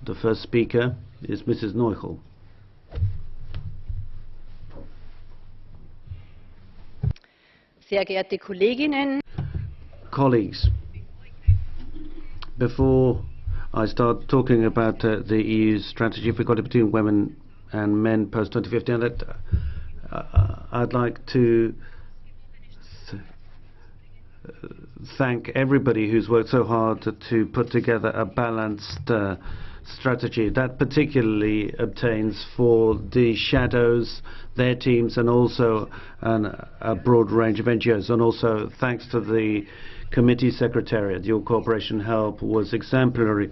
The first speaker is Mrs. NOICHL. Sehr geehrte Kolleginnen, colleagues, before I start talking about the EU's strategy for equality between women and men post 2015, I'd like to thank everybody who's worked so hard to put together a balanced strategy that particularly obtains for the shadows, their teams, and also a broad range of NGOs, and also thanks to the committee secretariat. Your cooperation help was exemplary.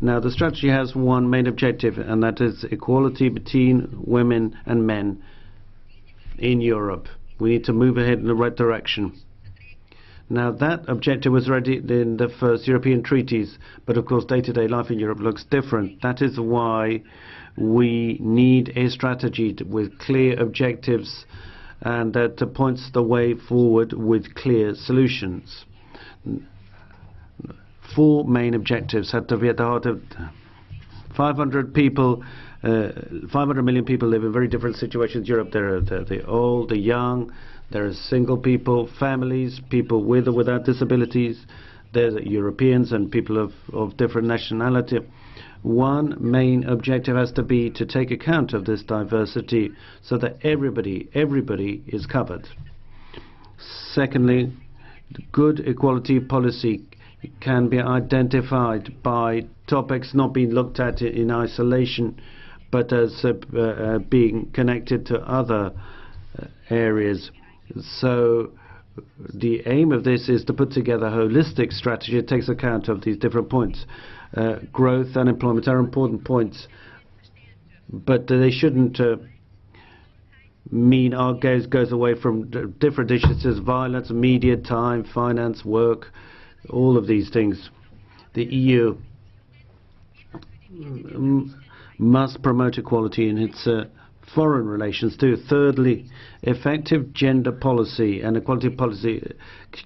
Now the strategy has one main objective, and that is equality between women and men in Europe. We need to move ahead in the right direction. Now that objective was already in the first European treaties, but of course day-to-day life in Europe looks different. That is why we need a strategy with clear objectives and that points the way forward with clear solutions. 4 main objectives had to be at the heart of 500 million people live in very different situations in Europe. There are the old, the young, there are single people, families, people with or without disabilities, there's Europeans and people of different nationality. One main objective has to be to take account of this diversity so that everybody is covered. Secondly, good equality policy can be identified by topics not being looked at in isolation, but as being connected to other areas. So the aim of this is to put together a holistic strategy that takes account of these different points. Growth and employment are important points, but they shouldn't mean our gaze goes away from different issues as violence, media, time, finance, work, all of these things. The EU must promote equality in its foreign relations too. Thirdly, effective gender policy and equality policy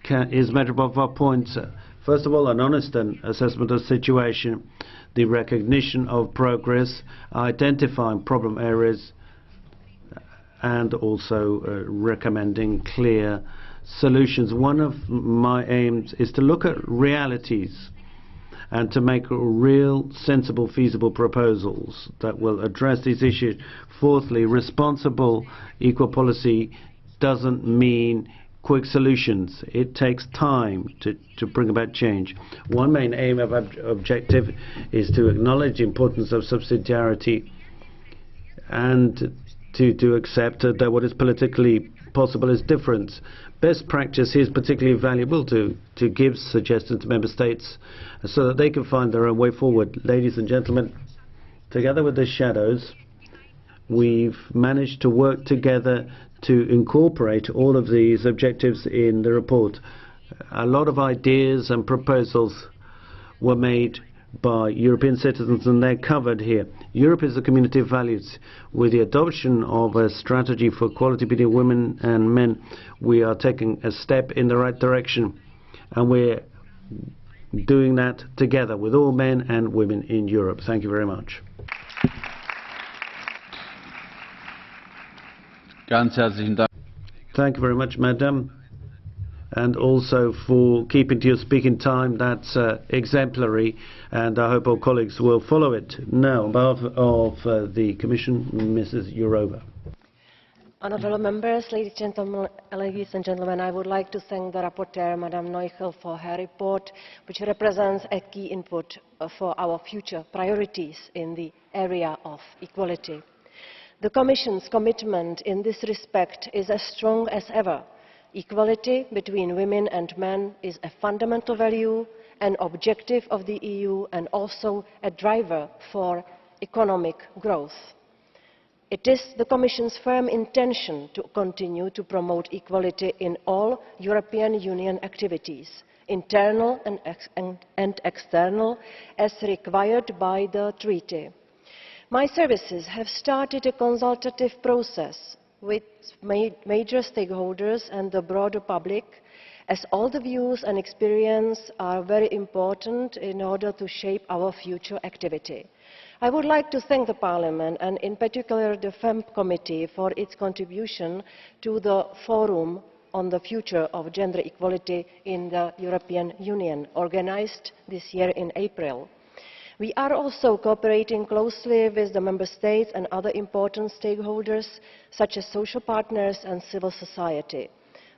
is measured by 4 points. First of all, an honest assessment of the situation, the recognition of progress, identifying problem areas, and also recommending clear solutions. One of my aims is to look at realities and to make real, sensible, feasible proposals that will address these issues. Fourthly, responsible equal policy doesn't mean quick solutions. It takes time to bring about change. One main aim of objective is to acknowledge the importance of subsidiarity and to accept that what is politically possible is different. Best practice is particularly valuable to give suggestions to member states so that they can find their own way forward. Ladies and gentlemen, together with the shadows, we've managed to work together to incorporate all of these objectives in the report. A lot of ideas and proposals were made by European citizens, and they're covered here. Europe is a community of values. With the adoption of a strategy for equality between women and men, we are taking a step in the right direction, and we're doing that together with all men and women in Europe. Thank you very much. Thank you very much, Madam, and also for keeping to your speaking time. That's exemplary, and I hope all colleagues will follow it. Now, on behalf of the Commission, Mrs. Jourová. Honourable members, ladies and gentlemen, I would like to thank the rapporteur, Madame NOICHL, for her report, which represents a key input for our future priorities in the area of equality. The Commission's commitment in this respect is as strong as ever. Equality between women and men is a fundamental value, an objective of the EU, and also a driver for economic growth. It is the Commission's firm intention to continue to promote equality in all European Union activities, internal and external, as required by the Treaty. My services have started a consultative process with major stakeholders and the broader public, as all the views and experience are very important in order to shape our future activity. I would like to thank the Parliament and in particular the FEMM Committee for its contribution to the Forum on the Future of Gender Equality in the European Union, organised this year in April. We are also cooperating closely with the Member States and other important stakeholders, such as social partners and civil society.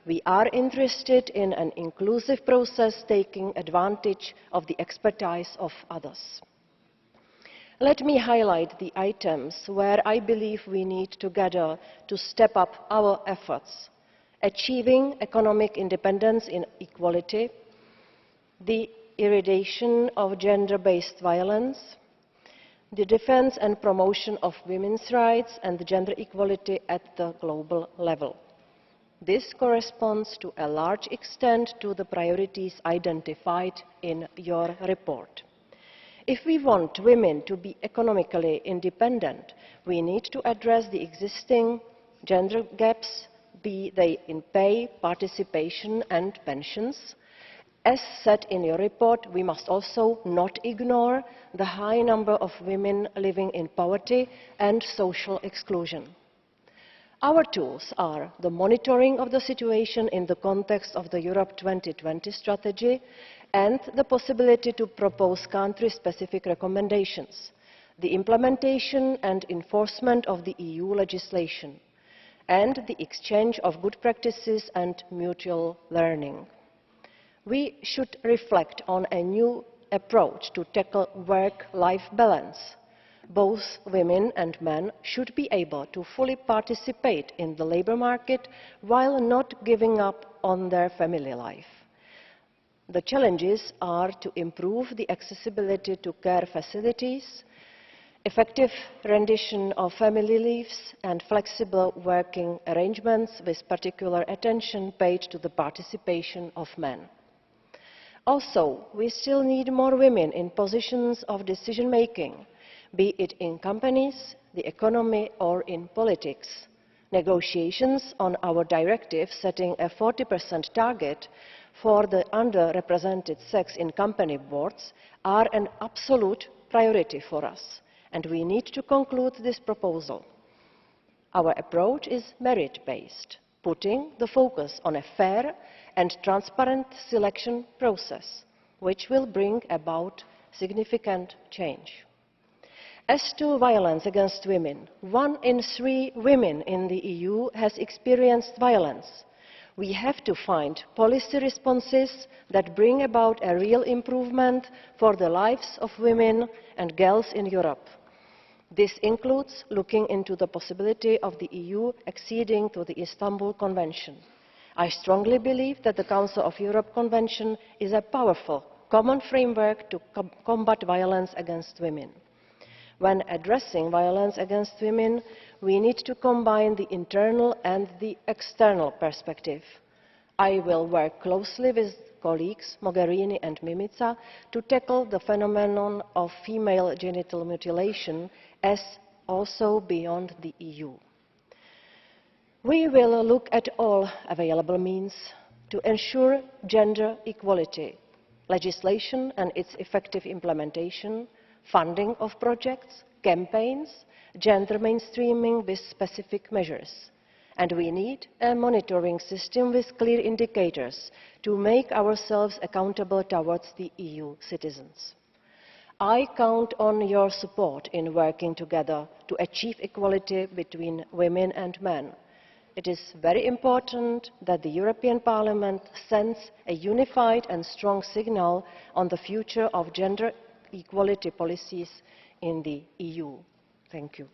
We are interested in an inclusive process taking advantage of the expertise of others. Let me highlight the items where I believe we need together to step up our efforts: achieving economic independence in equality, the eradication of gender-based violence, the defence and promotion of women's rights and gender equality at the global level. This corresponds to a large extent to the priorities identified in your report. If we want women to be economically independent, we need to address the existing gender gaps, be they in pay, participation and pensions. As said in your report, we must also not ignore the high number of women living in poverty and social exclusion. Our tools are the monitoring of the situation in the context of the Europe 2020 strategy and the possibility to propose country-specific recommendations, the implementation and enforcement of the EU legislation, and the exchange of good practices and mutual learning. We should reflect on a new approach to tackle work-life balance. Both women and men should be able to fully participate in the labour market while not giving up on their family life. The challenges are to improve the accessibility to care facilities, effective rendition of family leaves and flexible working arrangements with particular attention paid to the participation of men. Also, we still need more women in positions of decision-making, be it in companies, the economy or in politics. Negotiations on our directive setting a 40% target for the underrepresented sex in company boards are an absolute priority for us, and we need to conclude this proposal. Our approach is merit-based, putting the focus on a fair and transparent selection process, which will bring about significant change. As to violence against women, 1 in 3 women in the EU has experienced violence. We have to find policy responses that bring about a real improvement for the lives of women and girls in Europe. This includes looking into the possibility of the EU acceding to the Istanbul Convention. I strongly believe that the Council of Europe Convention is a powerful common framework to combat violence against women. When addressing violence against women, we need to combine the internal and the external perspective. I will work closely with colleagues Mogherini and Mimica to tackle the phenomenon of female genital mutilation as also beyond the EU. We will look at all available means to ensure gender equality, legislation and its effective implementation, funding of projects, campaigns, gender mainstreaming with specific measures. And we need a monitoring system with clear indicators to make ourselves accountable towards the EU citizens. I count on your support in working together to achieve equality between women and men. It is very important that the European Parliament sends a unified and strong signal on the future of gender equality policies in the EU. Thank you.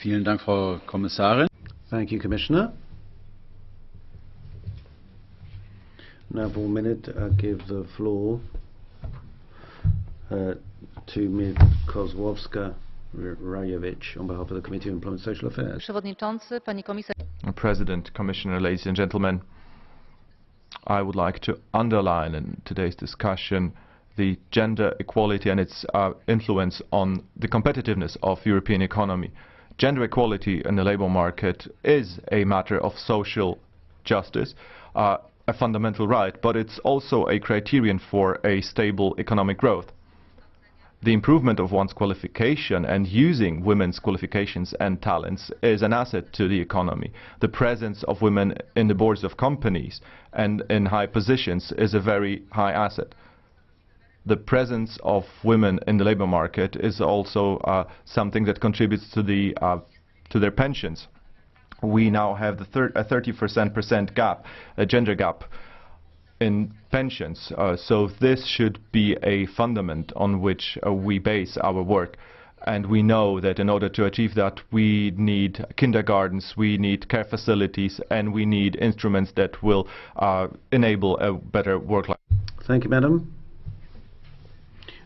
Vielen Dank, Frau Kommissarin. Thank you, Commissioner. Now for 1 minute, I give the floor to Ms. KOZŁOWSKA-RAJEWICZ on behalf of the Committee on Employment and Social Affairs. Przewodniczący, pani komisarz. President, Commissioner, ladies and gentlemen, I would like to underline in today's discussion the gender equality and its influence on the competitiveness of European economy. Gender equality in the labour market is a matter of social justice, a fundamental right, but it's also a criterion for a stable economic growth. The improvement of one's qualification and using women's qualifications and talents is an asset to the economy. The presence of women in the boards of companies and in high positions is a very high asset. The presence of women in the labor market is also something that contributes to their pensions. We now have a 30% gap, a gender gap in pensions, so this should be a fundament on which we base our work. And we know that in order to achieve that, we need kindergartens, we need care facilities, and we need instruments that will enable a better work life. Thank you, Madam.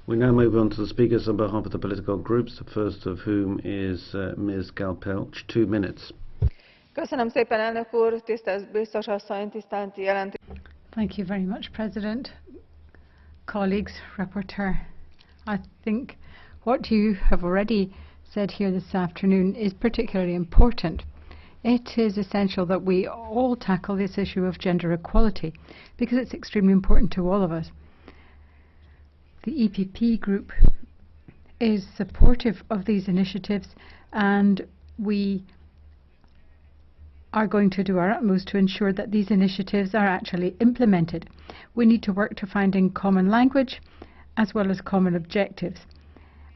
We now move on to the speakers on behalf of the political groups, the first of whom is Ms. GÁLL-PELCZ. 2 minutes. Köszönöm szépen, elnök úr, tisztelt biztos asszony, tisztelt jelentő. Thank you very much, President, colleagues, Rapporteur. I think what you have already said here this afternoon is particularly important. It is essential that we all tackle this issue of gender equality because it's extremely important to all of us. The EPP group is supportive of these initiatives, and we are going to do our utmost to ensure that these initiatives are actually implemented. We need to work to finding common language as well as common objectives.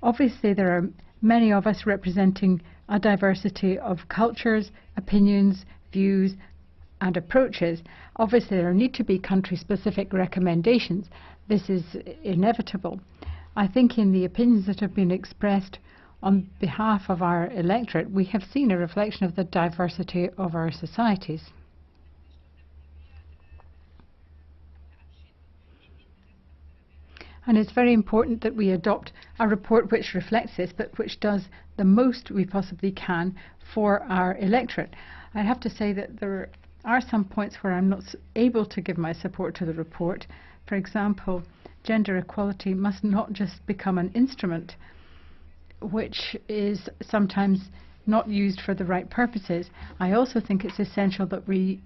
Obviously, there are many of us representing a diversity of cultures, opinions, views and approaches. Obviously, there need to be country-specific recommendations. This is inevitable. I think in the opinions that have been expressed on behalf of our electorate, we have seen a reflection of the diversity of our societies. And it's very important that we adopt a report which reflects this, but which does the most we possibly can for our electorate. I have to say that there are some points where I'm not able to give my support to the report. For example, gender equality must not just become an instrument which is sometimes not used for the right purposes. I also think it's essential that we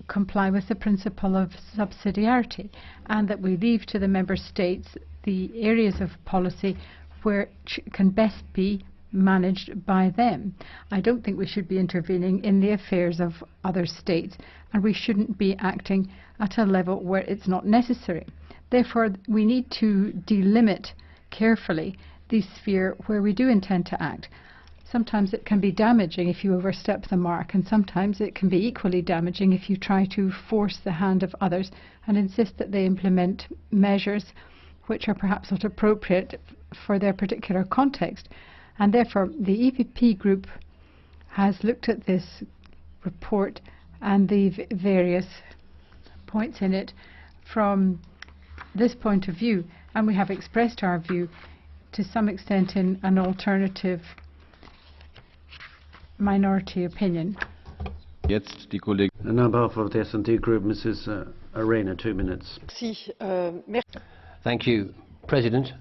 comply with the principle of subsidiarity and that we leave to the member states the areas of policy which can best be managed by them. I don't think we should be intervening in the affairs of other states, and we shouldn't be acting at a level where it's not necessary. Therefore, we need to delimit carefully the sphere where we do intend to act. Sometimes it can be damaging if you overstep the mark, and sometimes it can be equally damaging if you try to force the hand of others and insist that they implement measures which are perhaps not appropriate for their particular context. And therefore, the EPP group has looked at this report and the various points in it from this point of view, and we have expressed our view to some extent in an alternative minority opinion. Jetzt die Kollegin. And on behalf of the S&D group, Mrs. Arena, 2 minutes. Thank you, President.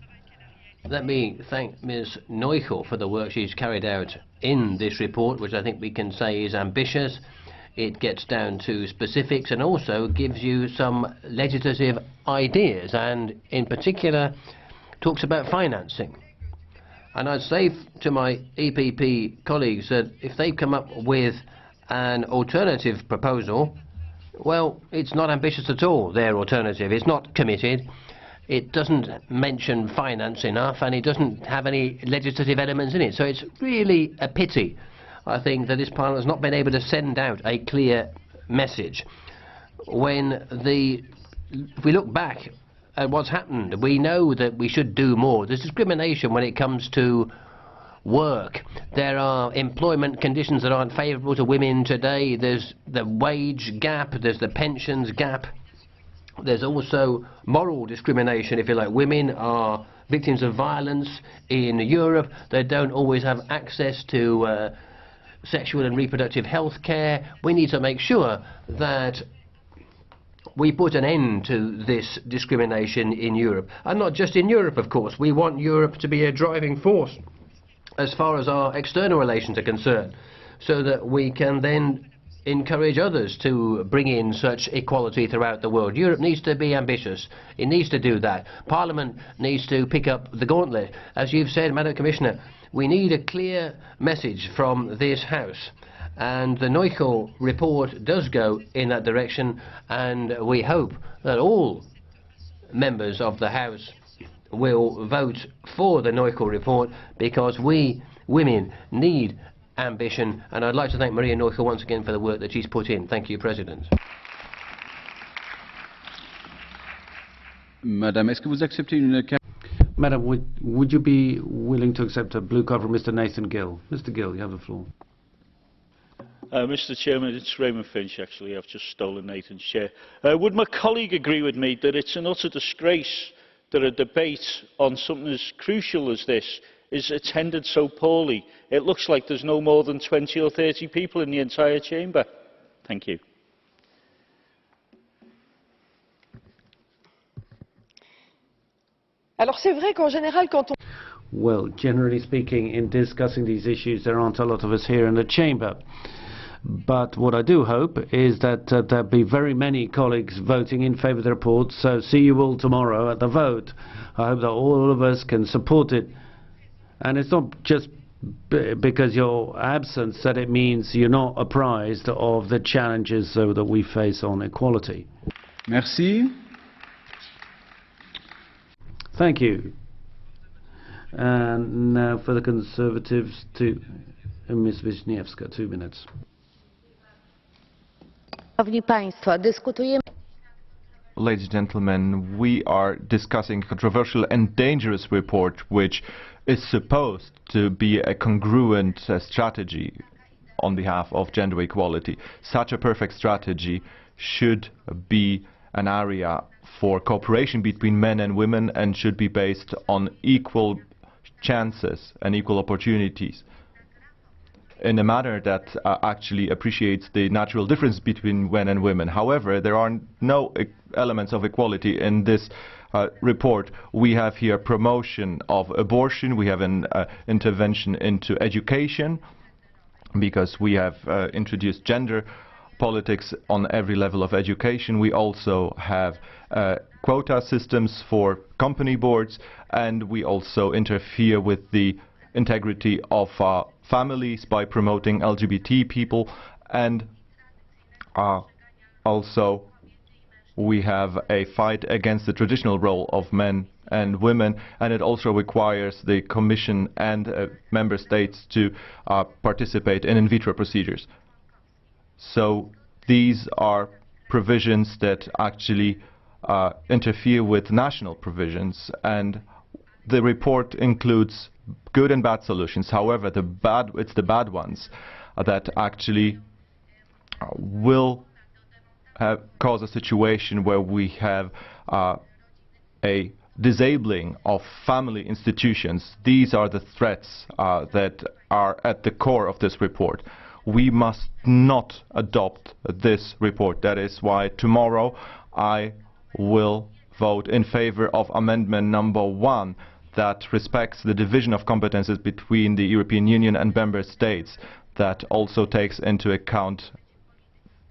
Let me thank Ms. NOICHL for the work she's carried out in this report, which I think we can say is ambitious. It gets down to specifics and also gives you some legislative ideas, and in particular talks about financing. And I'd say to my EPP colleagues that if they come up with an alternative proposal, well, it's not ambitious at all, their alternative. It's not committed. It doesn't mention finance enough, and it doesn't have any legislative elements in it. So it's really a pity, I think, that this Parliament has not been able to send out a clear message. If we look back at what's happened, we know that we should do more. There's discrimination when it comes to work. There are employment conditions that aren't favourable to women today. There's the wage gap, there's the pensions gap. There's also moral discrimination, if you like. Women are victims of violence in Europe. They don't always have access to sexual and reproductive health care. We need to make sure that we put an end to this discrimination in Europe. And not just in Europe, of course. We want Europe to be a driving force as far as our external relations are concerned, so that we can then encourage others to bring in such equality throughout the world. Europe needs to be ambitious. It needs to do that. Parliament needs to pick up the gauntlet. As you've said, Madam Commissioner, we need a clear message from this House. And the NOICHL report does go in that direction, and we hope that all members of the House will vote for the NOICHL report, because we women need ambition, and I'd like to thank Maria NOICHL once again for the work that she's put in. Thank you, President. Madame, est-ce que vous acceptez une carte? Madam, would you be willing to accept a blue card from Mr. Nathan Gill? Mr. Gill, you have the floor. Mr. Chairman, it's Raymond Finch, actually. I've just stolen Nathan's chair. Would my colleague agree with me that it's an utter disgrace that a debate on something as crucial as this is attended so poorly? It looks like there's no more than 20 or 30 people in the entire chamber. Thank you. Alors c'est vrai qu'en général, quand on... Well, generally speaking, in discussing these issues, there aren't a lot of us here in the chamber. But what I do hope is that there'll be very many colleagues voting in favour of the report, so see you all tomorrow at the vote. I hope that all of us can support it. And it's not just because you're absent that it means you're not apprised of the challenges that we face on equality. Merci. Thank you. And now for the Conservatives, to Ms. Wiśniewska, 2 minutes. Ladies and gentlemen, we are discussing a controversial and dangerous report which is supposed to be a congruent strategy on behalf of gender equality. Such a perfect strategy should be an area for cooperation between men and women and should be based on equal chances and equal opportunities in a manner that actually appreciates the natural difference between men and women. However, there are no elements of equality in this report. We have here promotion of abortion, we have an intervention into education, because we have introduced gender politics on every level of education. We also have quota systems for company boards, and we also interfere with the integrity of families by promoting LGBT people, and also we have a fight against the traditional role of men and women, and it also requires the Commission and member states to participate in vitro procedures. So these are provisions that actually interfere with national provisions, and the report includes good and bad solutions. However, it's the bad ones that actually will cause a situation where we have a disabling of family institutions. These are the threats that are at the core of this report. We must not adopt this report. That is why tomorrow I will vote in favor of amendment number 1, that respects the division of competences between the European Union and member states, that also takes into account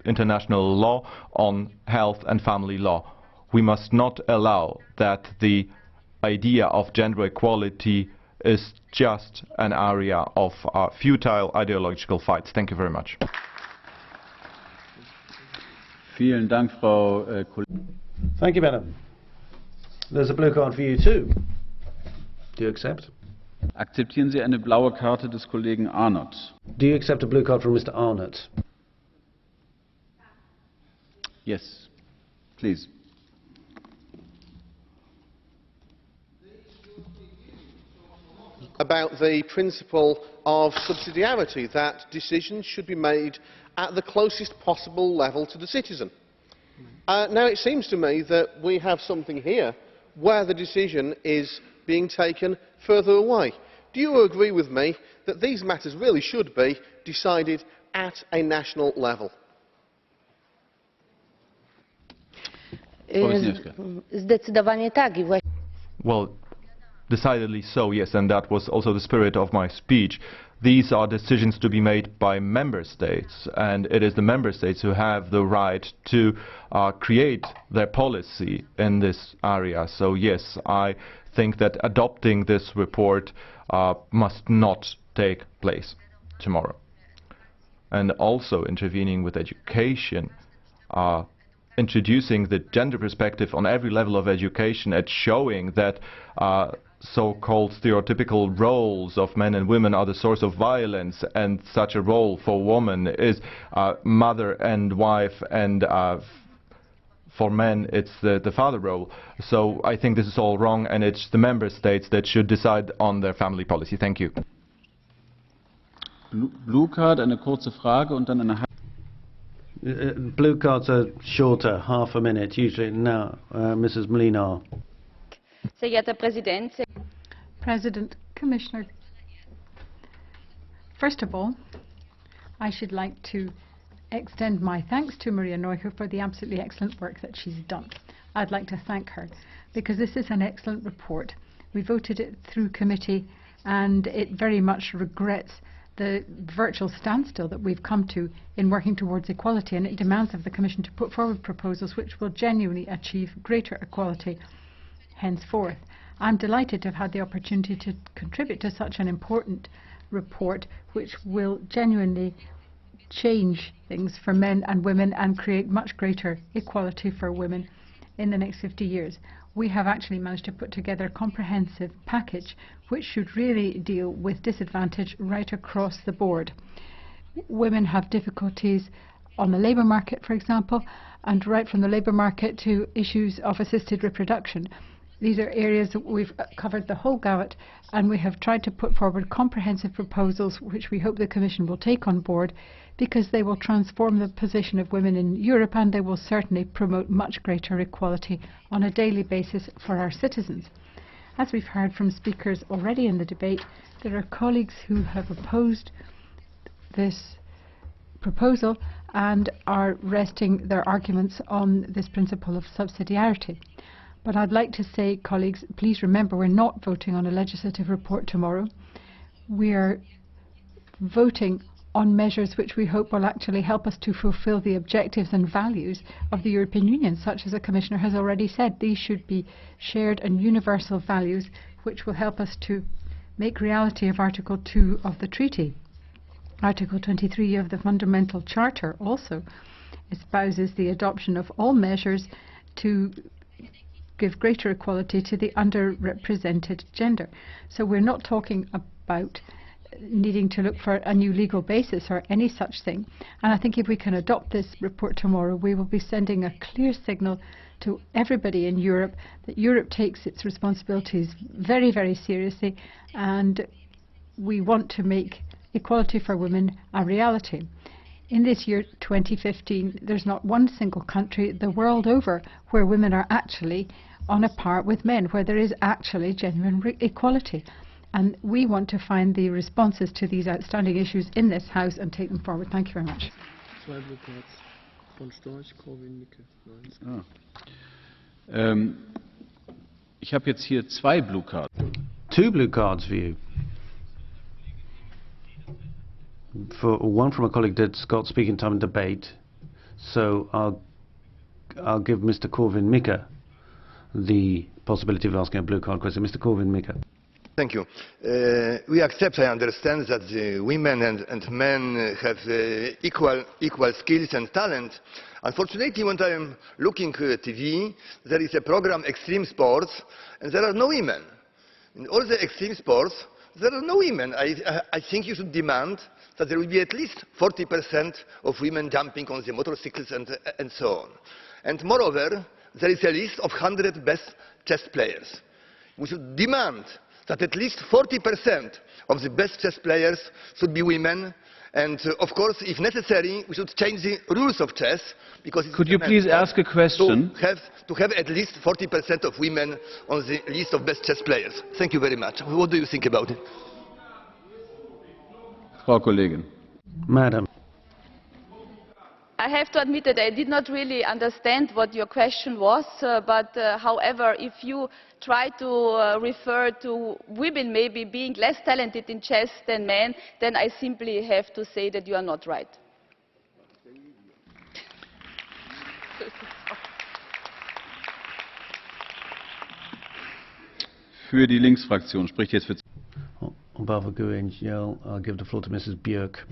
international law on health and family law. We must not allow that the idea of gender equality is just an area of futile ideological fights. Thank you very much. Vielen Dank, Frau Thank you, madam. There's a blue card for you too. Do you accept? Akzeptieren Sie eine blaue Karte des Kollegen Arnott? Do you accept a blue card from Mr. Arnott? Yes, please. About the principle of subsidiarity, that decisions should be made at the closest possible level to the citizen. Now it seems to me that we have something here where the decision is being taken further away. Do you agree with me that these matters really should be decided at a national level? Zdecydowanie tak. Well, decidedly so, yes, and that was also the spirit of my speech. These are decisions to be made by member states, and it is the member states who have the right to create their policy in this area. So yes, I think that adopting this report must not take place tomorrow. And also intervening with education, introducing the gender perspective on every level of education and showing that so-called stereotypical roles of men and women are the source of violence, and such a role for women is mother and wife, and for men it's the father role. So I think this is all wrong, and it's the member states that should decide on their family policy. Thank you. Blue card, eine kurze Frage und dann eine blue cards are shorter, half a minute usually. Now, Mrs. MLINAR. Sehr geehrter Präsident, President, Commissioner, first of all, I should like to extend my thanks to Maria Neuchel for the absolutely excellent work that she's done. I'd like to thank her because this is an excellent report. We voted it through committee and it very much regrets the virtual standstill that we've come to in working towards equality, and it demands of the Commission to put forward proposals which will genuinely achieve greater equality henceforth. I'm delighted to have had the opportunity to contribute to such an important report which will genuinely change things for men and women and create much greater equality for women in the next 50 years. We have actually managed to put together a comprehensive package which should really deal with disadvantage right across the board. Women have difficulties on the labour market, for example, and right from the labour market to issues of assisted reproduction. These are areas that we've covered the whole gamut, and we have tried to put forward comprehensive proposals which we hope the Commission will take on board, because they will transform the position of women in Europe, and they will certainly promote much greater equality on a daily basis for our citizens. As we've heard from speakers already in the debate, there are colleagues who have opposed this proposal and are resting their arguments on this principle of subsidiarity. But I'd like to say, colleagues, please remember we're not voting on a legislative report tomorrow. We are voting on measures which we hope will actually help us to fulfill the objectives and values of the European Union, such as the Commissioner has already said. These should be shared and universal values which will help us to make reality of Article 2 of the Treaty. Article 23 of the Fundamental Charter also espouses the adoption of all measures to give greater equality to the underrepresented gender. So we're not talking about needing to look for a new legal basis or any such thing. And I think if we can adopt this report tomorrow, we will be sending a clear signal to everybody in Europe that Europe takes its responsibilities very, very seriously, and we want to make equality for women a reality. In this year 2015, there's not one single country the world over where women are actually on a par with men, where there is actually genuine equality. And we want to find the responses to these outstanding issues in this House and take them forward. Thank you very much. von STORCH, KORWIN-MIKKE. Ich habe jetzt hier zwei Blue Cards. Two blue cards for you. For one from a colleague that's got speaking time in debate, so I'll give Mr. Korwin-Mikke the possibility of asking a blue card question. Mr. Korwin-Mikke. Thank you. We accept, I understand, that women and men have equal skills and talent. Unfortunately, when I am looking at TV, there is a program, Extreme Sports, and there are no women. In all the extreme sports, there are no women. I think you should demand that there will be at least 40% of women jumping on the motorcycles and so on. And moreover, there is a list of 100 best chess players. We should demand that at least 40% of the best chess players should be women. And of course, if necessary, we should change the rules of chess, because it's Could you please ask a question? To have at least 40% of women on the list of best chess players. Thank you very much. What do you think about it? Frau Kollegin. Madam. I have to admit that I did not really understand what your question was, but however, if you try to refer to women maybe being less talented in chess than men, then I simply have to say that you are not right. Für die Linksfraktion spricht jetzt für... On behalf of GUE NGL, I'll give the floor to Mrs. Björk.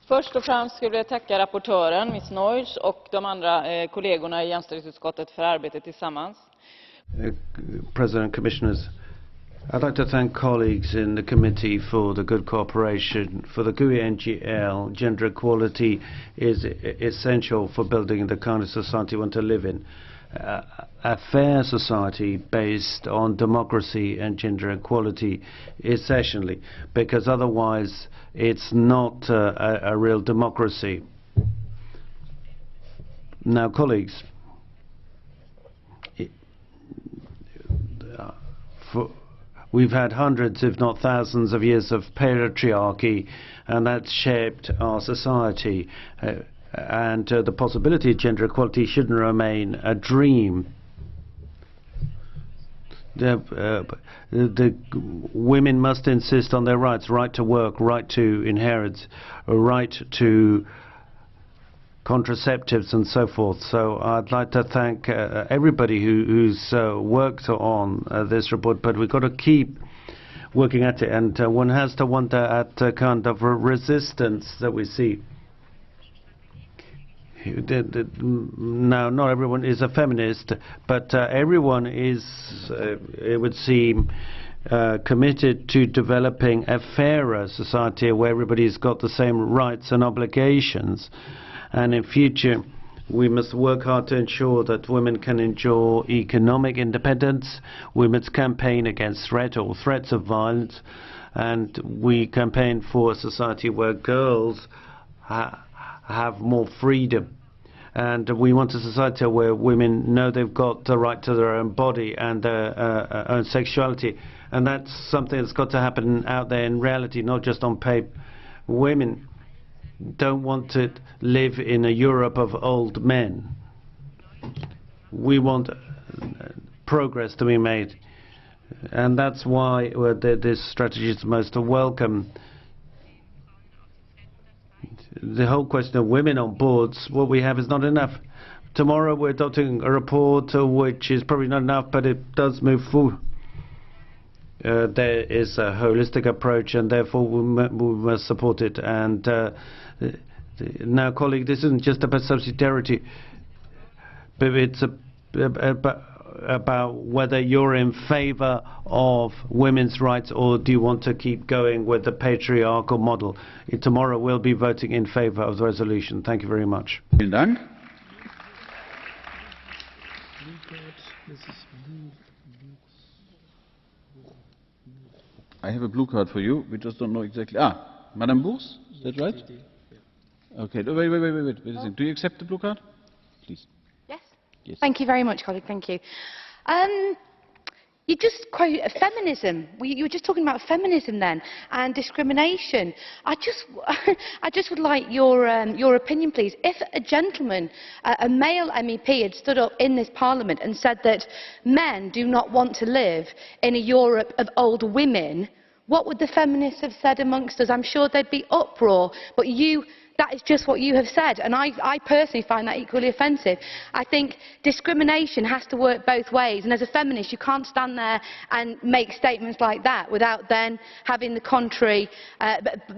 Först och främst skulle jag tacka rapportören, Miss Noyes, och de andra kollegorna i jämställdhetsutskottet för arbetet tillsammans. President, Commissioners, I'd like to thank colleagues in the committee for the good cooperation. For the GUE NGL, gender equality is essential for building the kind of society we want to live in. A fair society based on democracy and gender equality, essentially, because otherwise it's not a real democracy. Now, colleagues, we've had hundreds, if not thousands, of years of patriarchy, and that's shaped our society. And the possibility of gender equality shouldn't remain a dream. The women must insist on their rights: right to work, right to inherit, right to contraceptives and so forth. So I'd like to thank everybody who's worked on this report, but we've got to keep working at it, and one has to wonder at the kind of resistance that we see. Now, not everyone is a feminist, but everyone is, it would seem, committed to developing a fairer society where everybody's got the same rights and obligations. And in future, we must work hard to ensure that women can enjoy economic independence. We must campaign against threat or threats of violence, and we campaign for a society where girls have more freedom. And we want a society where women know they've got the right to their own body and their own sexuality. And that's something that's got to happen out there in reality, not just on paper. Women don't want to live in a Europe of old men. We want progress to be made. And that's why this strategy is most welcome. The whole question of women on boards, what we have is not enough. Tomorrow we're adopting a report which is probably not enough, but it does move forward. There is a holistic approach, and therefore we must support it. And now, colleague, this isn't just about subsidiarity, but it's about whether you're in favor of women's rights or do you want to keep going with the patriarchal model. Tomorrow we'll be voting in favor of the resolution. Thank you very much. Vielen Dank. I have a blue card for you. We just don't know exactly. Madame Bourse, is that right? Okay, wait a second. Do you accept the blue card? Please. Yes. Thank you very much, colleague. Thank you. You just quote feminism. You were just talking about feminism then, and discrimination. I just would like your opinion, please. If a gentleman, a male MEP, had stood up in this Parliament and said that men do not want to live in a Europe of old women, what would the feminists have said amongst us? I'm sure there'd be uproar. But that is just what you have said, and I personally find that equally offensive. I think discrimination has to work both ways, and as a feminist you can't stand there and make statements like that without then having the contrary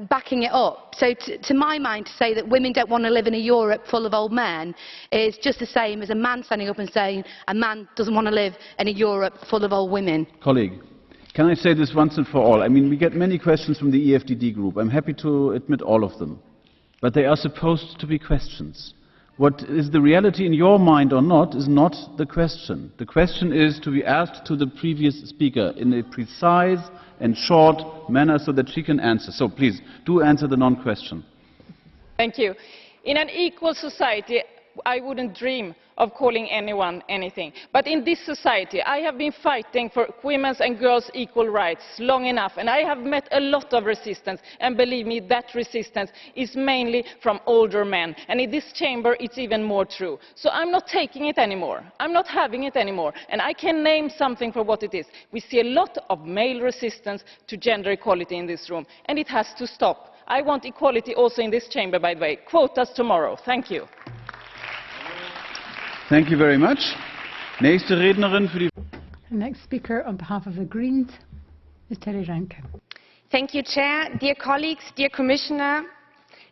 backing it up. So to my mind, to say that women don't want to live in a Europe full of old men is just the same as a man standing up and saying a man doesn't want to live in a Europe full of old women. Colleague, can I say this once and for all? I mean, we get many questions from the EFDD group. I'm happy to admit all of them. But they are supposed to be questions. What is the reality in your mind or not is not the question. The question is to be asked to the previous speaker in a precise and short manner so that she can answer. So please, do answer the non-question. Thank you. In an equal society, I wouldn't dream of calling anyone anything. But in this society, I have been fighting for women's and girls' equal rights long enough, and I have met a lot of resistance, and believe me, that resistance is mainly from older men. And in this chamber, it's even more true. So I'm not taking it anymore. I'm not having it anymore. And I can name something for what it is. We see a lot of male resistance to gender equality in this room, and it has to stop. I want equality also in this chamber, by the way. Quotas tomorrow. Thank you. Thank you very much. Nächste Rednerin für die... The next speaker on behalf of the Greens is Terry Reinke. Thank you, Chair. Dear colleagues, dear Commissioner,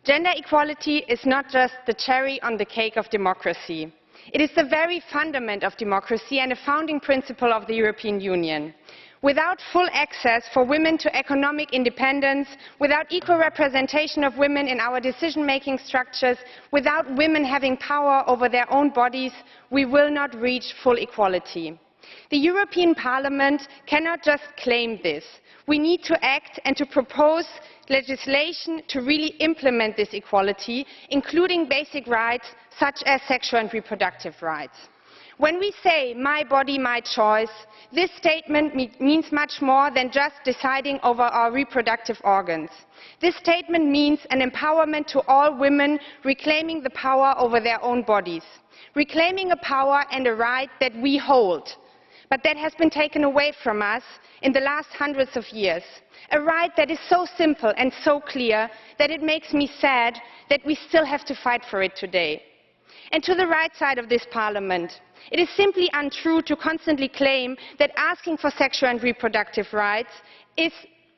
gender equality is not just the cherry on the cake of democracy. It is the very fundament of democracy and a founding principle of the European Union. Without full access for women to economic independence, without equal representation of women in our decision-making structures, without women having power over their own bodies, we will not reach full equality. The European Parliament cannot just claim this. We need to act and to propose legislation to really implement this equality, including basic rights such as sexual and reproductive rights. When we say my body, my choice, this statement means much more than just deciding over our reproductive organs. This statement means an empowerment to all women reclaiming the power over their own bodies, reclaiming a power and a right that we hold, but that has been taken away from us in the last hundreds of years. A right that is so simple and so clear that it makes me sad that we still have to fight for it today. And to the right side of this Parliament, it is simply untrue to constantly claim that asking for sexual and reproductive rights is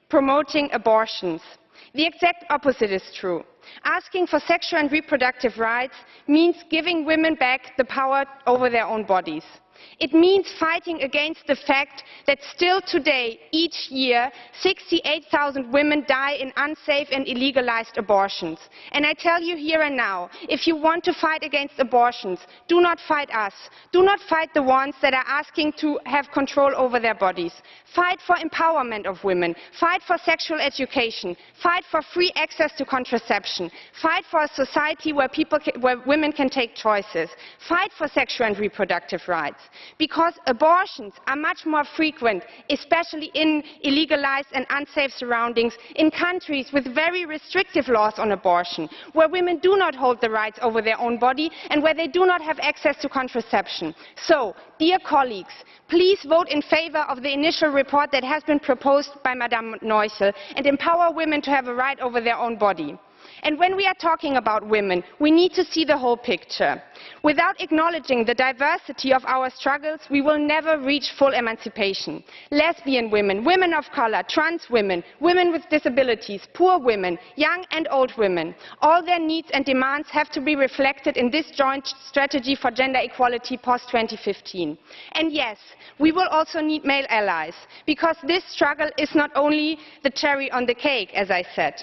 promoting abortions. The exact opposite is true. Asking for sexual and reproductive rights means giving women back the power over their own bodies. It means fighting against the fact that still today, each year, 68,000 women die in unsafe and illegalized abortions. And I tell you here and now, if you want to fight against abortions, do not fight us. Do not fight the ones that are asking to have control over their bodies. Fight for empowerment of women. Fight for sexual education. Fight for free access to contraception. Fight for a society where women can take choices. Fight for sexual and reproductive rights. Because abortions are much more frequent, especially in illegalized and unsafe surroundings, in countries with very restrictive laws on abortion, where women do not hold the rights over their own body and where they do not have access to contraception. So, dear colleagues, please vote in favor of the initial report that has been proposed by Madame NOICHL and empower women to have a right over their own body. And when we are talking about women, we need to see the whole picture. Without acknowledging the diversity of our struggles, we will never reach full emancipation. Lesbian women, women of color, trans women, women with disabilities, poor women, young and old women, all their needs and demands have to be reflected in this joint strategy for gender equality post-2015. And yes, we will also need male allies, because this struggle is not only the cherry on the cake, as I said.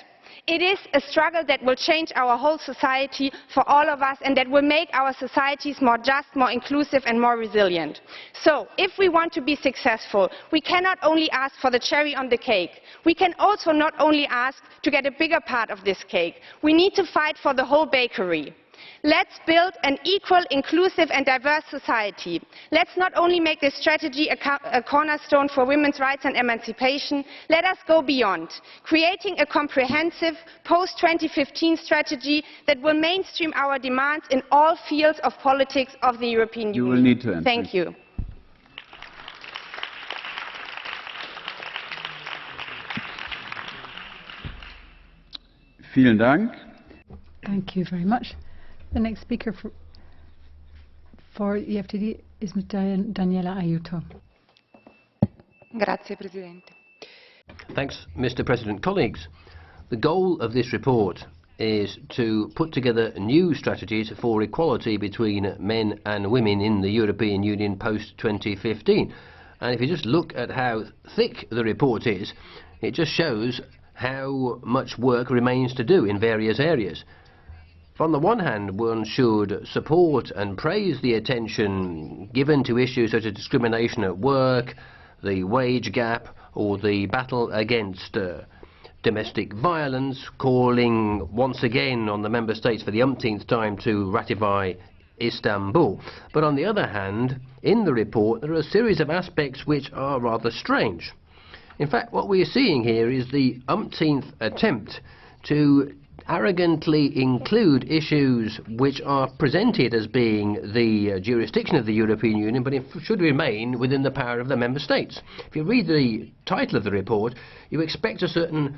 It is a struggle that will change our whole society for all of us and that will make our societies more just, more inclusive and more resilient. So, if we want to be successful, we cannot only ask for the cherry on the cake. We can also not only ask to get a bigger part of this cake. We need to fight for the whole bakery. Let's build an equal, inclusive and diverse society. Let's not only make this strategy a cornerstone for women's rights and emancipation, let us go beyond, creating a comprehensive post-2015 strategy that will mainstream our demands in all fields of politics of the European Union. You will need to answer. Thank you. Vielen Dank. Thank you very much. The next speaker for EFTD is Ms. Daniela AIUTO. Grazie, Presidente. Thanks, Mr. President. Colleagues, the goal of this report is to put together new strategies for equality between men and women in the European Union post-2015. And if you just look at how thick the report is, it just shows how much work remains to do in various areas. On the one hand, one should support and praise the attention given to issues such as discrimination at work, the wage gap, or the battle against domestic violence, calling once again on the Member States for the umpteenth time to ratify Istanbul. But on the other hand, in the report, there are a series of aspects which are rather strange. In fact, what we are seeing here is the umpteenth attempt to arrogantly include issues which are presented as being the jurisdiction of the European Union, but it should remain within the power of the member states. If you read the title of the report, you expect a certain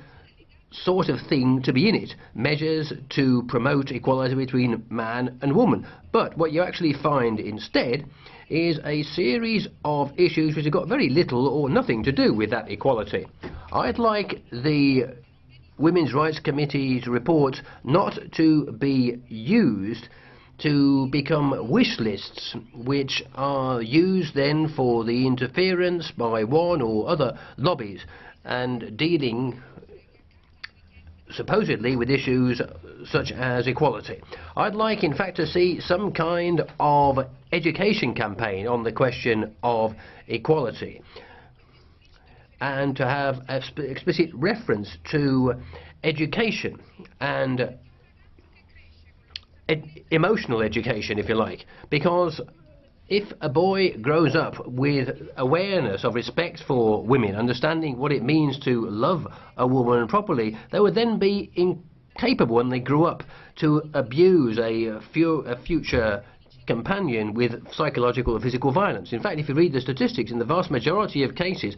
sort of thing to be in it, measures to promote equality between man and woman. But what you actually find instead is a series of issues which have got very little or nothing to do with that equality. I'd like the Women's Rights Committee's report not to be used to become wish lists, which are used then for the interference by one or other lobbies and dealing supposedly with issues such as equality. I'd like, in fact, to see some kind of education campaign on the question of equality, and to have explicit reference to education and emotional education, if you like, because if a boy grows up with awareness of respect for women, understanding what it means to love a woman properly, they would then be incapable when they grew up to abuse a future companion with psychological or physical violence. In fact, if you read the statistics, in the vast majority of cases,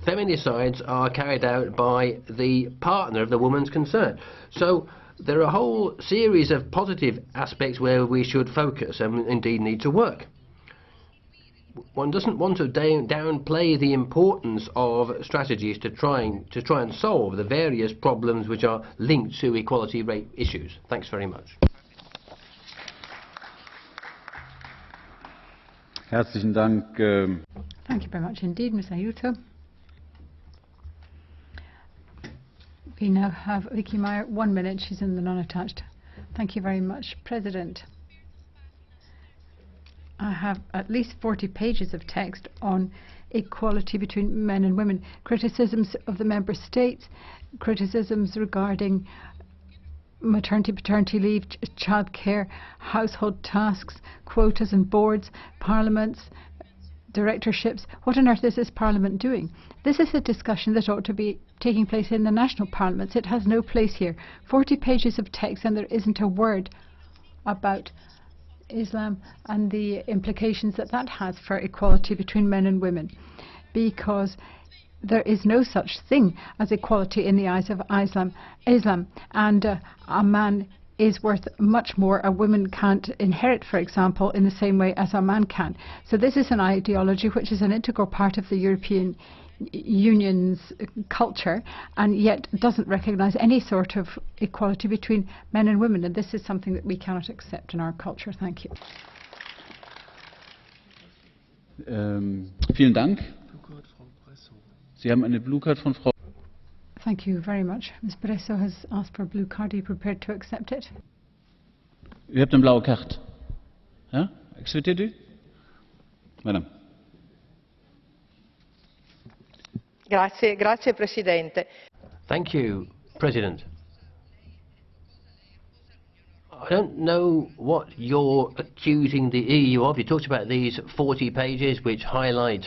feminicides are carried out by the partner of the woman's concerned. So there are a whole series of positive aspects where we should focus and indeed need to work. One doesn't want to downplay the importance of strategies to try and solve the various problems which are linked to equality rate issues. Thanks very much. Herzlichen Dank. Thank you very much indeed, Ms. AIUTO. We now have Vicky MAEIJER, 1 minute. She's in the non-attached. Thank you very much, President. I have at least 40 pages of text on equality between men and women, criticisms of the member states, criticisms regarding maternity, paternity leave, childcare, household tasks, quotas and boards, parliaments, directorships. What on earth is this Parliament doing? This is a discussion that ought to be taking place in the national parliaments. It has no place here. 40 pages of text and there isn't a word about Islam and the implications that that has for equality between men and women, because there is no such thing as equality in the eyes of Islam, and a man is worth much more. A woman can't inherit, for example, in the same way as a man can. So this is an ideology which is an integral part of the European Union's culture, and yet doesn't recognise any sort of equality between men and women, and this is something that we cannot accept in our culture. Thank you. Vielen Dank. Sie haben eine Blue Card von Frau. Thank you very much. Ms. BRESSO has asked for a blue card. Are you prepared to accept it? U hebt een blauwe kaart. Ja? Accepteert u? Madame. Grazie Presidente. Thank you, President. I don't know what you're accusing the EU of. You talked about these 40 pages which highlight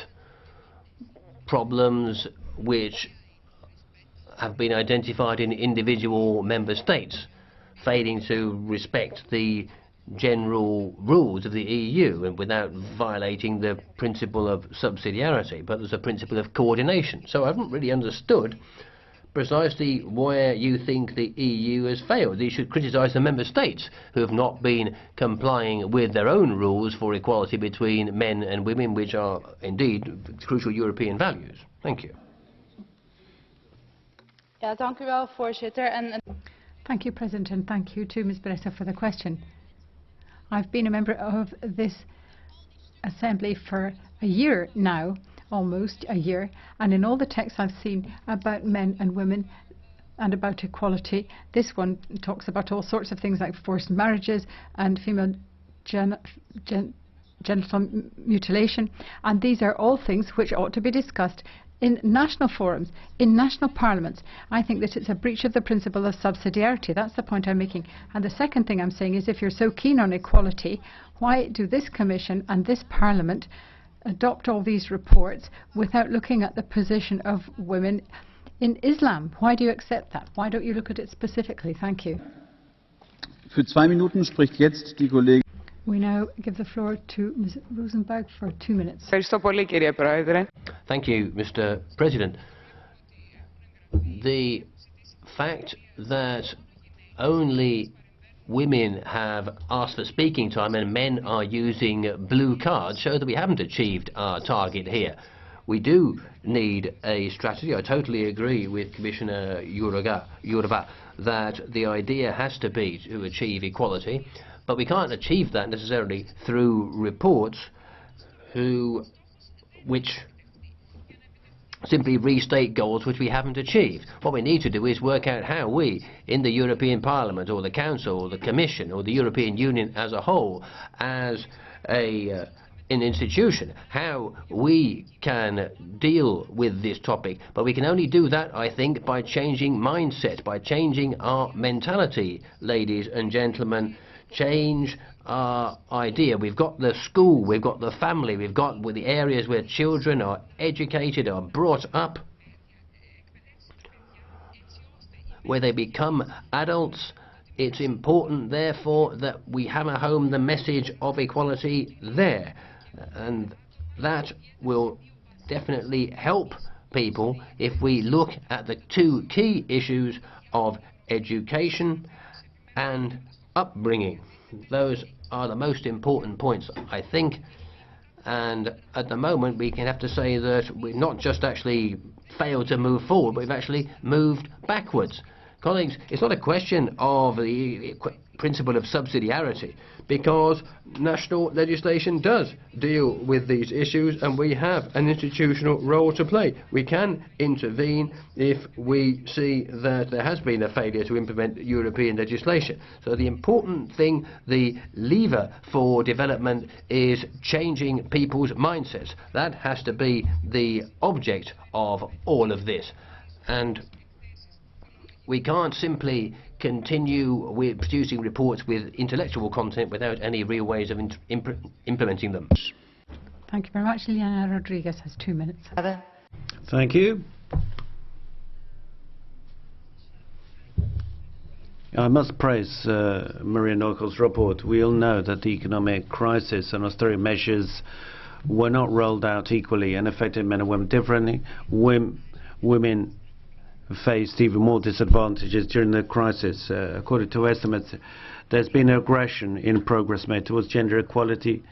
problems which have been identified in individual member states, failing to respect the general rules of the EU and without violating the principle of subsidiarity, but there's a principle of coordination. So I haven't really understood precisely where you think the EU has failed. You should criticise the member states who have not been complying with their own rules for equality between men and women, which are indeed crucial European values. Thank you. Ja, dank u wel, voorzitter. Thank you, President, and thank you to Ms. BRESSO for the question. I've been a member of this Assembly for a year now, almost a year, and in all the texts I've seen about men and women and about equality, this one talks about all sorts of things like forced marriages and female genital mutilation, and these are all things which ought to be discussed in national forums, in national parliaments. I think that it's a breach of the principle of subsidiarity. That's the point I'm making. And the second thing I'm saying is, if you're so keen on equality, Why do this Commission and this Parliament adopt all these reports without looking at the position of women in Islam? Why do you accept that? Why don't you look at it specifically? Thank you. Für 2 Minuten spricht jetzt die Kollegin. We now give the floor to Ms. Rosenberg for 2 minutes. Thank you, Mr. President. The fact that only women have asked for speaking time and men are using blue cards show that we haven't achieved our target here. We do need a strategy. I totally agree with Commissioner Jourová that the idea has to be to achieve equality, but we can't achieve that necessarily through reports which simply restate goals which we haven't achieved. What we need to do is work out how we, in the European Parliament or the Council or the Commission or the European Union as a whole, as an institution, how we can deal with this topic. But we can only do that, I think, by changing mindset, by changing our mentality, ladies and gentlemen. Change our idea. We've got the school, we've got the family, we've got the areas where children are educated, are brought up, where they become adults. It's important, therefore, that we hammer home the message of equality there. And that will definitely help people if we look at the 2 key issues of education and upbringing. Those are the most important points, I think, and at the moment we can have to say that we've not just actually failed to move forward, but we've actually moved backwards. Colleagues, it's not a question of the principle of subsidiarity, because national legislation does deal with these issues and we have an institutional role to play. We can intervene if we see that there has been a failure to implement European legislation. So the important thing, the lever for development, is changing people's mindsets. That has to be the object of all of this. And we can't simply continue with producing reports with intellectual content without any real ways of implementing them. Thank you very much. Liliana Rodriguez has 2 minutes. Thank you. I must praise Maria Neukell's report. We all know that the economic crisis and austerity measures were not rolled out equally and affected men and women differently. Women faced even more disadvantages during the crisis. According to estimates, there's been aggression in progress made towards gender equality,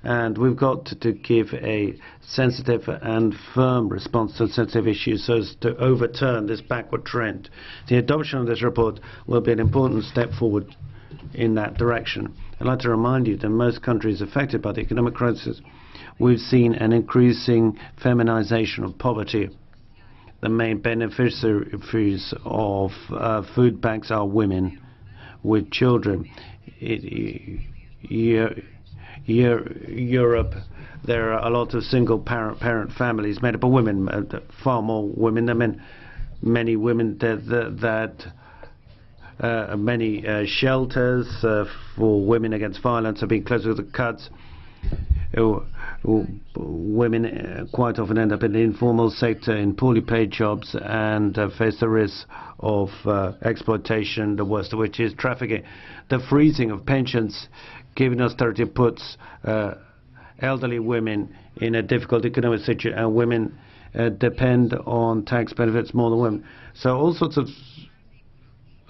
and we've got to give a sensitive and firm response to sensitive issues so as to overturn this backward trend. The adoption of this report will be an important step forward in that direction. I'd like to remind you that in most countries affected by the economic crisis, we've seen an increasing feminization of poverty. The main beneficiaries of food banks are women with children. Europe, there are a lot of single parent families made up of women, far more women than men. Many women many shelters for women against violence have been closed with the cuts. Women quite often end up in the informal sector in poorly paid jobs and face the risk of exploitation, the worst of which is trafficking. The freezing of pensions given austerity puts elderly women in a difficult economic situation, and women depend on tax benefits more than women. So all sorts of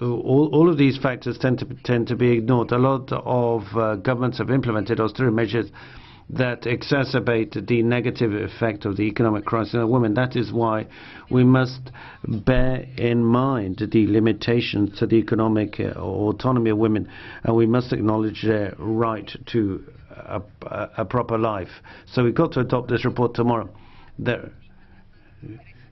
all of these factors tend to be ignored. A lot of governments have implemented austerity measures that exacerbate the negative effect of the economic crisis on women. That is why we must bear in mind the limitations to the economic autonomy of women, and we must acknowledge their right to a proper life. So we've got to adopt this report tomorrow. There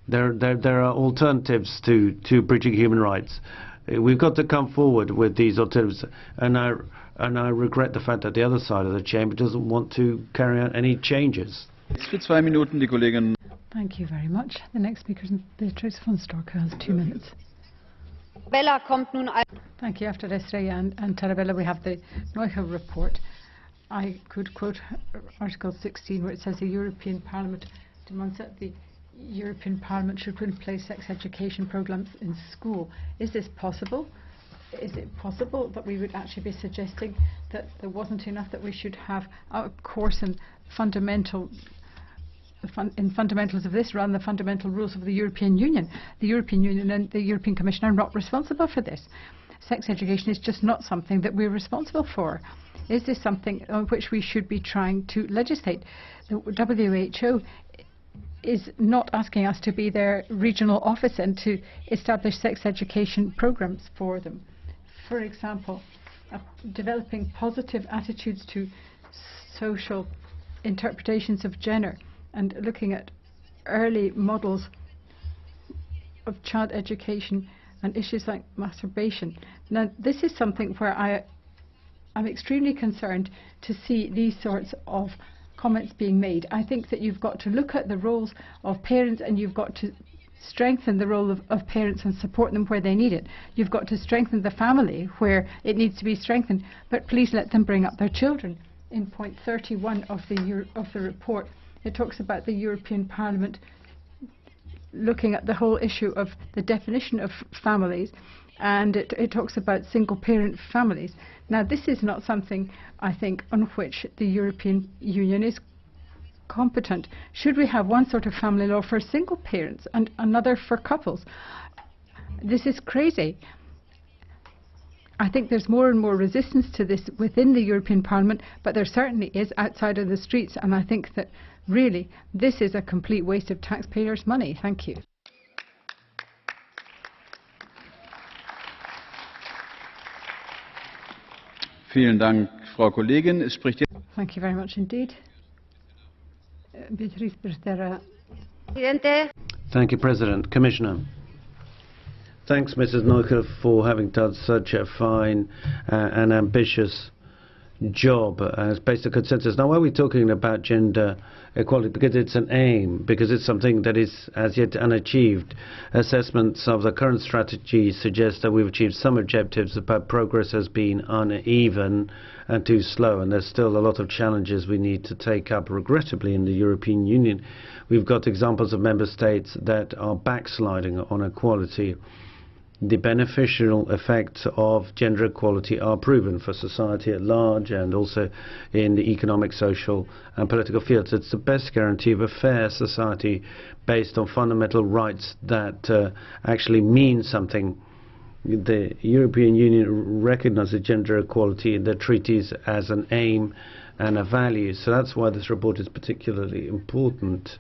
are alternatives to breaching human rights. We've got to come forward with these alternatives, and I regret the fact that the other side of the chamber doesn't want to carry out any changes. Für 2 Minuten die Kollegin. Thank you very much. The next speaker is Beatriz von STORCH, who has 2 minutes. Tarabella kommt nun. Thank you. After Estrella and Tarabella, we have the NOICHL report. I could quote Article 16, where it says the European Parliament demands that the European Parliament should put in place sex education programs in school. Is this possible? Is it possible that we would actually be suggesting that there wasn't enough, that we should have a course in fundamentals of this rather than the fundamental rules of the European Union? The European Union and the European Commission are not responsible for this. Sex education is just not something that we're responsible for. Is this something on which we should be trying to legislate? The WHO is not asking us to be their regional office and to establish sex education programs for them. For example, developing positive attitudes to social interpretations of gender and looking at early models of child education and issues like masturbation. Now, this is something where I'm extremely concerned to see these sorts of comments being made. I think that you've got to look at the roles of parents, and you've got to strengthen the role of parents and support them where they need it. You've got to strengthen the family where it needs to be strengthened, but please let them bring up their children. In point 31 of the report, it talks about the European Parliament looking at the whole issue of the definition of families, and it talks about single-parent families. Now, this is not something, I think, on which the European Union is competent. Should we have one sort of family law for single parents and another for couples? This is crazy. I think there's more and more resistance to this within the European Parliament, but there certainly is outside of the streets, and I think that really this is a complete waste of taxpayers' money. Thank you. Vielen Dank, Frau Kollegin. Es spricht jetzt Thank you very much indeed. Beatriz. Thank you, President. Commissioner. Thanks, Mrs. Neuchel, for having done such a fine and ambitious job as based on consensus. Now, why are we talking about gender equality? Because it's an aim, because it's something that is as yet unachieved. Assessments of the current strategy suggest that we've achieved some objectives, but progress has been uneven and too slow, and there's still a lot of challenges we need to take up. Regrettably, in the European Union, we've got examples of member states that are backsliding on equality. The beneficial effects of gender equality are proven for society at large and also in the economic, social and political fields. It's the best guarantee of a fair society based on fundamental rights that actually mean something. The European Union recognizes gender equality in the treaties as an aim and a value, so that's why this report is particularly important.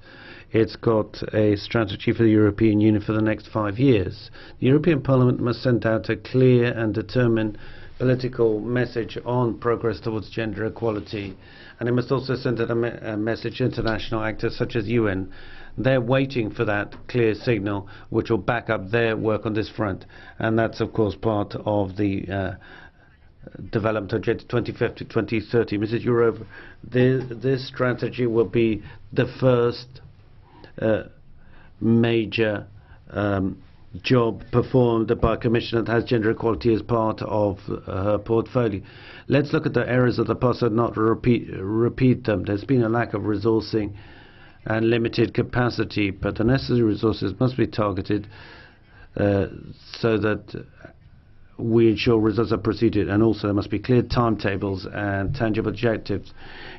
It's got a strategy for the European Union for the next 5 years. The European Parliament must send out a clear and determined political message on progress towards gender equality, and it must also send out a message to international actors such as UN. They're waiting for that clear signal which will back up their work on this front, and that's of course part of the development agenda 2050-2030. Mrs. Jourová, this strategy will be the first major job performed by a commission that has gender equality as part of her portfolio. Let's look at the errors of the past and not repeat them. There's been a lack of resourcing and limited capacity, but the necessary resources must be targeted so that we ensure results are proceeded, and also there must be clear timetables and tangible objectives.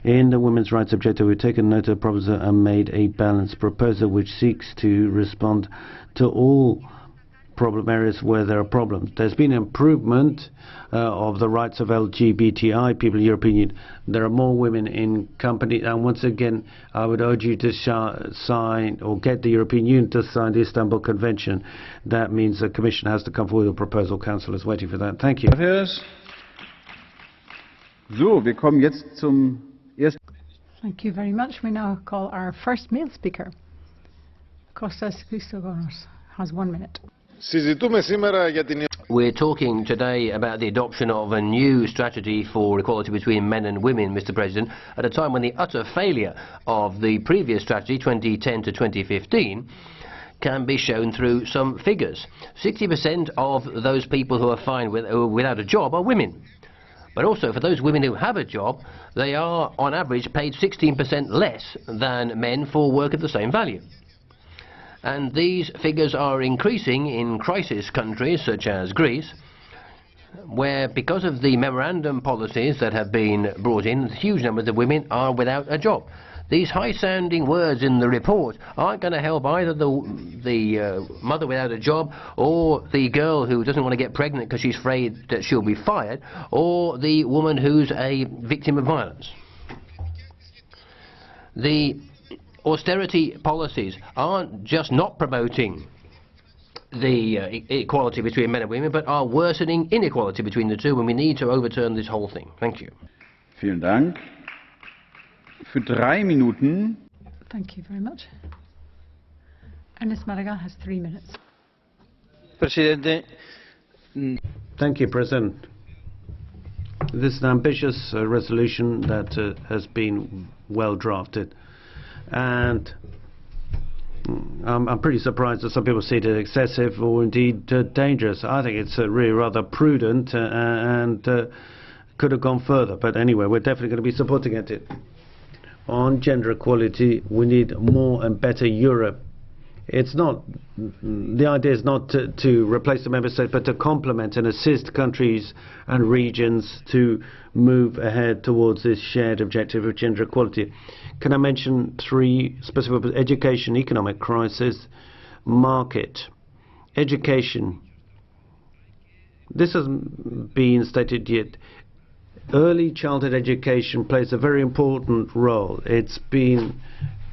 In the women's rights objective, we've taken note of the problems and made a balanced proposal which seeks to respond to all problem areas where there are problems. There's been improvement of the rights of LGBTI people in the European Union. There are more women in company, and once again I would urge you to sign or get the European Union to sign the Istanbul Convention. That means the Commission has to come forward with a proposal. Council is waiting for that. Thank you. So, wir kommen jetzt zum ersten. Thank you very much. We now call our first male speaker. Kostas CHRYSOGONOS has 1 minute. We're talking today about the adoption of a new strategy for equality between men and women, Mr. President, at a time when the utter failure of the previous strategy, 2010 to 2015, can be shown through some figures. 60% of those people who are without a job are women. But also, for those women who have a job, they are, on average, paid 16% less than men for work of the same value. And these figures are increasing in crisis countries such as Greece, where, because of the memorandum policies that have been brought in, huge numbers of women are without a job. These high-sounding words in the report aren't going to help either the mother without a job, or the girl who doesn't want to get pregnant because she's afraid that she'll be fired, or the woman who's a victim of violence. The austerity policies aren't just not promoting the equality between men and women, but are worsening inequality between the two, and we need to overturn this whole thing. Thank you. Vielen Dank. Für 3 Minuten. Thank you very much. Ernest Maragall has 3 minutes. Presidente. Thank you, President. This is an ambitious resolution that has been well drafted, and I'm pretty surprised that some people see it as excessive or indeed dangerous. I think it's really rather prudent and could have gone further. But anyway, we're definitely going to be supporting it. On gender equality, we need more and better Europe. It's not, the idea is not to replace the member states, but to complement and assist countries and regions to move ahead towards this shared objective of gender equality. Can I mention 3 specific: education, economic crisis, market. Education. This hasn't been stated yet. Early childhood education plays a very important role. It's been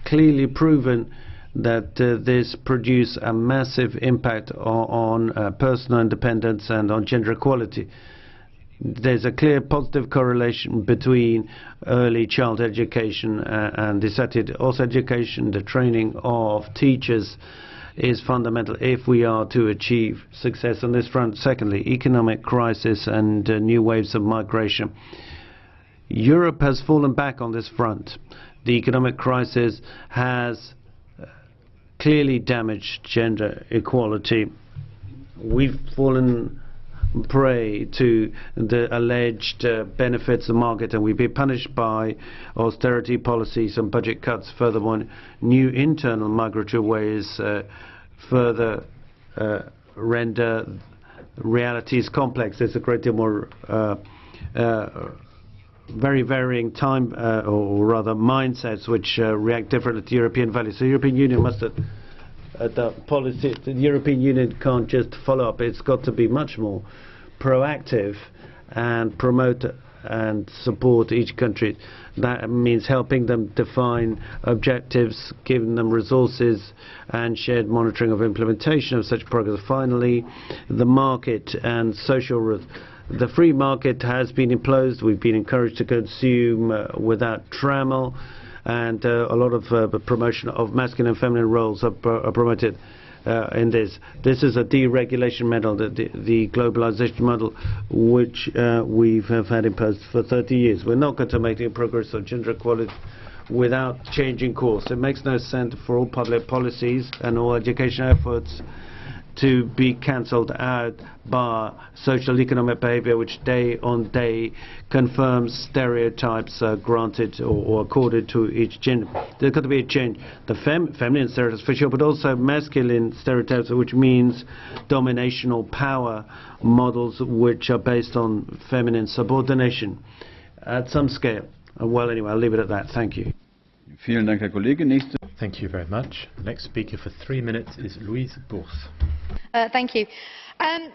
clearly proven that this produces a massive impact on personal independence and on gender equality. There's a clear positive correlation between early childhood education and this attitude. Also, education, the training of teachers is fundamental if we are to achieve success on this front. Secondly, economic crisis and new waves of migration. Europe has fallen back on this front. The economic crisis has clearly damaged gender equality. We've fallen prey to the alleged benefits of the market, and we've been punished by austerity policies and budget cuts. Furthermore, new internal migratory ways further render realities complex. There's a great deal more very varying time, or rather mindsets, which react differently to European values. So the European Union must adopt policy. The European Union can't just follow up. It's got to be much more proactive and promote and support each country. That means helping them define objectives, giving them resources and shared monitoring of implementation of such progress. Finally, the market and social rules. The free market has been imposed. We've been encouraged to consume without trammel, and a lot of promotion of masculine and feminine roles are promoted in this. This is a deregulation model, the globalization model, which we have had imposed for 30 years. We're not going to make any progress on gender equality without changing course. It makes no sense for all public policies and all education efforts to be cancelled out by social economic behavior which day on day confirms stereotypes granted or accorded to each gender. There's got to be a change. The feminine stereotypes for sure, but also masculine stereotypes, which means dominational power models which are based on feminine subordination at some scale. Well, anyway, I'll leave it at that. Thank you. Vielen Dank, Herr Kollege. Nächste. Thank you very much. The next speaker for 3 minutes is Louise BOURS. Thank you.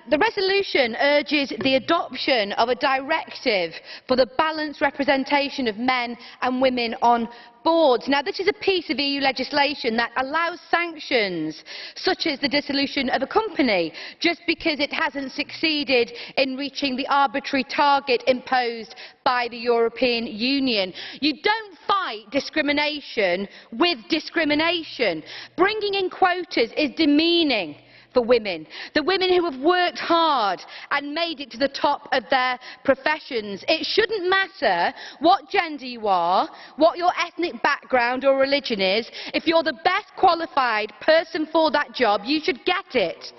The resolution urges the adoption of a directive for the balanced representation of men and women on boards. Now, this is a piece of EU legislation that allows sanctions, such as the dissolution of a company, just because it hasn't succeeded in reaching the arbitrary target imposed by the European Union. You don't fight discrimination with discrimination. Bringing in quotas is demeaning for women, the women who have worked hard and made it to the top of their professions. It shouldn't matter what gender you are, what your ethnic background or religion is. If you're the best qualified person for that job, you should get it.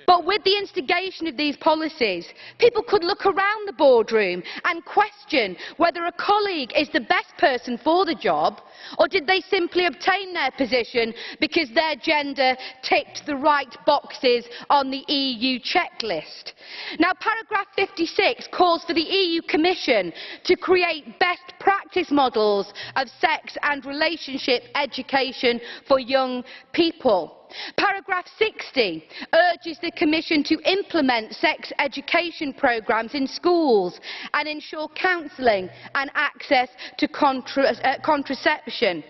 But with the instigation of these policies, people could look around the boardroom and question whether a colleague is the best person for the job, or did they simply obtain their position because their gender ticked the right boxes on the EU checklist. Now, paragraph 56 calls for the EU Commission to create best practice models of sex and relationship education for young people. Paragraph 60 urges the Commission to implement sex education programmes in schools and ensure counselling and access to contraception.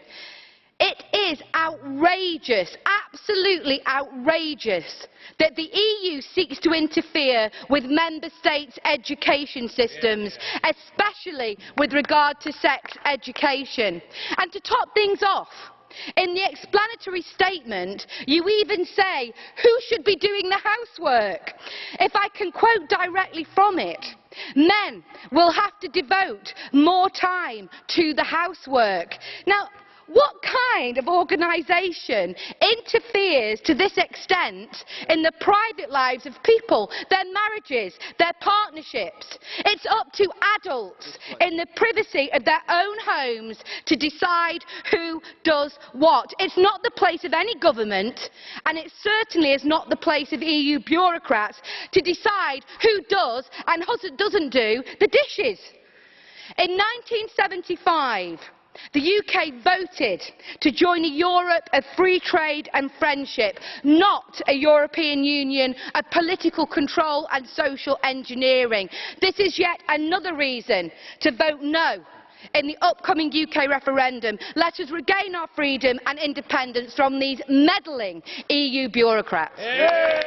It is outrageous, absolutely outrageous, that the EU seeks to interfere with member states' education systems, especially with regard to sex education. And to top things off, in the explanatory statement, you even say who should be doing the housework. If I can quote directly from it, men will have to devote more time to the housework. Now, what kind of organisation interferes to this extent in the private lives of people, their marriages, their partnerships? It's up to adults in the privacy of their own homes to decide who does what. It's not the place of any government, and it certainly is not the place of EU bureaucrats to decide who does and doesn't do the dishes. In 1975, the UK voted to join a Europe of free trade and friendship, not a European Union of political control and social engineering. This is yet another reason to vote no in the upcoming UK referendum. Let us regain our freedom and independence from these meddling EU bureaucrats. Yeah.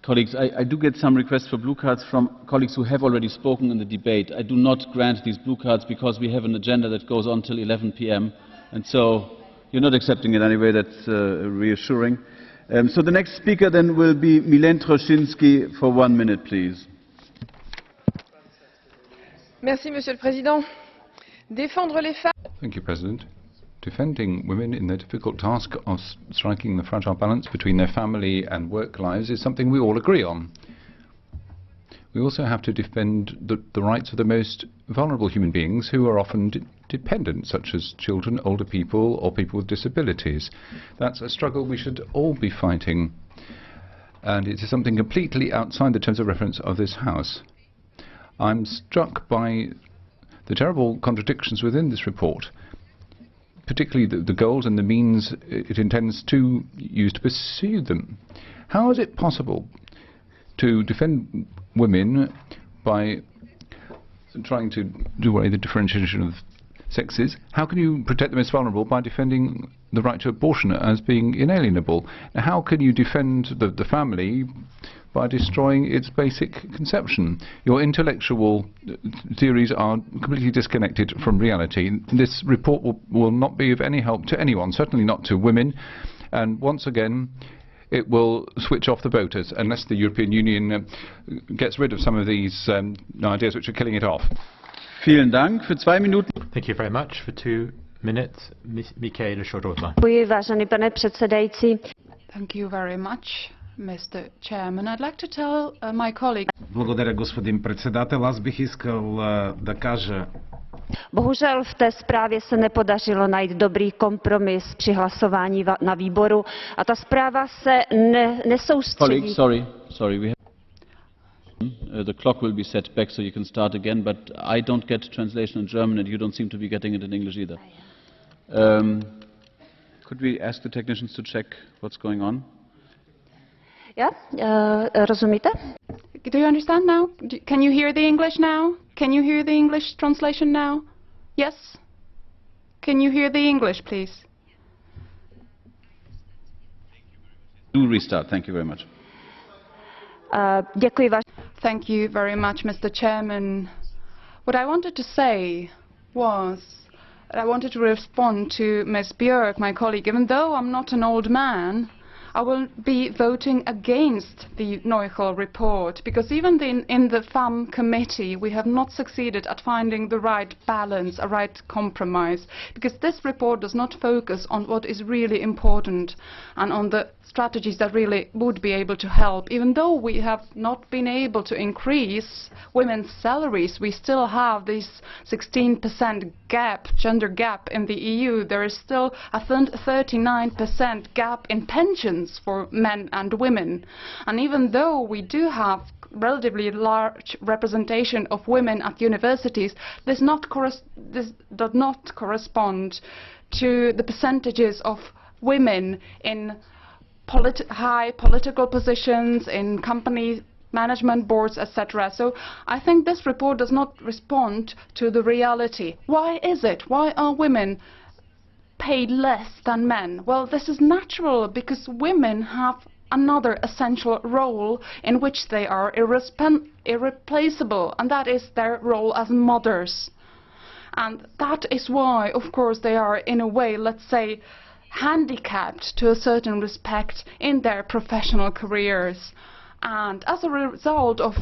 Colleagues, I do get some requests for blue cards from colleagues who have already spoken in the debate. I do not grant these blue cards because we have an agenda that goes on till 11 p.m. And so you're not accepting it anyway. That's reassuring. So the next speaker then will be Mylène Troszczynski for 1 minute, please. Merci, Monsieur le Président. Défendre les femmes. Thank you, President. Defending women in their difficult task of striking the fragile balance between their family and work lives is something we all agree on. We also have to defend the rights of the most vulnerable human beings who are often dependent, such as children, older people, or people with disabilities. That's a struggle we should all be fighting, and it is something completely outside the terms of reference of this House. I'm struck by the terrible contradictions within this report, particularly the goals and the means it intends to use to pursue them. How is it possible to defend women by trying to do away the differentiation of sexes? How can you protect the most vulnerable by defending the right to abortion as being inalienable? Now, how can you defend the family by destroying its basic conception? Your intellectual theories are completely disconnected from reality. This report will not be of any help to anyone, certainly not to women, and once again it will switch off the voters unless the European Union gets rid of some of these ideas which are killing it off. Vielen Dank. Für 2 Minuten. Thank you very much. For 2 minutes, Michaela ŠOJDROVÁ. Vážený pane předsedající. Thank you very much, Mr. Chairman. I'd like to tell my colleague. Благодаря, господин председател. Аз бих искал да кажа. Bohužel v té zprávě se nepodařilo najít dobrý kompromis při hlasování na výboru a ta zpráva se nesoustředí. Sorry, we have the clock will be set back so you can start again, but I don't get translation in German and you don't seem to be getting it in English either. Could we ask the technicians to check what's going on? Yeah, rozumíte? Do you understand now? Can you hear the English now? Can you hear the English translation now? Yes? Can you hear the English, please? Do restart. Thank you very much. Thank you very much, Mr. Chairman. What I wanted to say was that I wanted to respond to Ms. Björk, my colleague. Even though I'm not an old man, I will be voting against the NOICHL report, because even in the FAM committee we have not succeeded at finding the right balance, a right compromise, because this report does not focus on what is really important and on the strategies that really would be able to help. Even though we have not been able to increase women's salaries, we still have this 16% gap, gender gap in the EU. There is still a 39% gap in pensions for men and women. And even though we do have relatively large representation of women at universities, this does not correspond to the percentages of women in high political positions, in company management boards, etc. So I think this report does not respond to the reality. Why is it? Why are women paid less than men? Well, this is natural, because women have another essential role in which they are irreplaceable, and that is their role as mothers. And that is why, of course, they are in a way, let's say, handicapped to a certain respect in their professional careers. And as a result of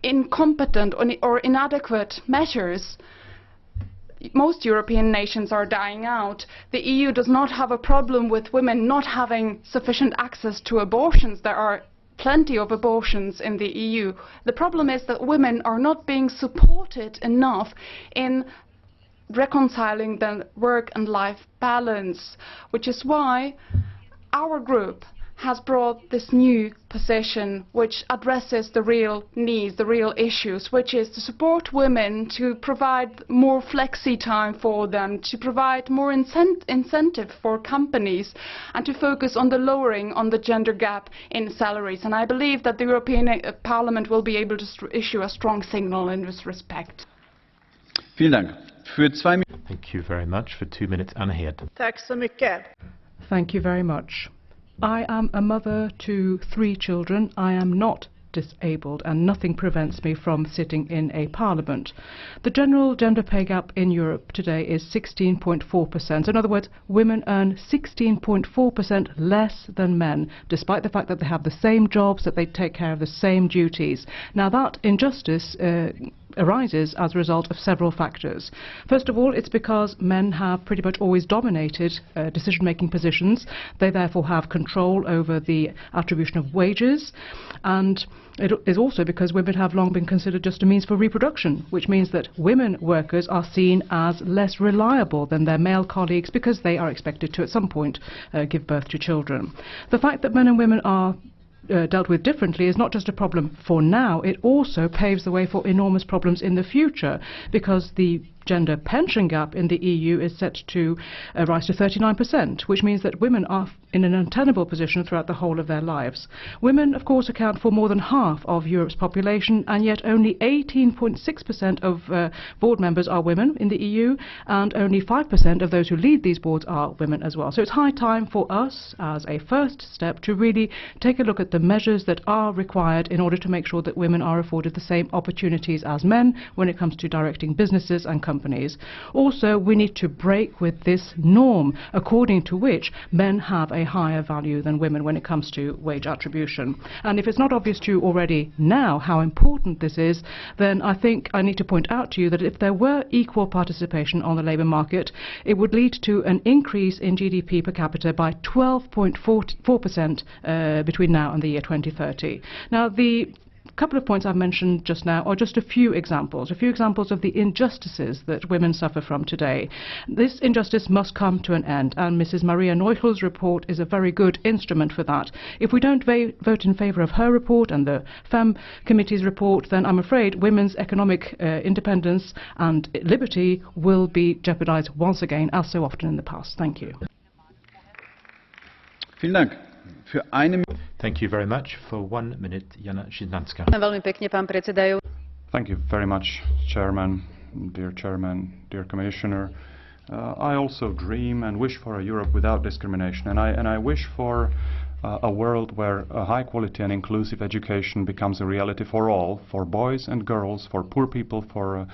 incompetent or inadequate measures, most European nations are dying out. The EU does not have a problem with women not having sufficient access to abortions. There are plenty of abortions in the EU. The problem is that women are not being supported enough in reconciling the work and life balance, which is why our group has brought this new position which addresses the real needs, the real issues, which is to support women, to provide more flexi time for them, to provide more incentive for companies, and to focus on the lowering on the gender gap in salaries. And I believe that the European Parliament will be able to issue a strong signal in this respect. Vielen Dank. Thank you very much. For 2 minutes, Anna Head. Tack så mycket. Thank you very much. I am a mother to 3 children. I am not disabled, and nothing prevents me from sitting in a parliament. The general gender pay gap in Europe today is 16.4%. In other words, women earn 16.4% less than men, despite the fact that they have the same jobs, that they take care of the same duties. Now, that injustice arises as a result of several factors. First of all, it's because men have pretty much always dominated decision-making positions. They therefore have control over the attribution of wages, and it is also because women have long been considered just a means for reproduction, which means that women workers are seen as less reliable than their male colleagues because they are expected to at some point give birth to children. The fact that men and women are dealt with differently is not just a problem for now, it also paves the way for enormous problems in the future, because the gender pension gap in the EU is set to rise to 39%, which means that women are in an untenable position throughout the whole of their lives. Women, of course, account for more than half of Europe's population, and yet only 18.6% of board members are women in the EU, and only 5% of those who lead these boards are women as well. So it's high time for us, as a first step, to really take a look at the measures that are required in order to make sure that women are afforded the same opportunities as men when it comes to directing businesses and companies. Also, we need to break with this norm according to which men have a higher value than women when it comes to wage attribution. And if it's not obvious to you already now how important this is, then I think I need to point out to you that if there were equal participation on the labour market, it would lead to an increase in GDP per capita by 12.4% between now and the year 2030. Now, the couple of points I've mentioned just now are just a few examples of the injustices that women suffer from today. This injustice must come to an end, and Mrs. Maria Neuchl's report is a very good instrument for that. If we don't vote in favour of her report and the FEM committee's report, then I'm afraid women's economic independence and liberty will be jeopardised once again, as so often in the past. Thank you. Vielen Dank. Thank you very much. For 1 minute, Jana ŽITњANSKÁ. Thank you very much, Chairman, dear Commissioner. I also dream and wish for a Europe without discrimination, and I wish for a world where a high quality and inclusive education becomes a reality for all, for boys and girls, for poor people, for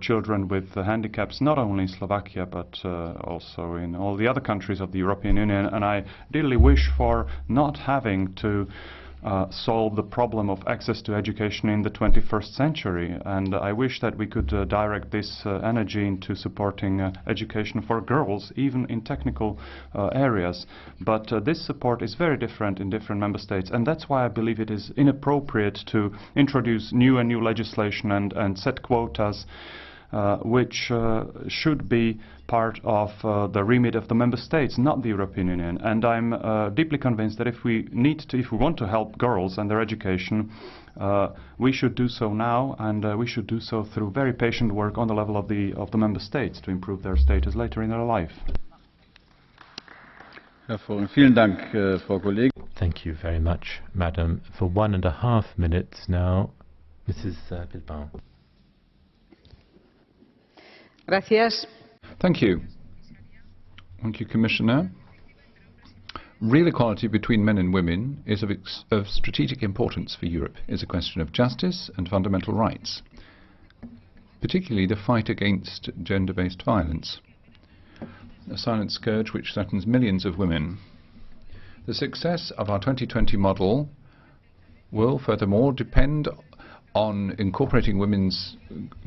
children with handicaps, not only in Slovakia but also in all the other countries of the European Union. And I dearly wish for not having to solve the problem of access to education in the 21st century, and I wish that we could direct this energy into supporting education for girls, even in technical areas. But this support is very different in different member states, and that's why I believe it is inappropriate to introduce new legislation and set quotas which should be part of the remit of the member states, not the European Union. And I'm deeply convinced that if we want to help girls and their education, we should do so now, and we should do so through very patient work on the level of the member states to improve their status later in their life. Thank you very much, Madam. For 1.5 minutes now, Mrs. Bilbao. Gracias. Thank you. Thank you, Commissioner. Real equality between men and women is of strategic importance for Europe. It's a question of justice and fundamental rights, particularly the fight against gender-based violence, a silent scourge which threatens millions of women. The success of our 2020 model will furthermore depend on incorporating women's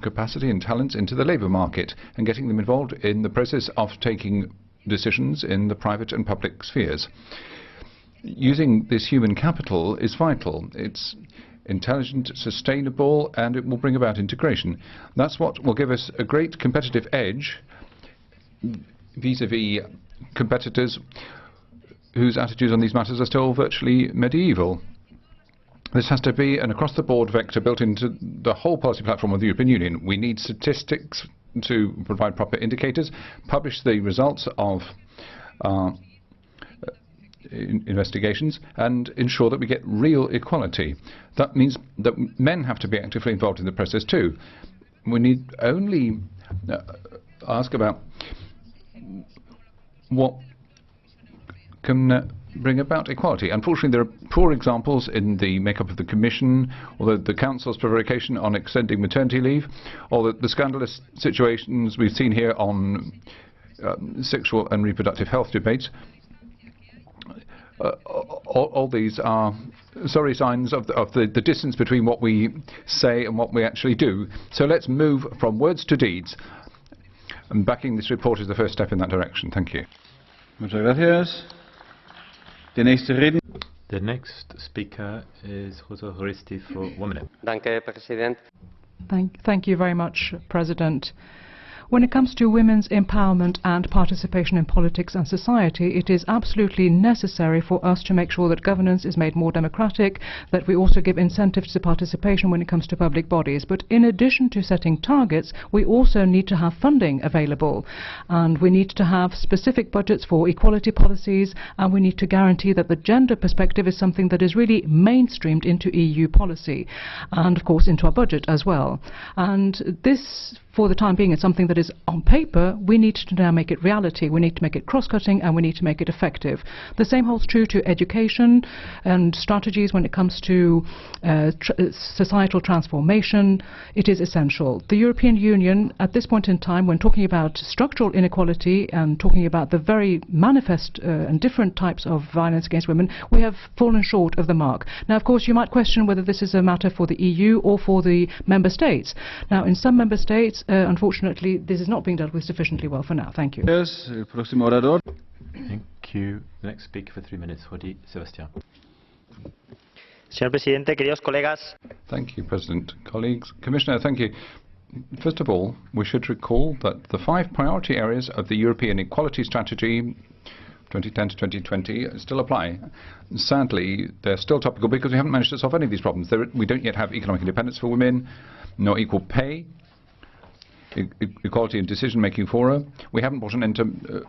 capacity and talents into the labour market and getting them involved in the process of taking decisions in the private and public spheres. Using this human capital is vital. It's intelligent, sustainable, and it will bring about integration. That's what will give us a great competitive edge vis-à-vis competitors whose attitudes on these matters are still virtually medieval. This has to be an across-the-board vector built into the whole policy platform of the European Union. We need statistics to provide proper indicators, publish the results of investigations, and ensure that we get real equality. That means that men have to be actively involved in the process too. We need only ask about what can bring about equality. Unfortunately, there are poor examples in the makeup of the Commission, or the Council's prevarication on extending maternity leave, or the scandalous situations we've seen here on sexual and reproductive health debates. All these are sorry signs of the distance between what we say and what we actually do. So let's move from words to deeds. And backing this report is the first step in that direction. Thank you. Muchas gracias. The next speaker is José Horisti for 1 minute. Thank you very much, President. When it comes to women's empowerment and participation in politics and society, it is absolutely necessary for us to make sure that governance is made more democratic, that we also give incentives to participation when it comes to public bodies. But in addition to setting targets, we also need to have funding available. And we need to have specific budgets for equality policies, and we need to guarantee that the gender perspective is something that is really mainstreamed into EU policy, and of course into our budget as well. And this, for the time being, it's something that is on paper. We need to now make it reality. We need to make it cross-cutting, and we need to make it effective. The same holds true to education and strategies when it comes to societal transformation. It is essential. The European Union, at this point in time, when talking about structural inequality and talking about the very manifest and different types of violence against women, we have fallen short of the mark. Now, of course, you might question whether this is a matter for the EU or for the member states. Now, in some member states, unfortunately, this is not being dealt with sufficiently well for now. Thank you. Yes, Thank you. The next speaker for 3 minutes, Jordi Sebastián. Señor Presidente, queridos colegas. Thank you, President. Colleagues, Commissioner, thank you. First of all, we should recall that the 5 priority areas of the European Equality Strategy 2010 to 2020 still apply. Sadly, they're still topical because we haven't managed to solve any of these problems. We don't yet have economic independence for women, nor equal pay, equality in decision-making fora. We haven't brought an end to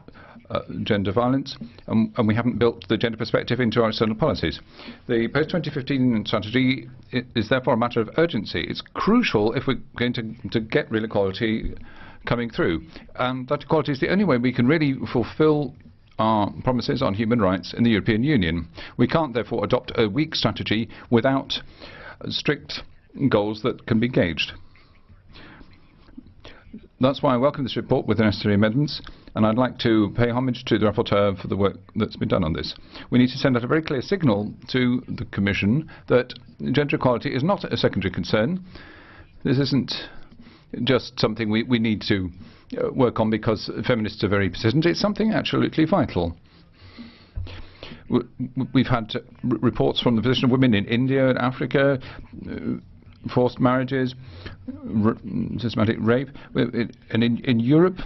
gender violence, and we haven't built the gender perspective into our external policies. The post-2015 strategy is therefore a matter of urgency. It's crucial if we're going to get real equality coming through. And that equality is the only way we can really fulfill our promises on human rights in the European Union. We can't therefore adopt a weak strategy without strict goals that can be gauged. That's why I welcome this report with the necessary amendments, and I'd like to pay homage to the rapporteur for the work that's been done on this. We need to send out a very clear signal to the Commission that gender equality is not a secondary concern. This isn't just something we need to work on because feminists are very persistent. It's something absolutely vital. We've had reports from the position of women in India and Africa, forced marriages, systematic rape, and in Europe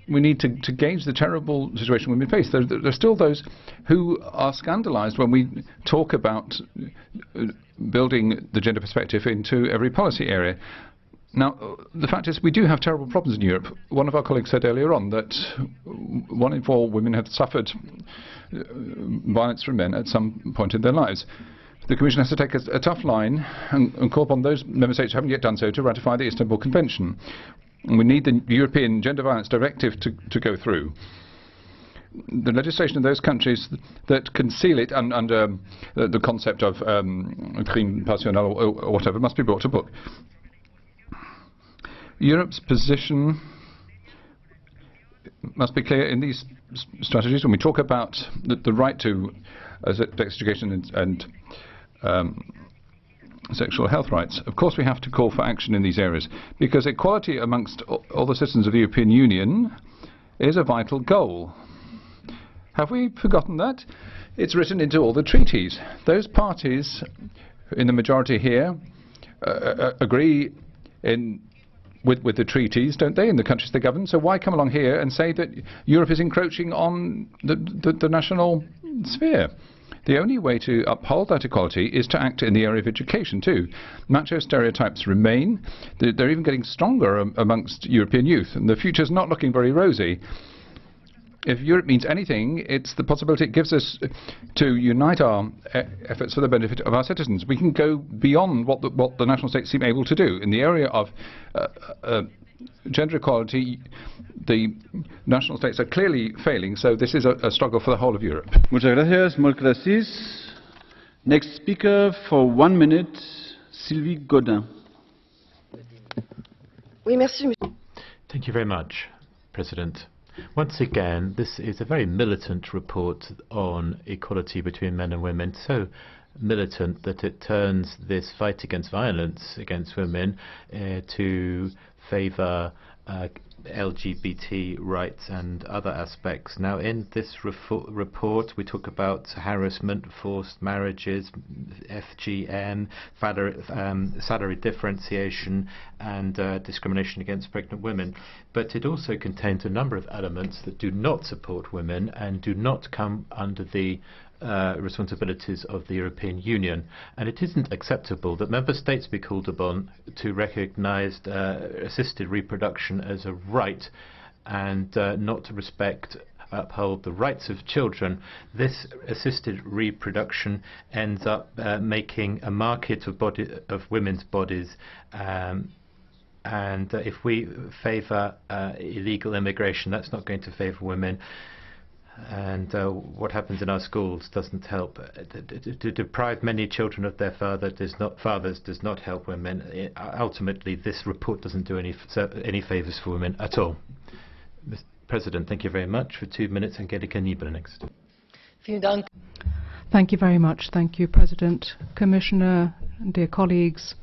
we need to gauge the terrible situation women face. There are still those who are scandalized when we talk about building the gender perspective into every policy area. Now, the fact is we do have terrible problems in Europe. One of our colleagues said earlier on that 1 in 4 women have suffered violence from men at some point in their lives. The Commission has to take a tough line and call upon those member states who haven't yet done so to ratify the Istanbul Convention. And we need the European Gender Violence Directive to go through. The legislation in those countries that conceal it under the concept of crime passionnel or whatever must be brought to book. Europe's position must be clear in these strategies when we talk about the right to sex education and sexual health rights. Of course we have to call for action in these areas because equality amongst all the citizens of the European Union is a vital goal. Have we forgotten that? It's written into all the treaties. Those parties in the majority here agree with the treaties, don't they, in the countries they govern? So why come along here and say that Europe is encroaching on the national sphere? The only way to uphold that equality is to act in the area of education too. Macho stereotypes remain. They're even getting stronger amongst European youth, and the future's not looking very rosy. If Europe means anything, it's the possibility it gives us to unite our efforts for the benefit of our citizens. We can go beyond what the national states seem able to do. In the area of gender equality, the national states are clearly failing, so this is a struggle for the whole of Europe. Muchas gracias, moltes gracias. Next speaker for 1 minute, Sylvie Goddyn. Thank you very much, President. Once again, this is a very militant report on equality between men and women, so militant that it turns this fight against violence against women to favour LGBT rights and other aspects. Now, in this report, we talk about harassment, forced marriages, FGM, salary differentiation, and discrimination against pregnant women. But it also contains a number of elements that do not support women and do not come under the responsibilities of the European Union, and it isn't acceptable that member states be called upon to recognise assisted reproduction as a right and not to uphold the rights of children. This assisted reproduction ends up making a market of women's bodies, and if we favour illegal immigration, that's not going to favour women. And what happens in our schools doesn't help. To deprive many children of their fathers does not help women. Ultimately, this report doesn't do any favours for women at all. Mr. President, thank you very much. For 2 minutes, Angelika NIEBLER next. Thank you very much. Thank you, President, Commissioner, dear colleagues.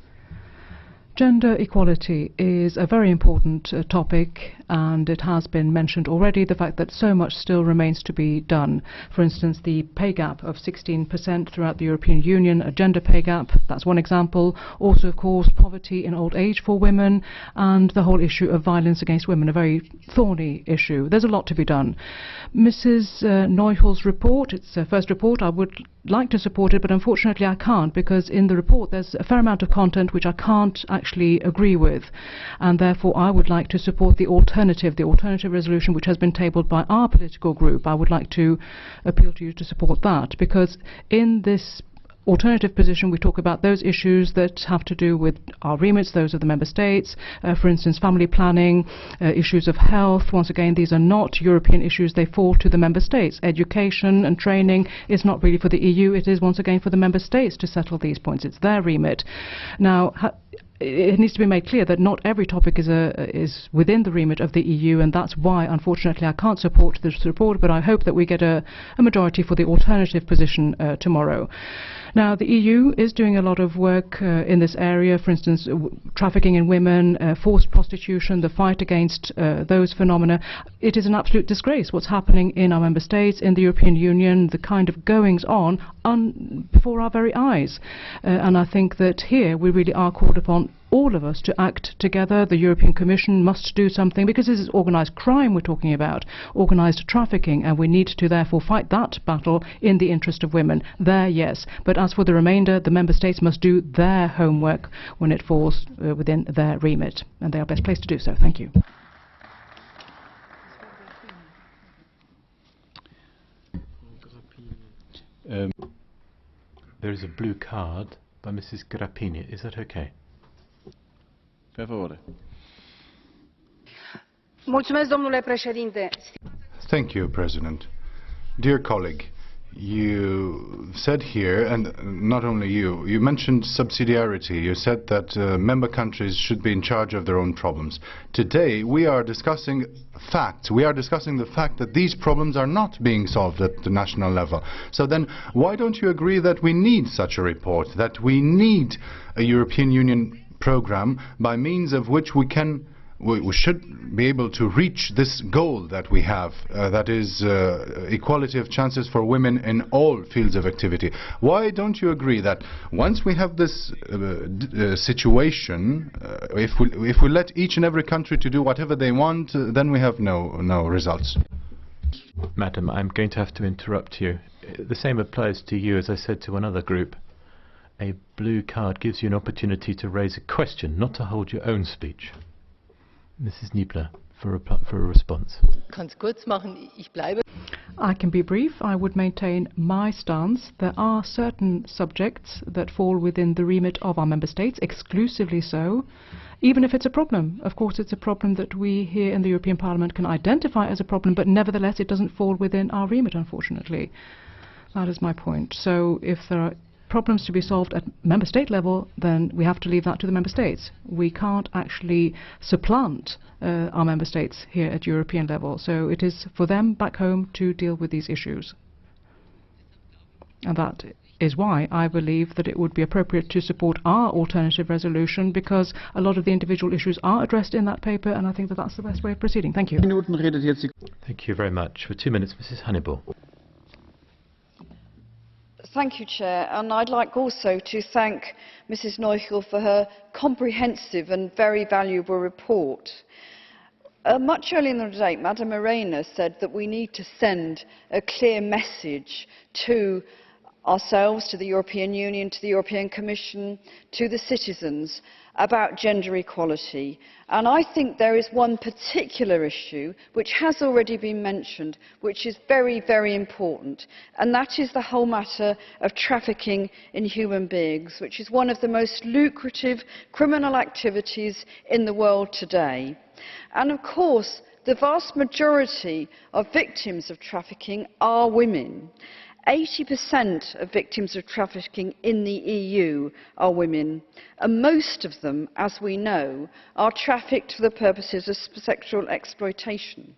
Gender equality is a very important topic, and it has been mentioned already, the fact that so much still remains to be done. For instance, the pay gap of 16% throughout the European Union, a gender pay gap, that's one example. Also, of course, poverty in old age for women, and the whole issue of violence against women, a very thorny issue. There's a lot to be done. Mrs. NOICHL's report, it's her first report. I would like to support it, but unfortunately I can't, because in the report there's a fair amount of content which I can't actually agree with, and therefore I would like to support the alternative resolution which has been tabled by our political group. I would like to appeal to you to support that, because in this alternative position, we talk about those issues that have to do with our remits, those of the member states, for instance, family planning, issues of health. Once again, these are not European issues, they fall to the member states. Education and training is not really for the EU, it is once again for the member states to settle these points. It's their remit. Now, it needs to be made clear that not every topic is within the remit of the EU, and that's why, unfortunately, I can't support this report, but I hope that we get a majority for the alternative position tomorrow. Now, the EU is doing a lot of work in this area, for instance, trafficking in women, forced prostitution, the fight against those phenomena. It is an absolute disgrace what's happening in our member states, in the European Union, the kind of goings-on before our very eyes. And I think that here we really are called upon, all of us, to act together. The European Commission must do something, because this is organised crime we're talking about, organised trafficking, and we need to therefore fight that battle in the interest of women. There, yes. But as for the remainder, the member states must do their homework when it falls within their remit, and they are best placed to do so. Thank you. There is a blue card by Mrs. Grappini. Is that okay? Domnule președinte. Thank you, President. Dear colleague, you said here, and not only you mentioned subsidiarity. You said that member countries should be in charge of their own problems. Today we are discussing facts. We are discussing the fact that these problems are not being solved at the national level. So then why don't you agree that we need such a report, that we need a European Union program by means of which we should be able to reach this goal that we have, that is equality of chances for women in all fields of activity. Why don't you agree that once we have this situation, if we let each and every country to do whatever they want, then we have no results? Madam, I'm going to have to interrupt you. The same applies to you as I said to another group. A blue card gives you an opportunity to raise a question, not to hold your own speech. Mrs. Niebler, for a response. I can be brief. I would maintain my stance. There are certain subjects that fall within the remit of our member states, exclusively so, even if it's a problem. Of course, it's a problem that we here in the European Parliament can identify as a problem, but nevertheless it doesn't fall within our remit, unfortunately. That is my point. So if there are problems to be solved at member state level, then we have to leave that to the member states. We can't actually supplant our member states here at European level. So it is for them back home to deal with these issues. And that is why I believe that it would be appropriate to support our alternative resolution, because a lot of the individual issues are addressed in that paper, and I think that that's the best way of proceeding. Thank you. Thank you very much. For 2 minutes, Mrs. Hannibal. Thank you, Chair, and I'd like also to thank Mrs. NOICHL for her comprehensive and very valuable report. Much earlier in the debate, Madame Arena said that we need to send a clear message to ourselves, to the European Union, to the European Commission, to the citizens about gender equality. And I think there is one particular issue which has already been mentioned, which is very, very important, and that is the whole matter of trafficking in human beings, which is one of the most lucrative criminal activities in the world today. And of course, the vast majority of victims of trafficking are women. 80% of victims of trafficking in the EU are women, and most of them, as we know, are trafficked for the purposes of sexual exploitation.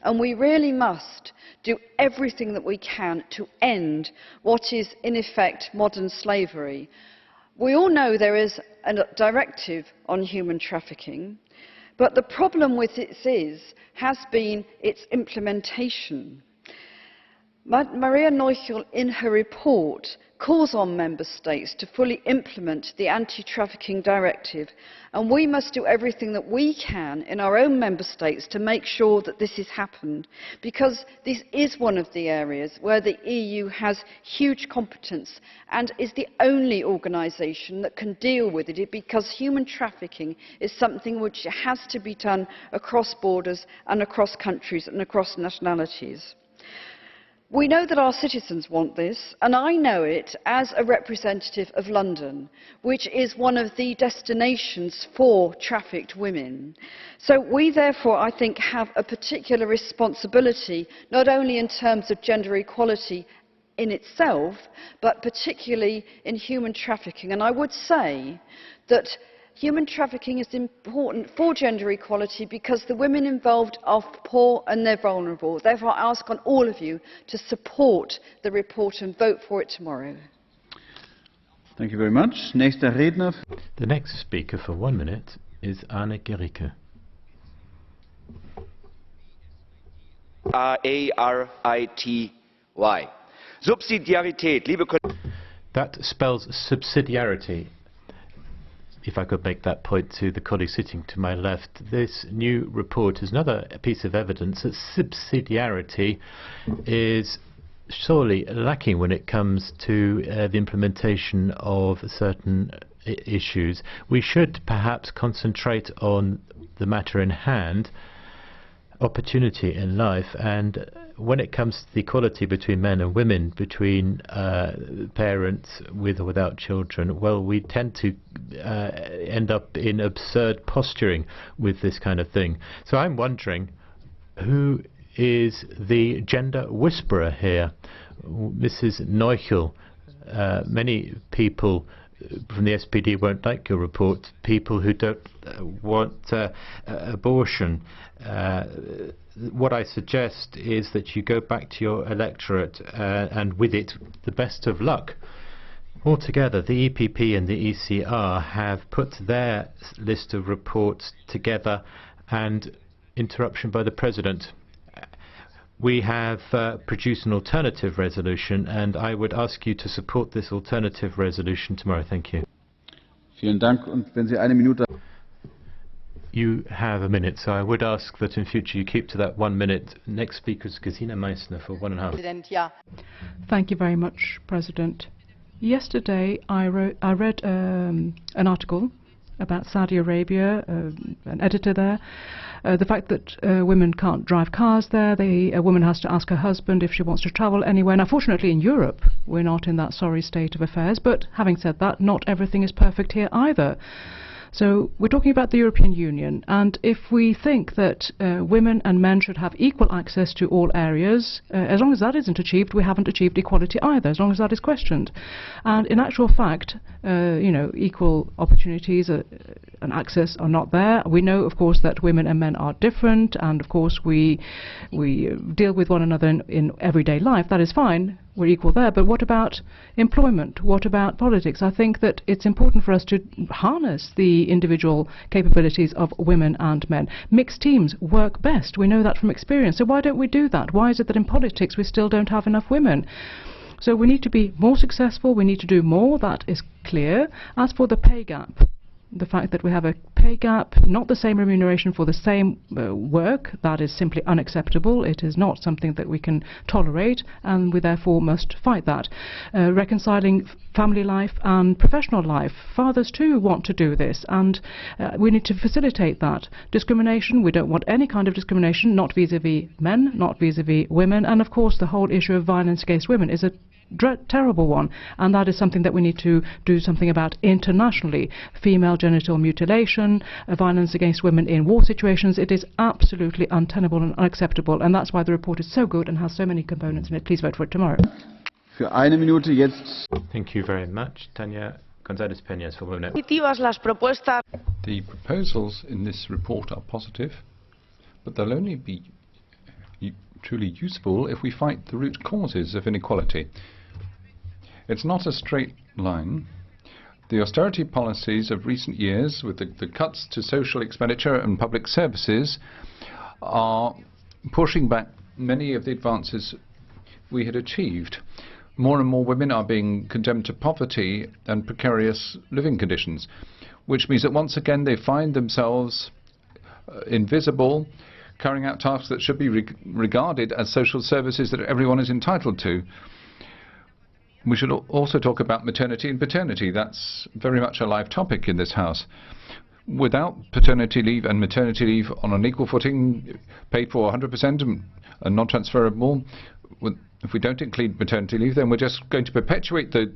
And we really must do everything that we can to end what is, in effect, modern slavery. We all know there is a directive on human trafficking, but the problem with it has been its implementation. Maria NOICHL, in her report, calls on member states to fully implement the anti-trafficking directive, and we must do everything that we can in our own member states to make sure that this has happened, because this is one of the areas where the EU has huge competence and is the only organisation that can deal with it, because human trafficking is something which has to be done across borders and across countries and across nationalities. We know that our citizens want this, and I know it as a representative of London, which is one of the destinations for trafficked women. So we therefore, I think, have a particular responsibility, not only in terms of gender equality in itself, but particularly in human trafficking. And I would say that human trafficking is important for gender equality because the women involved are poor and they're vulnerable. Therefore, I ask on all of you to support the report and vote for it tomorrow. Thank you very much. Nächster Redner. The next speaker for 1 minute is Arne Gericke. R-A-R-I-T-Y. Subsidiarität, liebe Kollegen. That spells subsidiarity. If I could make that point to the colleague sitting to my left, this new report is another piece of evidence that subsidiarity is sorely lacking when it comes to the implementation of certain issues. We should perhaps concentrate on the matter in hand, opportunity in life, and when it comes to the equality between men and women, between parents with or without children, well, we tend to end up in absurd posturing with this kind of thing. So I'm wondering, who is the gender whisperer here? Mrs. NOICHL, many people from the SPD won't like your report, people who don't want abortion. What I suggest is that you go back to your electorate and with it the best of luck. Altogether, the EPP and the ECR have put their list of reports together, and interruption by the President. We have produced an alternative resolution, and I would ask you to support this alternative resolution tomorrow. Thank you. Vielen Dank. Und wenn Sie eine Minute. You have a minute, so I would ask that in future you keep to that 1 minute. Next speaker is Gesine Meissner for 1.5. Thank you very much, President. Yesterday I read an article about Saudi Arabia, an editor there, the fact that women can't drive cars there. A woman has to ask her husband if she wants to travel anywhere. Now, fortunately in Europe we're not in that sorry state of affairs, but having said that, not everything is perfect here either. So we're talking about the European Union, and if we think that women and men should have equal access to all areas, as long as that isn't achieved, we haven't achieved equality either, as long as that is questioned. And in actual fact, equal opportunities and access are not there. We know, of course, that women and men are different, and of course we deal with one another in everyday life. That is fine. We're equal there, but what about employment? What about politics? I think that it's important for us to harness the individual capabilities of women and men. Mixed teams work best. We know that from experience. So why don't we do that? Why is it that in politics we still don't have enough women? So we need to be more successful. We need to do more. That is clear. As for the pay gap, the fact that we have a pay gap, not the same remuneration for the same work, that is simply unacceptable. It is not something that we can tolerate, and we therefore must fight that. Reconciling family life and professional life. Fathers too want to do this, and we need to facilitate that. Discrimination, we don't want any kind of discrimination, not vis-à-vis men, not vis-à-vis women, and of course the whole issue of violence against women is a terrible one, and that is something that we need to do something about internationally. Female genital mutilation, violence against women in war situations, it is absolutely untenable and unacceptable, and that's why the report is so good and has so many components in it. Please vote for it tomorrow. Für eine Minute jetzt. Thank you very much, Tania González-Peñas for 1 minute. The proposals in this report are positive, but they'll only be truly useful if we fight the root causes of inequality. It's not a straight line. The austerity policies of recent years, with the cuts to social expenditure and public services, are pushing back many of the advances we had achieved. More and more women are being condemned to poverty and precarious living conditions, which means that once again they find themselves invisible, carrying out tasks that should be regarded as social services that everyone is entitled to. We should also talk about maternity and paternity. That's very much a live topic in this House. Without paternity leave and maternity leave on an equal footing, paid for 100% and non-transferable, if we don't include maternity leave, then we're just going to perpetuate the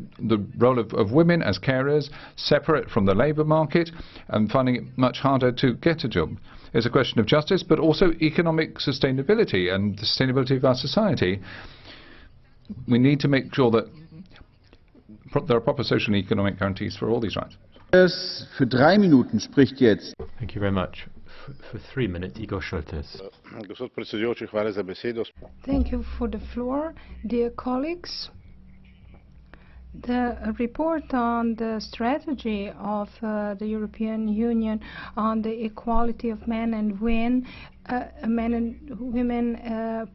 role of women as carers, separate from the labour market, and finding it much harder to get a job. It's a question of justice, but also economic sustainability and the sustainability of our society. We need to make sure that there are proper social and economic guarantees for all these rights. Für 3 Minuten spricht jetzt. Thank you very much. For 3 minutes, Igor Šoltes. Thank you for the floor, dear colleagues. The report on the strategy of the European Union on the equality of men and women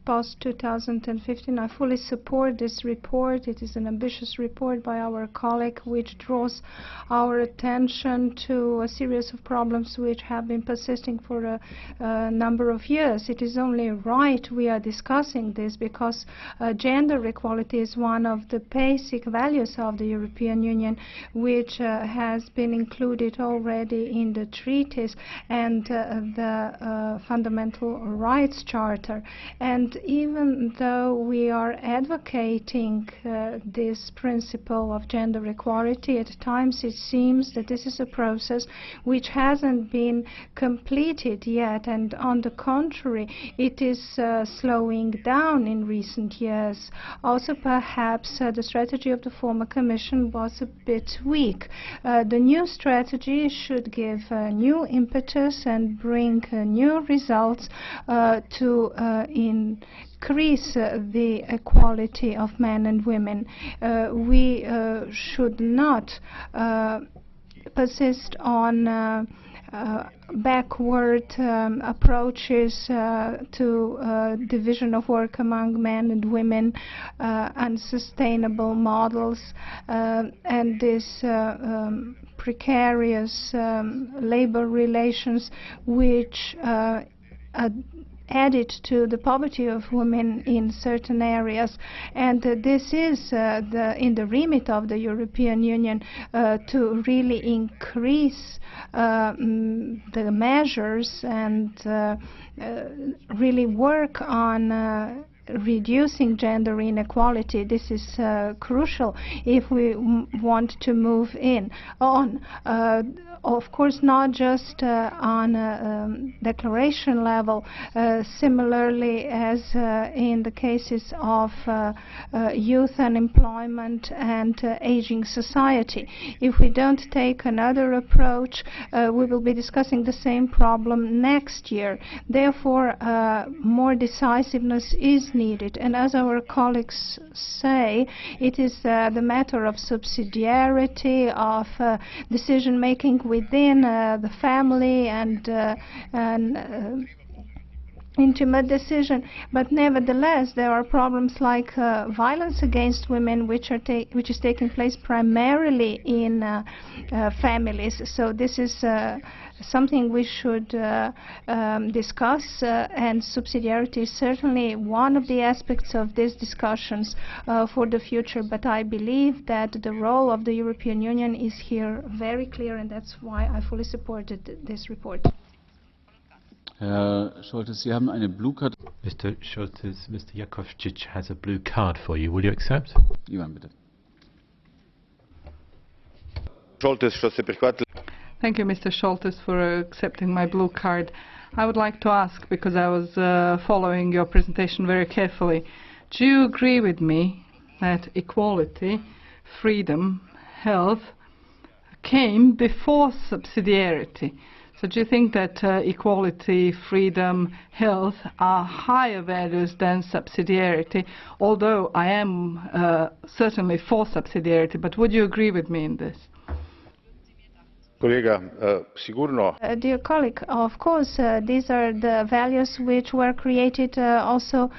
post-2015. I fully support this report. It is an ambitious report by our colleague which draws our attention to a series of problems which have been persisting for a number of years. It is only right we are discussing this because gender equality is one of the basic values of the European Union which has been included already in the treaties and the Fundamental Rights Charter. And even though we are advocating this principle of gender equality, at times it seems that this is a process which hasn't been completed yet, and on the contrary, it is slowing down in recent years. Also, perhaps the strategy of the former Commission was a bit weak. The new strategy should give new impetus and bring new results to increase the equality of men and women. We should not persist on backward approaches to division of work among men and women, unsustainable models, and this precarious labor relations which added to the poverty of women in certain areas. And this is in the remit of the European Union to really increase the measures and really work on reducing gender inequality. This is crucial if we want to move on. Of course, not just on a declaration level, similarly as in the cases of youth unemployment and aging society. If we don't take another approach, we will be discussing the same problem next year. Therefore, more decisiveness is needed. And as our colleagues say, it is the matter of subsidiarity, of decision-making within the family and intimate decision. But nevertheless, there are problems like violence against women, which is taking place primarily in families. So this is something we should discuss, and subsidiarity is certainly one of the aspects of these discussions for the future. But I believe that the role of the European Union is here very clear, and that's why I fully supported this report. Herr Šoltes, Sie haben eine blue card. Mr. Šoltes, Mr. Jakovčić has a blue card for you. Will you accept? Ivan, bitte. Thank you, Mr. Šoltes, for accepting my blue card. I would like to ask, because I was following your presentation very carefully, do you agree with me that equality, freedom, health came before subsidiarity? So do you think that equality, freedom, health are higher values than subsidiarity? Although I am certainly for subsidiarity, but would you agree with me in this? Dear colleague, of course, these are the values which were created also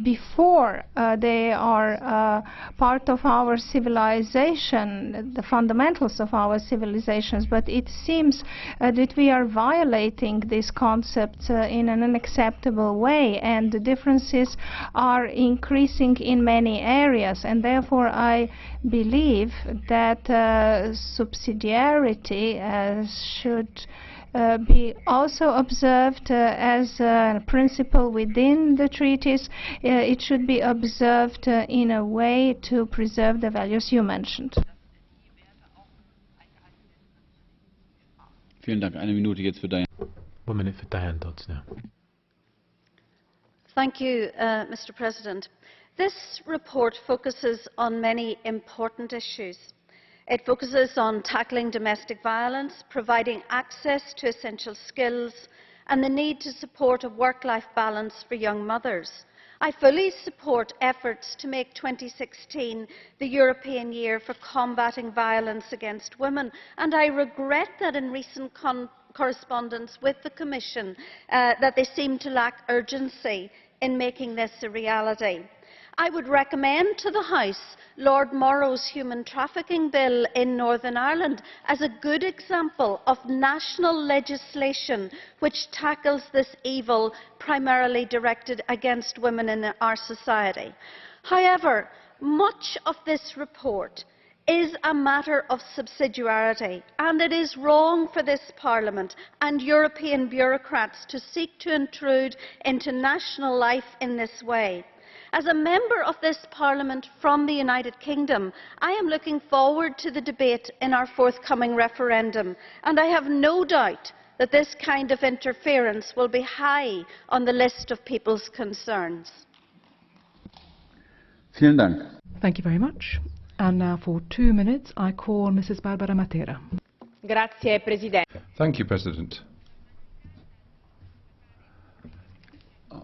before they are part of our civilization, the fundamentals of our civilizations. But it seems that we are violating these concepts in an unacceptable way, and the differences are increasing in many areas. And therefore, I believe that subsidiarity equality should be also observed as a principle within the treaties. It should be observed in a way to preserve the values you mentioned. Vielen Dank. Eine Minute jetzt für Diane. 1 minute for Diane Dodds now. Thank you, Mr. President. This report focuses on many important issues. It focuses on tackling domestic violence, providing access to essential skills, and the need to support a work-life balance for young mothers. I fully support efforts to make 2016 the European Year for Combating Violence Against Women, and I regret that in recent correspondence with the Commission that they seem to lack urgency in making this a reality. I would recommend to the House Lord Morrow's human trafficking bill in Northern Ireland as a good example of national legislation which tackles this evil primarily directed against women in our society. However, much of this report is a matter of subsidiarity, and it is wrong for this Parliament and European bureaucrats to seek to intrude into national life in this way. As a member of this Parliament from the United Kingdom, I am looking forward to the debate in our forthcoming referendum, and I have no doubt that this kind of interference will be high on the list of people's concerns. Vielen Dank. Thank you very much. And now for 2 minutes, I call Mrs. Barbara Matera. Grazie, Presidente. Thank you, President.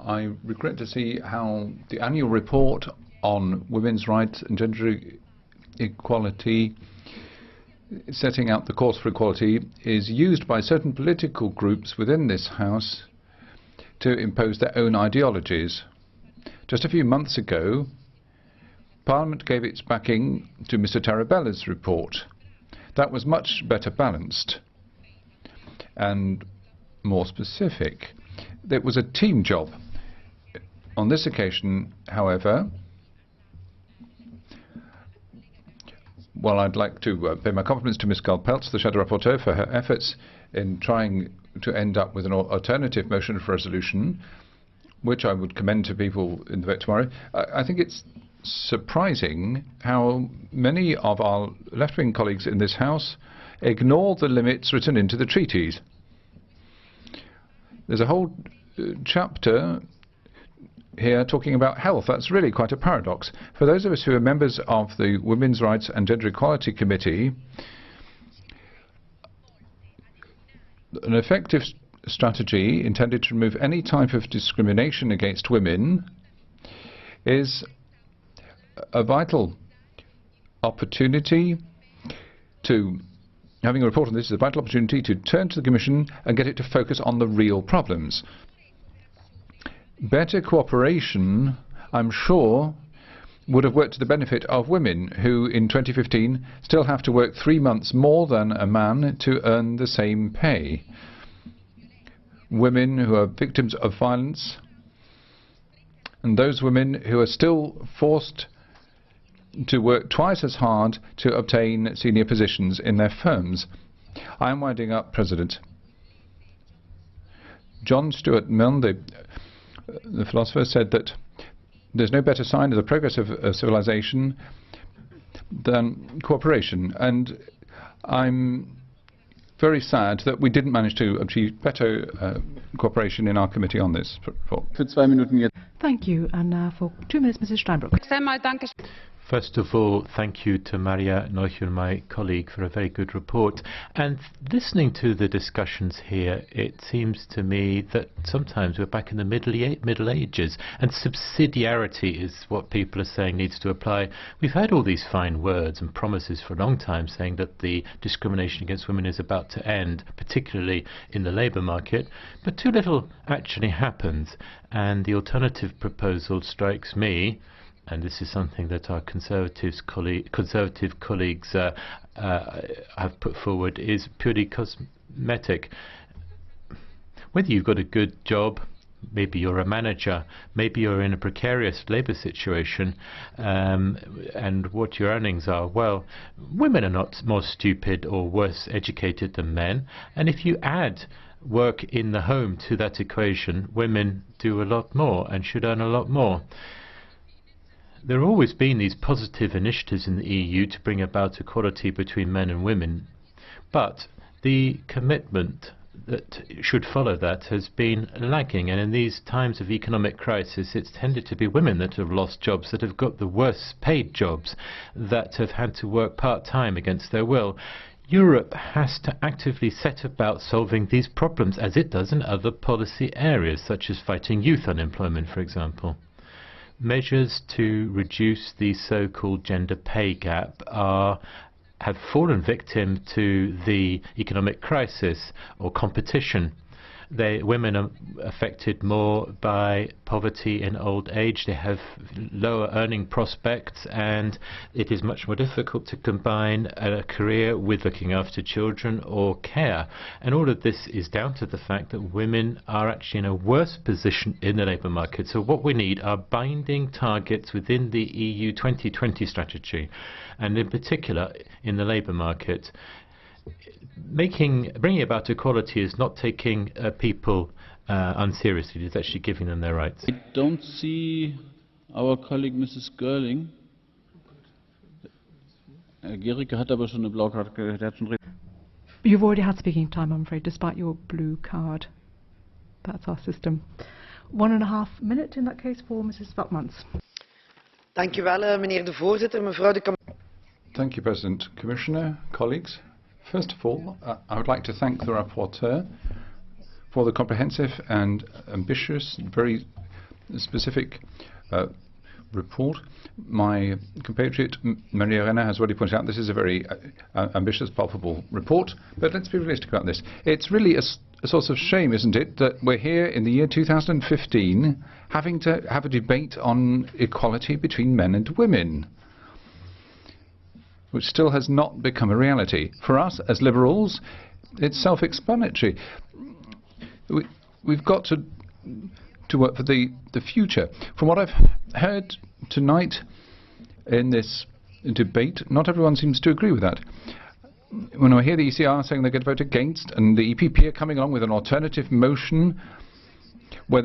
I regret to see how the annual report on women's rights and gender equality, setting out the course for equality, is used by certain political groups within this House to impose their own ideologies. Just a few months ago, Parliament gave its backing to Mr. Tarabella's report. That was much better balanced and more specific. It was a team job. On this occasion, however, well, I'd like to pay my compliments to Ms. GÁLL-PELCZ, the Shadow Rapporteur, for her efforts in trying to end up with an alternative motion for resolution, which I would commend to people in the vote tomorrow. I think it's surprising how many of our left-wing colleagues in this House ignore the limits written into the treaties. There's a whole chapter here talking about health. That's really quite a paradox. For those of us who are members of the Women's Rights and Gender Equality Committee, an effective strategy intended to remove any type of discrimination against women is a vital opportunity to, having a report on this is a vital opportunity to turn to the Commission and get it to focus on the real problems. Better cooperation, I'm sure, would have worked to the benefit of women who in 2015 still have to work 3 months more than a man to earn the same pay. Women who are victims of violence, and those women who are still forced to work twice as hard to obtain senior positions in their firms. I am winding up, President. John Stuart Mill, the philosopher, said that there's no better sign of the progress of civilization than cooperation, and I'm very sad that we didn't manage to achieve better cooperation in our committee on this report. Thank you. And now for 2 minutes, Mrs. Steinbrück. First of all, thank you to Maria NOICHL, my colleague, for a very good report. And listening to the discussions here, it seems to me that sometimes we're back in the Middle Ages, and subsidiarity is what people are saying needs to apply. We've had all these fine words and promises for a long time saying that the discrimination against women is about to end, particularly in the labour market, but too little actually happens. And the alternative proposal strikes me, and this is something that our conservative colleagues have put forward, is purely cosmetic. Whether you've got a good job maybe you're a manager, maybe you're in a precarious labour situation, and what your earnings are. Well, women are not more stupid or worse educated than men, and if you add work in the home to that equation, women do a lot more and should earn a lot more. There have always been these positive initiatives in the EU to bring about equality between men and women, but the commitment that should follow that has been lagging, and in these times of economic crisis it's tended to be women that have lost jobs, that have got the worst paid jobs, that have had to work part-time against their will. Europe has to actively set about solving these problems, as it does in other policy areas, such as fighting youth unemployment, for example. Measures to reduce the so-called gender pay gap have fallen victim to the economic crisis or competition. Women are affected more by poverty in old age. They have lower earning prospects, and it is much more difficult to combine a career with looking after children or care. And all of this is down to the fact that women are actually in a worse position in the labour market. So what we need are binding targets within the EU 2020 strategy, and in particular in the labour market. Bringing about equality is not taking people unseriously. It's actually giving them their rights. I don't see our colleague Mrs. Görling. Gericke hat aber schon eine Blaukarte. You've already had speaking time, I'm afraid, despite your blue card. That's our system. 1.5 minutes in that case for Mrs. VOUTMANS. Dank u wel, meneer de voorzitter, mevrouw de Thank you, President, Commissioner, colleagues. First of all, I would like to thank the rapporteur for the comprehensive and ambitious, very specific report. My compatriot Maria Arena has already pointed out this is a very ambitious, palpable report, but let's be realistic about this. It's really a source of shame, isn't it, that we're here in the year 2015 having to have a debate on equality between men and women, which still has not become a reality. For us, as liberals, it's self-explanatory. We've got to work for the future. From what I've heard tonight in this debate, not everyone seems to agree with that. When I hear the ECR saying they're going to vote against, and the EPP are coming along with an alternative motion where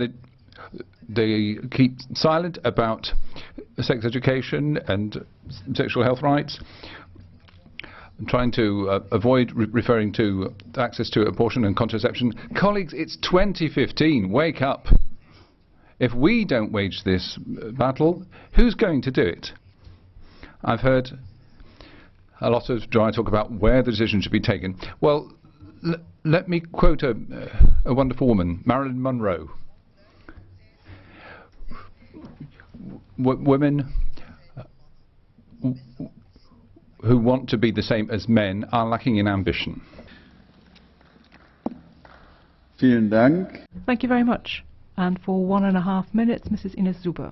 they keep silent about sex education and sexual health rights, trying to avoid referring to access to abortion and contraception. Colleagues, it's 2015. Wake up. If we don't wage this battle, who's going to do it? I've heard a lot of dry talk about where the decision should be taken. Well, let me quote a wonderful woman, Marilyn Monroe. Women who want to be the same as men are lacking in ambition. Vielen Dank. Thank you very much. And for 1.5 minutes, Mrs. Ines Zuber.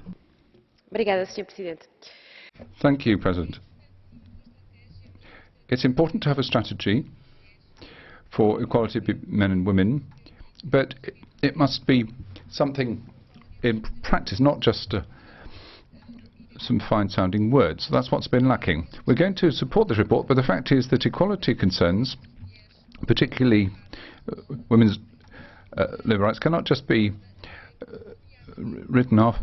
Obrigada, Sr. Presidente. Thank you, President. It's important to have a strategy for equality between men and women, but it must be something in practice, not just some fine-sounding words. That's what's been lacking. We're going to support this report, but the fact is that equality concerns, particularly women's labour rights, cannot just be written off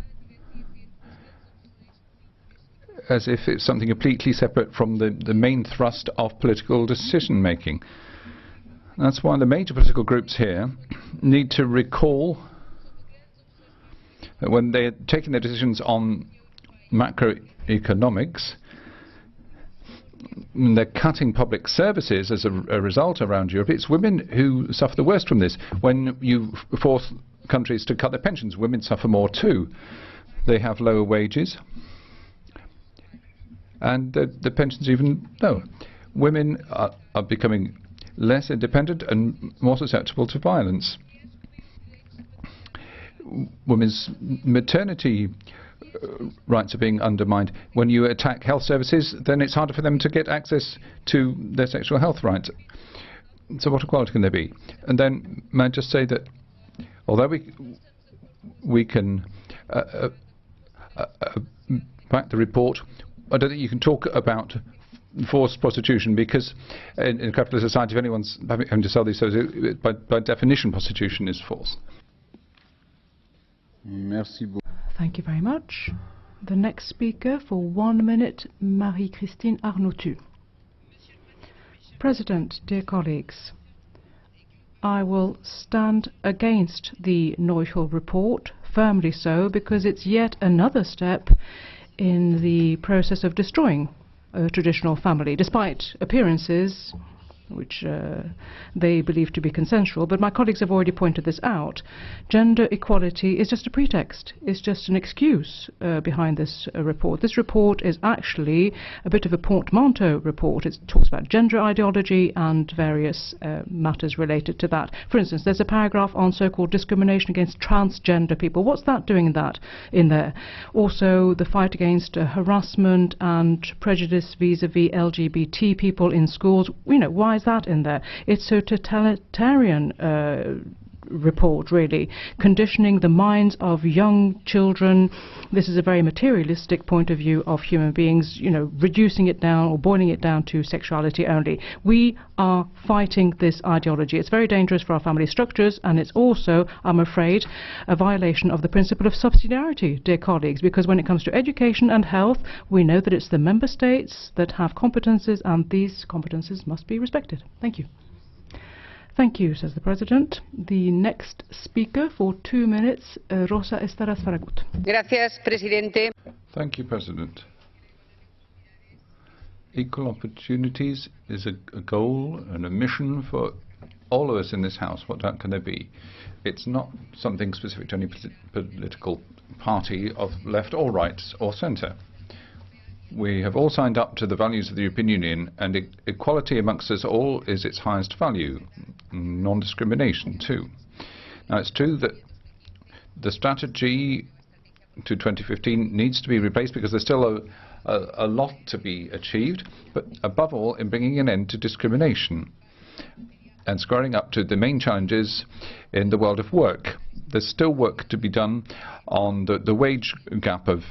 as if it's something completely separate from the main thrust of political decision-making. That's why the major political groups here need to recall that when they're taking their decisions on macroeconomics, they're cutting public services as a result around Europe. It's women who suffer the worst from this. When you force countries to cut their pensions, women suffer more too. They have lower wages, and the pensions even lower. Women are becoming less independent and more susceptible to violence. Women's maternity rights are being undermined. When you attack health services, then it's harder for them to get access to their sexual health rights. So what equality can there be? And then may I just say that although we can back the report. I don't think you can talk about forced prostitution because in a capitalist society, if anyone's having to sell these services, by definition, prostitution is forced. Merci beaucoup. Thank you very much. The next speaker for 1 minute, Marie-Christine Arnautu. President, dear colleagues, I will stand against the NOICHL report, firmly so, because it's yet another step in the process of destroying a traditional family, despite appearances which they believe to be consensual. But my colleagues have already pointed this out. Gender equality is just a pretext. It's just an excuse behind this report. This report is actually a bit of a portmanteau report. It talks about gender ideology and various matters related to that. For instance, there's a paragraph on so-called discrimination against transgender people. What's that doing in there? Also, the fight against harassment and prejudice vis-à-vis LGBT people in schools. You know, why is that in there? It's a totalitarian report, really, conditioning the minds of young children. This is a very materialistic point of view of human beings, you know, reducing it down or boiling it down to sexuality only. We are fighting this ideology. It's very dangerous for our family structures, and it's also, I'm afraid, a violation of the principle of subsidiarity, dear colleagues, because when it comes to education and health, we know that it's the member states that have competences, and these competences must be respected. Thank you. Thank you, says the President. The next speaker for 2 minutes, Rosa Estaras Faragut. Gracias, Presidente. Thank you, President. Equal opportunities is a goal and a mission for all of us in this House. What doubt can there be? It's not something specific to any political party of left or right or centre. We have all signed up to the values of the European Union, and equality amongst us all is its highest value. Non-discrimination too. Now, it's true that the strategy to 2015 needs to be replaced because there's still a lot to be achieved, but above all in bringing an end to discrimination and squaring up to the main challenges in the world of work. There's still work to be done on the wage gap of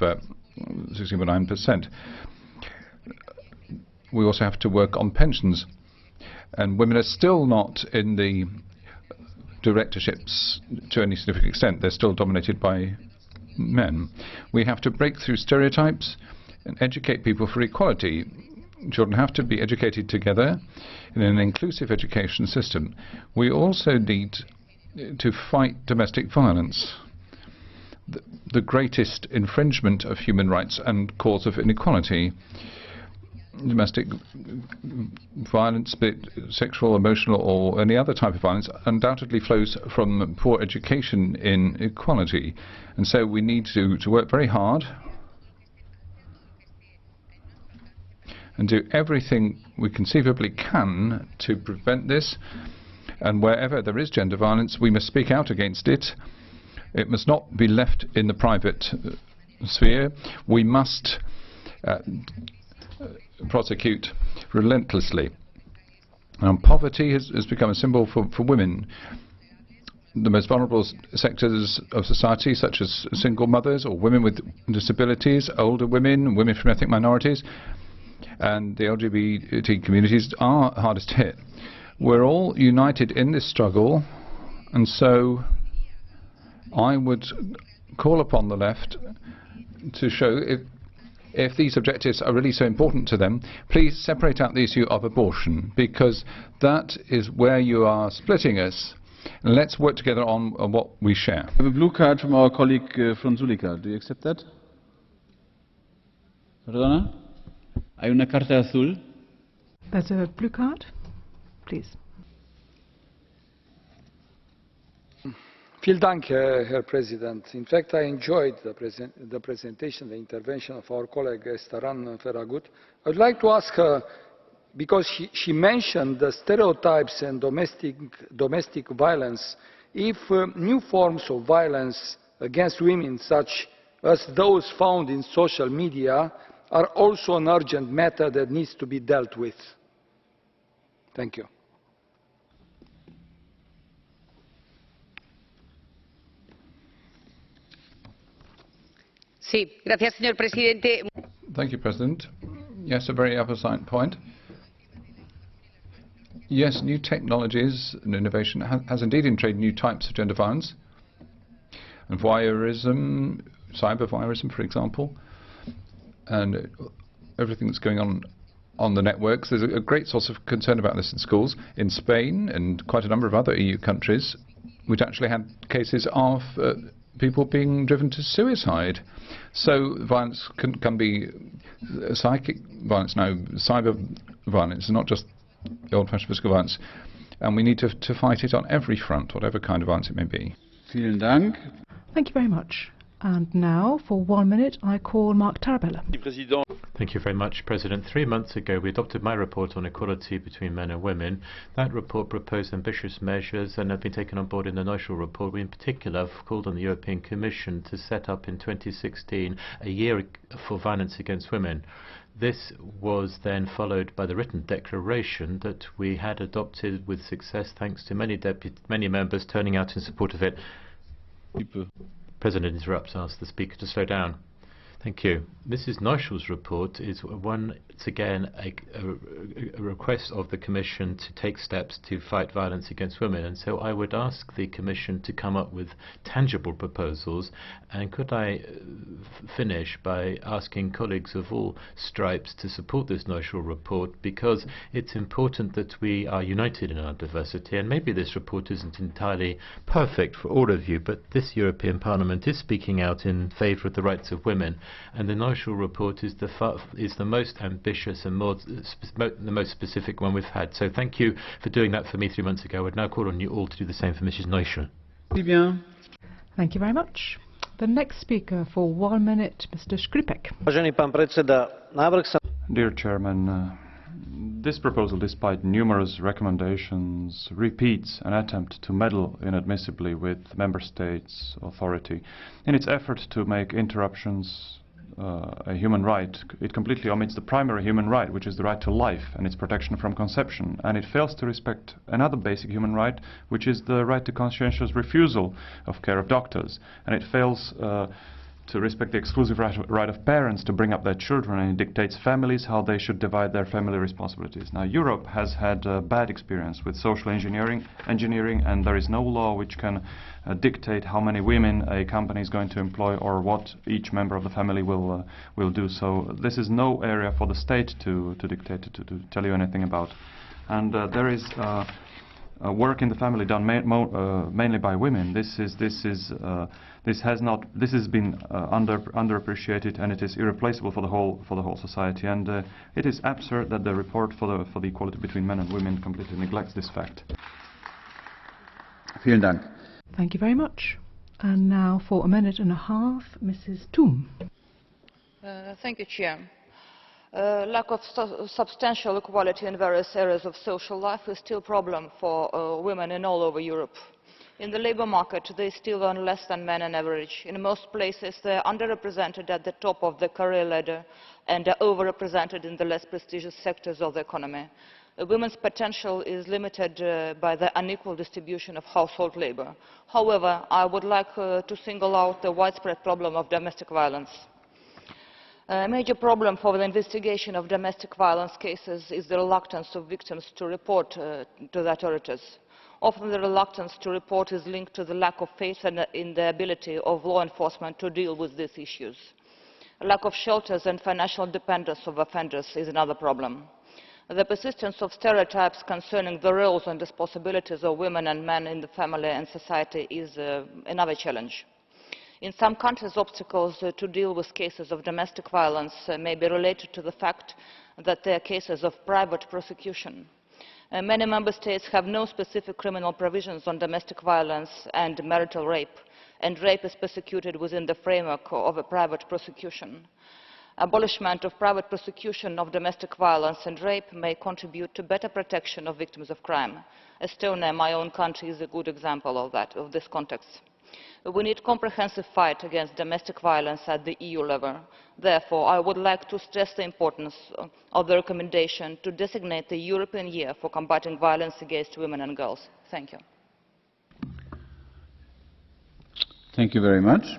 6.9%. We also have to work on pensions, and women are still not in the directorships to any significant extent. They're still dominated by men. We have to break through stereotypes and educate people for equality. Children have to be educated together in an inclusive education system. We also need to fight domestic violence, the greatest infringement of human rights and cause of inequality. Domestic violence, be it sexual, emotional, or any other type of violence, undoubtedly flows from poor education inequality. And so we need to work very hard and do everything we conceivably can to prevent this. And wherever there is gender violence, we must speak out against it. It must not be left in the private sphere. We must prosecute relentlessly. Poverty has become a symbol for women. The most vulnerable sectors of society, such as single mothers or women with disabilities, older women, women from ethnic minorities, and the LGBT communities are hardest hit. We're all united in this struggle, and so I would call upon the left to show if these objectives are really so important to them, please separate out the issue of abortion, because that is where you are splitting us. And let's work together on what we share. I have a blue card from our colleague Frunzulica. Do you accept that? Perdona? Hay una carta azul. There's a blue card. Please. Vielen Dank, Herr President. In fact, I enjoyed the presentation, the intervention of our colleague Estaras Faragut. I would like to ask her, because she mentioned the stereotypes and domestic violence, if new forms of violence against women, such as those found in social media, are also an urgent matter that needs to be dealt with. Thank you. Sí, gracias, señor presidente. Thank you, President. Yes, a very opposite point. Yes, new technologies and innovation has indeed introduced new types of gender violence. And voyeurism, cyber-voyeurism, for example, and everything that's going on the networks. There's a great source of concern about this in schools. In Spain and quite a number of other EU countries, we've actually had cases of people being driven to suicide. So violence can be psychic violence now, cyber violence, not just the old-fashioned physical violence. And we need to fight it on every front, whatever kind of violence it may be. Vielen Dank. Thank you very much. And now, for 1 minute, I call Mark Tarabella. Thank you very much, President. 3 months ago, we adopted my report on equality between men and women. That report proposed ambitious measures and have been taken on board in the NOICHL report. We, in particular, have called on the European Commission to set up in 2016 a year for violence against women. This was then followed by the written declaration that we had adopted with success, thanks to many members turning out in support of it. President interrupts, asks the speaker to slow down. Thank you. Mrs. NOICHL's report is once again a request of the Commission to take steps to fight violence against women, and so I would ask the Commission to come up with tangible proposals. And could I finish by asking colleagues of all stripes to support this NOICHL report, because it's important that we are united in our diversity. And maybe this report isn't entirely perfect for all of you, but this European Parliament is speaking out in favour of the rights of women. And the NOICHL report is the most ambitious and the most specific one we've had. So thank you for doing that for me 3 months ago. I would now call on you all to do the same for Mrs. NOICHL. Thank you very much. The next speaker for 1 minute, Mr. Škripek. Dear Chairman, this proposal, despite numerous recommendations, repeats an attempt to meddle inadmissibly with Member States' authority. In its effort to make interruptions a human right, it completely omits the primary human right, which is the right to life and its protection from conception. And it fails to respect another basic human right, which is the right to conscientious refusal of care of doctors. And it fails to respect the exclusive right of parents to bring up their children, and it dictates families how they should divide their family responsibilities. Now, Europe has had a bad experience with social engineering, and there is no law which can dictate how many women a company is going to employ or what each member of the family will do. So this is no area for the state to dictate, to tell you anything about. And there is work in the family done mainly by women. This has been underappreciated, and it is irreplaceable for the whole society. And it is absurd that the report for the equality between men and women completely neglects this fact. Vielen Dank. Thank you very much. And now for 1.5 minutes, Mrs. Toom. Thank you, Chair. Lack of substantial equality in various areas of social life is still a problem for women in all over Europe. In the labour market, they still earn less than men on average. In most places, they are underrepresented at the top of the career ladder and are overrepresented in the less prestigious sectors of the economy. Women's potential is limited by the unequal distribution of household labour. However, I would like to single out the widespread problem of domestic violence. A major problem for the investigation of domestic violence cases is the reluctance of victims to report to the authorities. Often the reluctance to report is linked to the lack of faith in the ability of law enforcement to deal with these issues. A lack of shelters and financial dependence of offenders is another problem. The persistence of stereotypes concerning the roles and responsibilities of women and men in the family and society is another challenge. In some countries, obstacles to deal with cases of domestic violence may be related to the fact that they are cases of private prosecution. Many member states have no specific criminal provisions on domestic violence and marital rape, and rape is prosecuted within the framework of a private prosecution. Abolishment of private prosecution of domestic violence and rape may contribute to better protection of victims of crime. Estonia, my own country, is a good example of this context. We need a comprehensive fight against domestic violence at the EU level. Therefore, I would like to stress the importance of the recommendation to designate the European Year for combating violence against women and girls. Thank you. Thank you very much.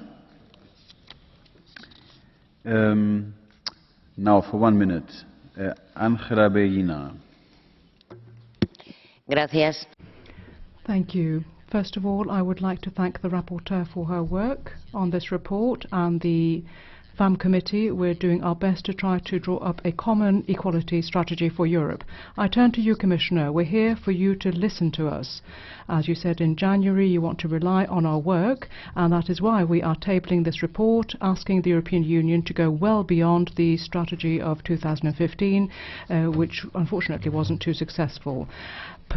Now, for 1 minute, Angela Bejina. Gracias. Thank you. First of all, I would like to thank the rapporteur for her work on this report and the FAM committee. We're doing our best to try to draw up a common equality strategy for Europe. I turn to you, Commissioner. We're here for you to listen to us. As you said in January, you want to rely on our work, and that is why we are tabling this report, asking the European Union to go well beyond the strategy of 2015, which unfortunately wasn't too successful.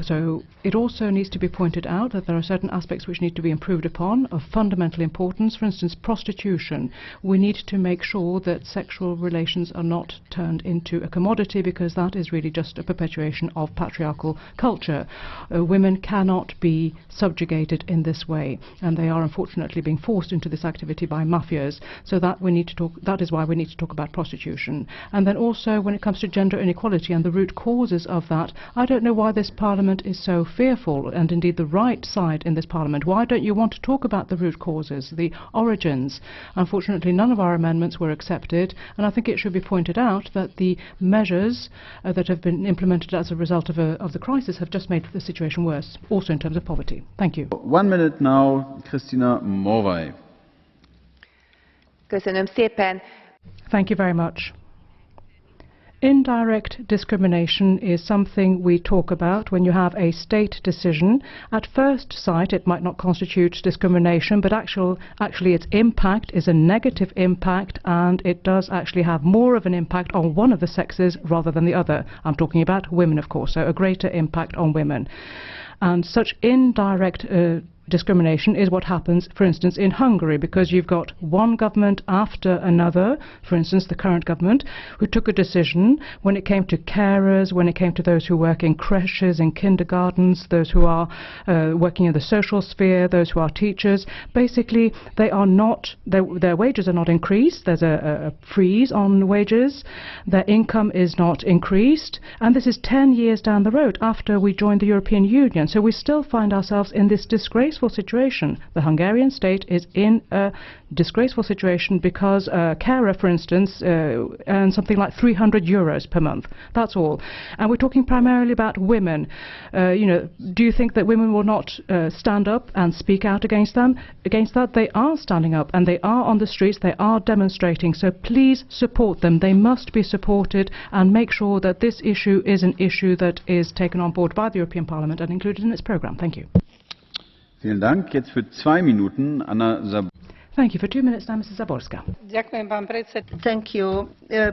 So it also needs to be pointed out that there are certain aspects which need to be improved upon of fundamental importance. For instance, prostitution. We need to make sure that sexual relations are not turned into a commodity, because that is really just a perpetuation of patriarchal culture. Women cannot be subjugated in this way, and they are unfortunately being forced into this activity by mafias. So that is why we need to talk about prostitution. And then also, when it comes to gender inequality and the root causes of that, I don't know why this Parliament is so fearful, and indeed the right side in this Parliament. Why don't you want to talk about the root causes, the origins? Unfortunately, none of our amendments were accepted, and I think it should be pointed out that the measures that have been implemented as a result of the crisis have just made the situation worse, also in terms of poverty. Thank you. 1 minute now, Christina Morvai. Köszönöm szépen. Thank you very much. Indirect discrimination is something we talk about when you have a state decision. At first sight, it might not constitute discrimination, but actually its impact is a negative impact, and it does actually have more of an impact on one of the sexes rather than the other. I'm talking about women, of course, so a greater impact on women. And such indirect discrimination is what happens, for instance, in Hungary, because you've got one government after another, for instance, the current government, who took a decision when it came to carers, when it came to those who work in creches, in kindergartens, those who are working in the social sphere, those who are teachers. Basically, they are not, their wages are not increased. There's a freeze on wages. Their income is not increased. And this is 10 years down the road after we joined the European Union. So we still find ourselves in this disgraceful situation. The Hungarian state is in a disgraceful situation because a carer, for instance, earns something like 300 euros per month. That's all. And we're talking primarily about women. Do you think that women will not stand up and speak out against that? They are standing up, and they are on the streets, they are demonstrating. So please support them. They must be supported, and make sure that this issue is an issue that is taken on board by the European Parliament and included in its programme. Thank you. Vielen Dank. Jetzt für 2 Minuten, Anna Zaborska. Thank you. For 2 minutes now, Mrs. Zaborska. Thank you,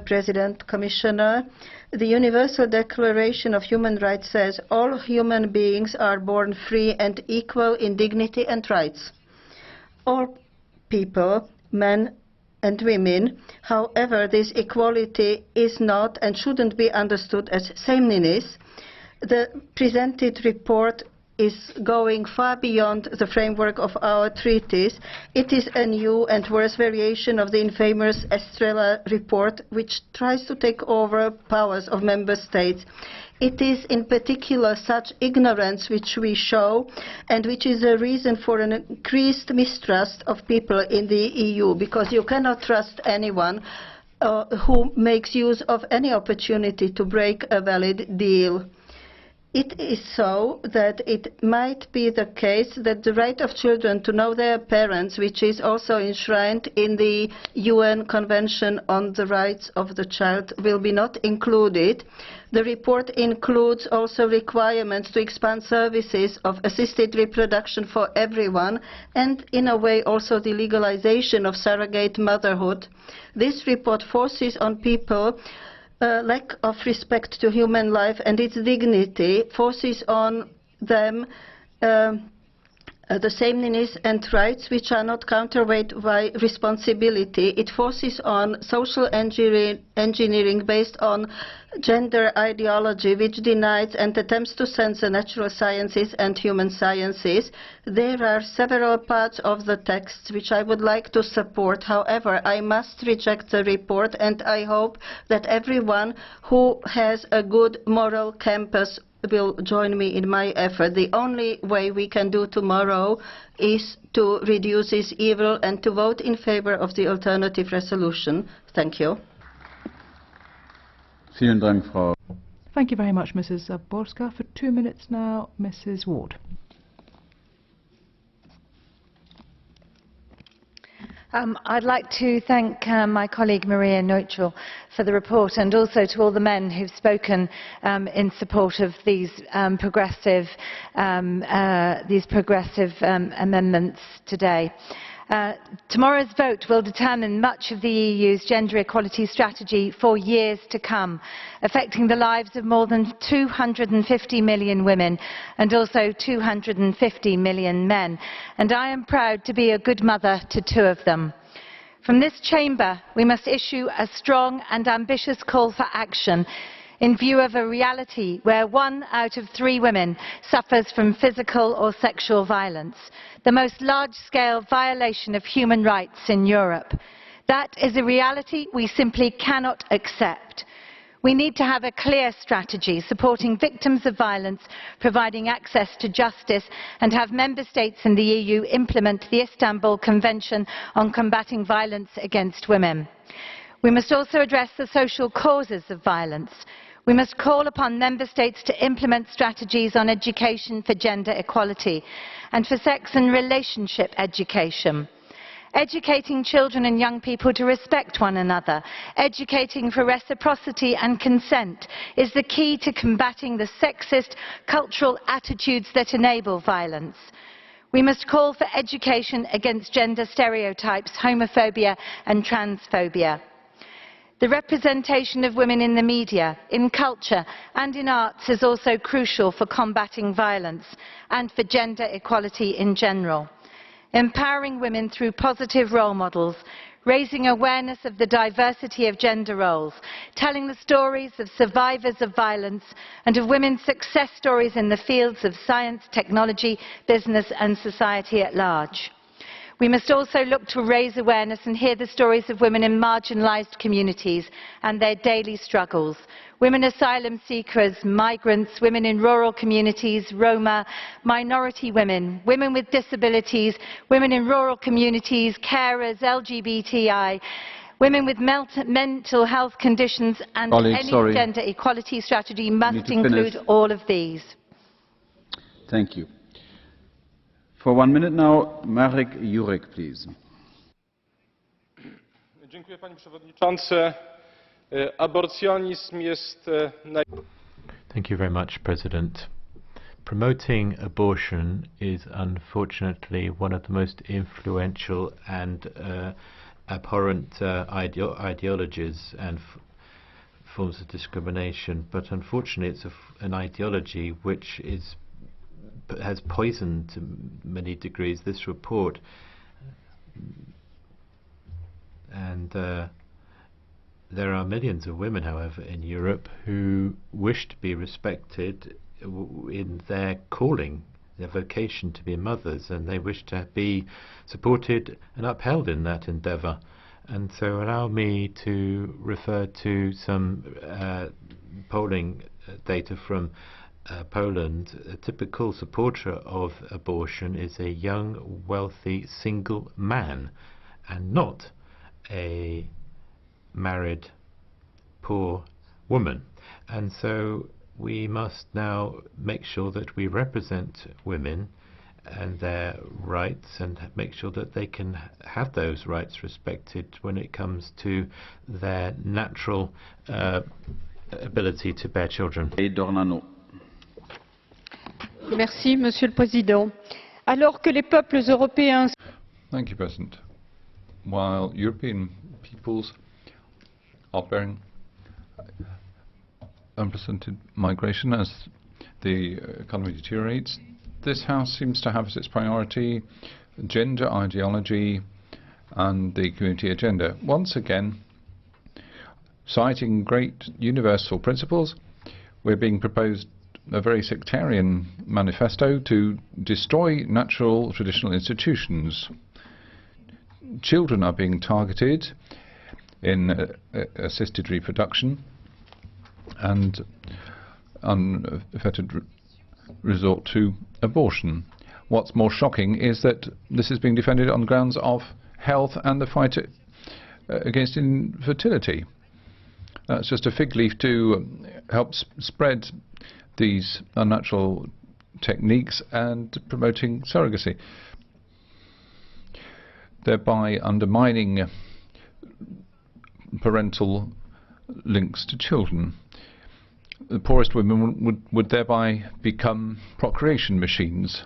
President, Commissioner. The Universal Declaration of Human Rights says all human beings are born free and equal in dignity and rights. All people, men and women. However, this equality is not and shouldn't be understood as sameness. The presented report is going far beyond the framework of our treaties. It is a new and worse variation of the infamous Estrela report, which tries to take over powers of member states. It is in particular such ignorance which we show, and which is a reason for an increased mistrust of people in the EU, because you cannot trust anyone who makes use of any opportunity to break a valid deal. It is so that it might be the case that the right of children to know their parents, which is also enshrined in the UN Convention on the Rights of the Child, will be not included. The report includes also requirements to expand services of assisted reproduction for everyone, and in a way also the legalization of surrogate motherhood. This report forces on people lack of respect to human life and its dignity, forces on them the sameness and rights which are not counterweight by responsibility. It forces on social engineering based on gender ideology, which denies and attempts to censor natural sciences and human sciences. There are several parts of the text which I would like to support. However, I must reject the report, and I hope that everyone who has a good moral compass will join me in my effort. The only way we can do tomorrow is to reduce this evil and to vote in favor of the alternative resolution. Thank you. Vielen Dank, Frau. Thank you very much, Mrs. Zaborska. For 2 minutes now, Mrs. Ward. I'd like to thank my colleague Maria Neuchel for the report, and also to all the men who've spoken in support of these progressive amendments today. Tomorrow's vote will determine much of the EU's gender equality strategy for years to come, affecting the lives of more than 250 million women and also 250 million men. And I am proud to be a good mother to 2 of them. From this chamber, we must issue a strong and ambitious call for action in view of a reality where 1 out of 3 women suffers from physical or sexual violence, the most large-scale violation of human rights in Europe. That is a reality we simply cannot accept. We need to have a clear strategy supporting victims of violence, providing access to justice, and have member states in the EU implement the Istanbul Convention on combating violence against women. We must also address the social causes of violence. We must call upon member states to implement strategies on education for gender equality and for sex and relationship education. Educating children and young people to respect one another, educating for reciprocity and consent is the key to combating the sexist cultural attitudes that enable violence. We must call for education against gender stereotypes, homophobia and transphobia. The representation of women in the media, in culture and in arts is also crucial for combating violence and for gender equality in general. Empowering women through positive role models, raising awareness of the diversity of gender roles, telling the stories of survivors of violence and of women's success stories in the fields of science, technology, business and society at large. We must also look to raise awareness and hear the stories of women in marginalised communities and their daily struggles. Women asylum seekers, migrants, women in rural communities, Roma, minority women, women with disabilities, women in rural communities, carers, LGBTI, women with mental health conditions, and any gender equality strategy must include all of these. Thank you. For 1 minute now, Marek Jurek, please. Dziękuję, panie przewodniczący. Aborcjonizm jest Thank you very much, President. Promoting abortion is unfortunately one of the most influential and abhorrent ideologies and forms of discrimination, but unfortunately it's an ideology which has poisoned to many degrees this report, and there are millions of women, however, in Europe who wish to be respected in their calling, their vocation to be mothers, and they wish to be supported and upheld in that endeavour. And so allow me to refer to some polling data from Poland. A typical supporter of abortion is a young, wealthy, single man, and not a married, poor woman. And so we must now make sure that we represent women and their rights, and make sure that they can have those rights respected when it comes to their natural ability to bear children. Merci, Monsieur le Président. Alors que les peuples européens... Thank you, President. While European peoples are bearing unprecedented migration as the economy deteriorates, this House seems to have as its priority gender ideology and the community agenda. Once again, citing great universal principles, we're being proposed a very sectarian manifesto to destroy natural traditional institutions. Children are being targeted in assisted reproduction, and unfettered resort to abortion. What's more shocking is that this is being defended on grounds of health and the fight against infertility. That's just a fig leaf to help spread these unnatural techniques and promoting surrogacy, thereby undermining parental links to children. The poorest women would thereby become procreation machines.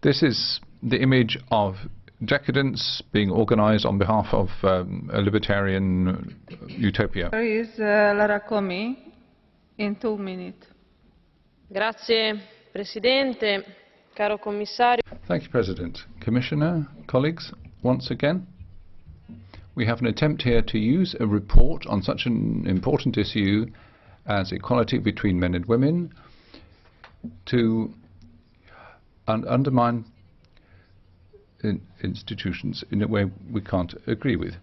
This is the image of decadence being organised on behalf of a libertarian utopia. There is Lara Comi in 2 minutes. Grazie Presidente, caro Commissario. Thank you, President. Commissioner, colleagues, once again, we have an attempt here to use a report on such an important issue as equality between men and women to undermine institutions in a way we can't agree with.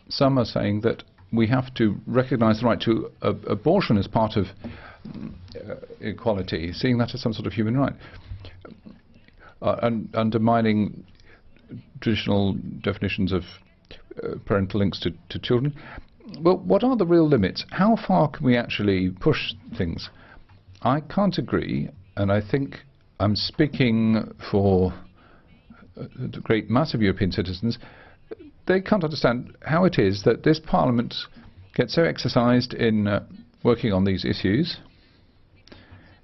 Some are saying that we have to recognize the right to abortion as part of equality, seeing that as some sort of human right, and undermining traditional definitions of parental links to children. Well, what are the real limits? How far can we actually push things? I can't agree, and I think I'm speaking for the great mass of European citizens. They can't understand how it is that this Parliament gets so exercised in working on these issues,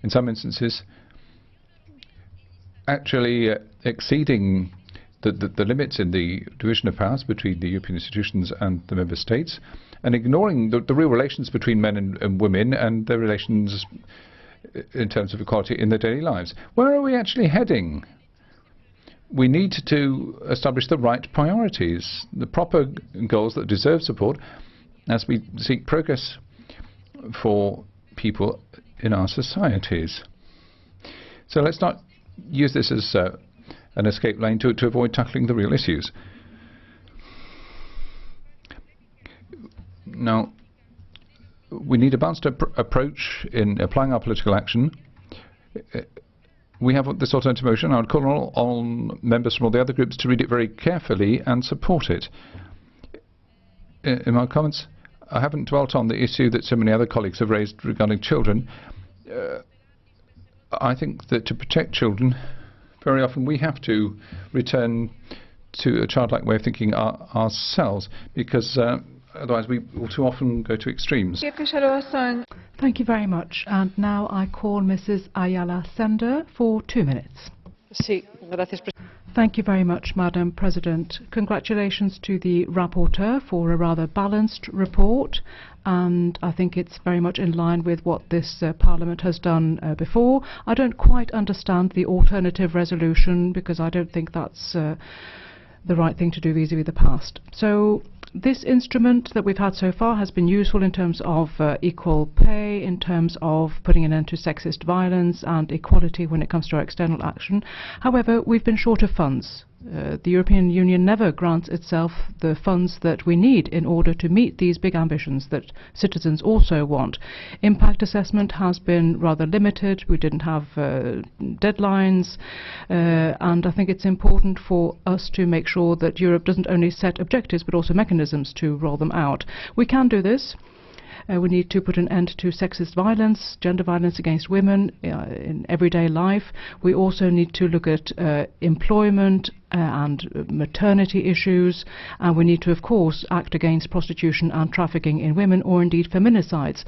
in some instances actually exceeding the limits in the division of powers between the European institutions and the Member States, and ignoring the real relations between men and women and their relations in terms of equality in their daily lives. Where are we actually heading? We need to establish the right priorities, the proper goals that deserve support as we seek progress for people in our societies. So let's not use this as an escape lane to avoid tackling the real issues. Now, we need a balanced approach in applying our political action. We have this alternative motion. I would call on all members from all the other groups to read it very carefully and support it. In my comments, I haven't dwelt on the issue that so many other colleagues have raised regarding children. I think that to protect children, very often we have to return to a childlike way of thinking ourselves, because otherwise we will too often go to extremes. Thank you very much. And now I call Mrs. Ayala Sender for 2 minutes. Thank you very much, Madam President. Congratulations to the rapporteur for a rather balanced report, and I think it's very much in line with what this Parliament has done before. I don't quite understand the alternative resolution, because I don't think that's the right thing to do vis-à-vis the past. So this instrument that we've had so far has been useful in terms of equal pay, in terms of putting an end to sexist violence and equality when it comes to our external action. However, we've been short of funds. The European Union never grants itself the funds that we need in order to meet these big ambitions that citizens also want. Impact assessment has been rather limited. We didn't have deadlines, and I think it's important for us to make sure that Europe doesn't only set objectives but also mechanisms to roll them out. We can do this. We need to put an end to sexist violence, gender violence against women in everyday life. We also need to look at employment and maternity issues, and we need to, of course, act against prostitution and trafficking in women, or indeed feminicides,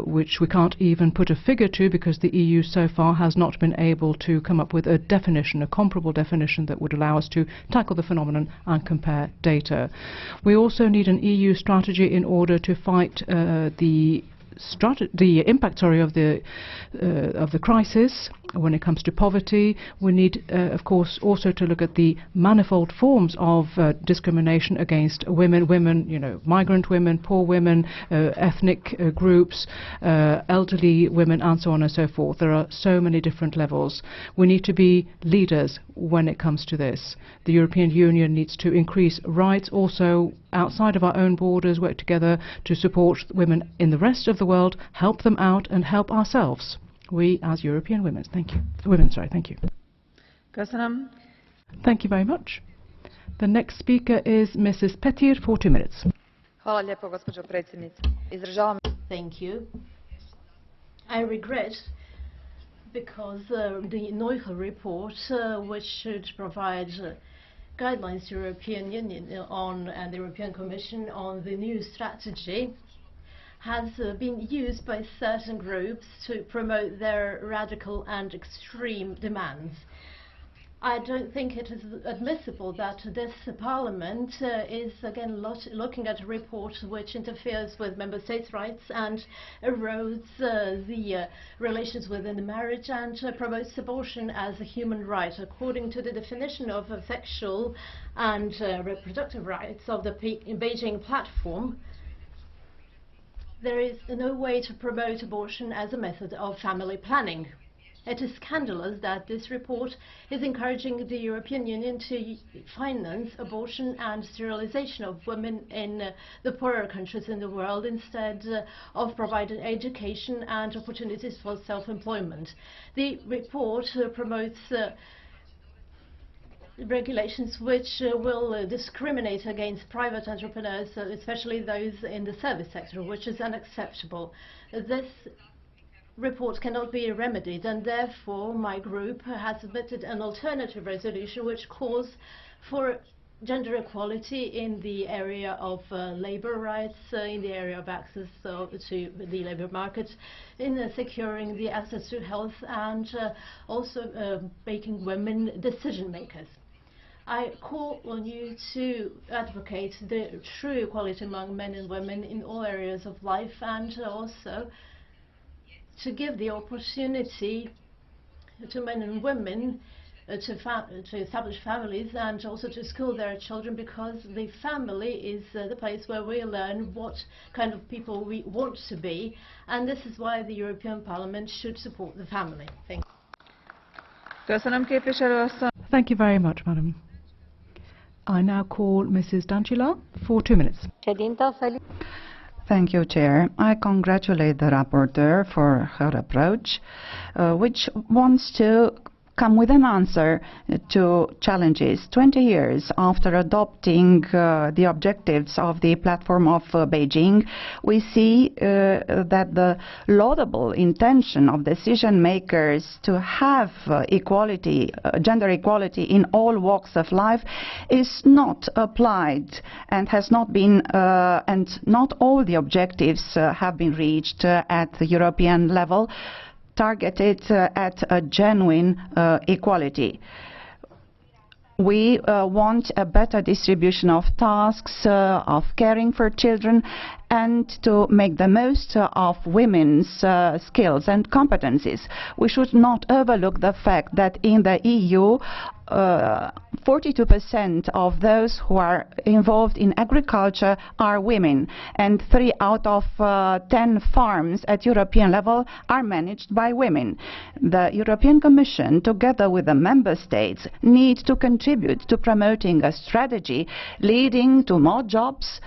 which we can't even put a figure to because the EU so far has not been able to come up with a definition, a comparable definition that would allow us to tackle the phenomenon and compare data. We also need an EU strategy in order to fight the impact of the crisis. When it comes to poverty, we need, of course, also to look at the manifold forms of discrimination against women, you know, migrant women, poor women, ethnic groups, elderly women, and so on and so forth. There are so many different levels. We need to be leaders when it comes to this. The European Union needs to increase rights, also outside of our own borders, work together to support women in the rest of the world, help them out and help ourselves. We as European women. Thank you. Thank you. Thank you very much. The next speaker is Mrs. Petir for 2 minutes. Thank you. I regret because the NOICHL report, which should provide guidelines to the European Union and the European Commission on the new strategy, has been used by certain groups to promote their radical and extreme demands. I don't think it is admissible that this Parliament is again looking at a report which interferes with Member States' rights and erodes the relations within the marriage and promotes abortion as a human right. According to the definition of sexual and reproductive rights of the Beijing platform, there is no way to promote abortion as a method of family planning. It is scandalous that this report is encouraging the European Union to finance abortion and sterilization of women in the poorer countries in the world instead of providing education and opportunities for self-employment. The report promotes regulations which will discriminate against private entrepreneurs, especially those in the service sector, which is unacceptable. This report cannot be remedied, and therefore my group has submitted an alternative resolution which calls for gender equality in the area of labour rights, in the area of access to the labour market, in securing the access to health, and also making women decision makers. I call on you to advocate the true equality among men and women in all areas of life, and also to give the opportunity to men and women to establish families and also to school their children, because the family is the place where we learn what kind of people we want to be, and this is why the European Parliament should support the family. Thank you. Thank you very much, Madam. I now call Mrs. D'Angela for 2 minutes. Thank you, Chair. I congratulate the rapporteur for her approach, which wants to come with an answer to challenges. 20 years after adopting the objectives of the platform of Beijing, we see that the laudable intention of decision makers to have equality, gender equality in all walks of life is not applied and has not been, and not all the objectives have been reached at the European level, targeted at a genuine equality. We want a better distribution of tasks, of caring for children, and to make the most of women's skills and competencies. We should not overlook the fact that in the EU, 42% of those who are involved in agriculture are women, and 3 out of 10 farms at European level are managed by women. The European Commission, together with the Member States, need to contribute to promoting a strategy leading to more jobs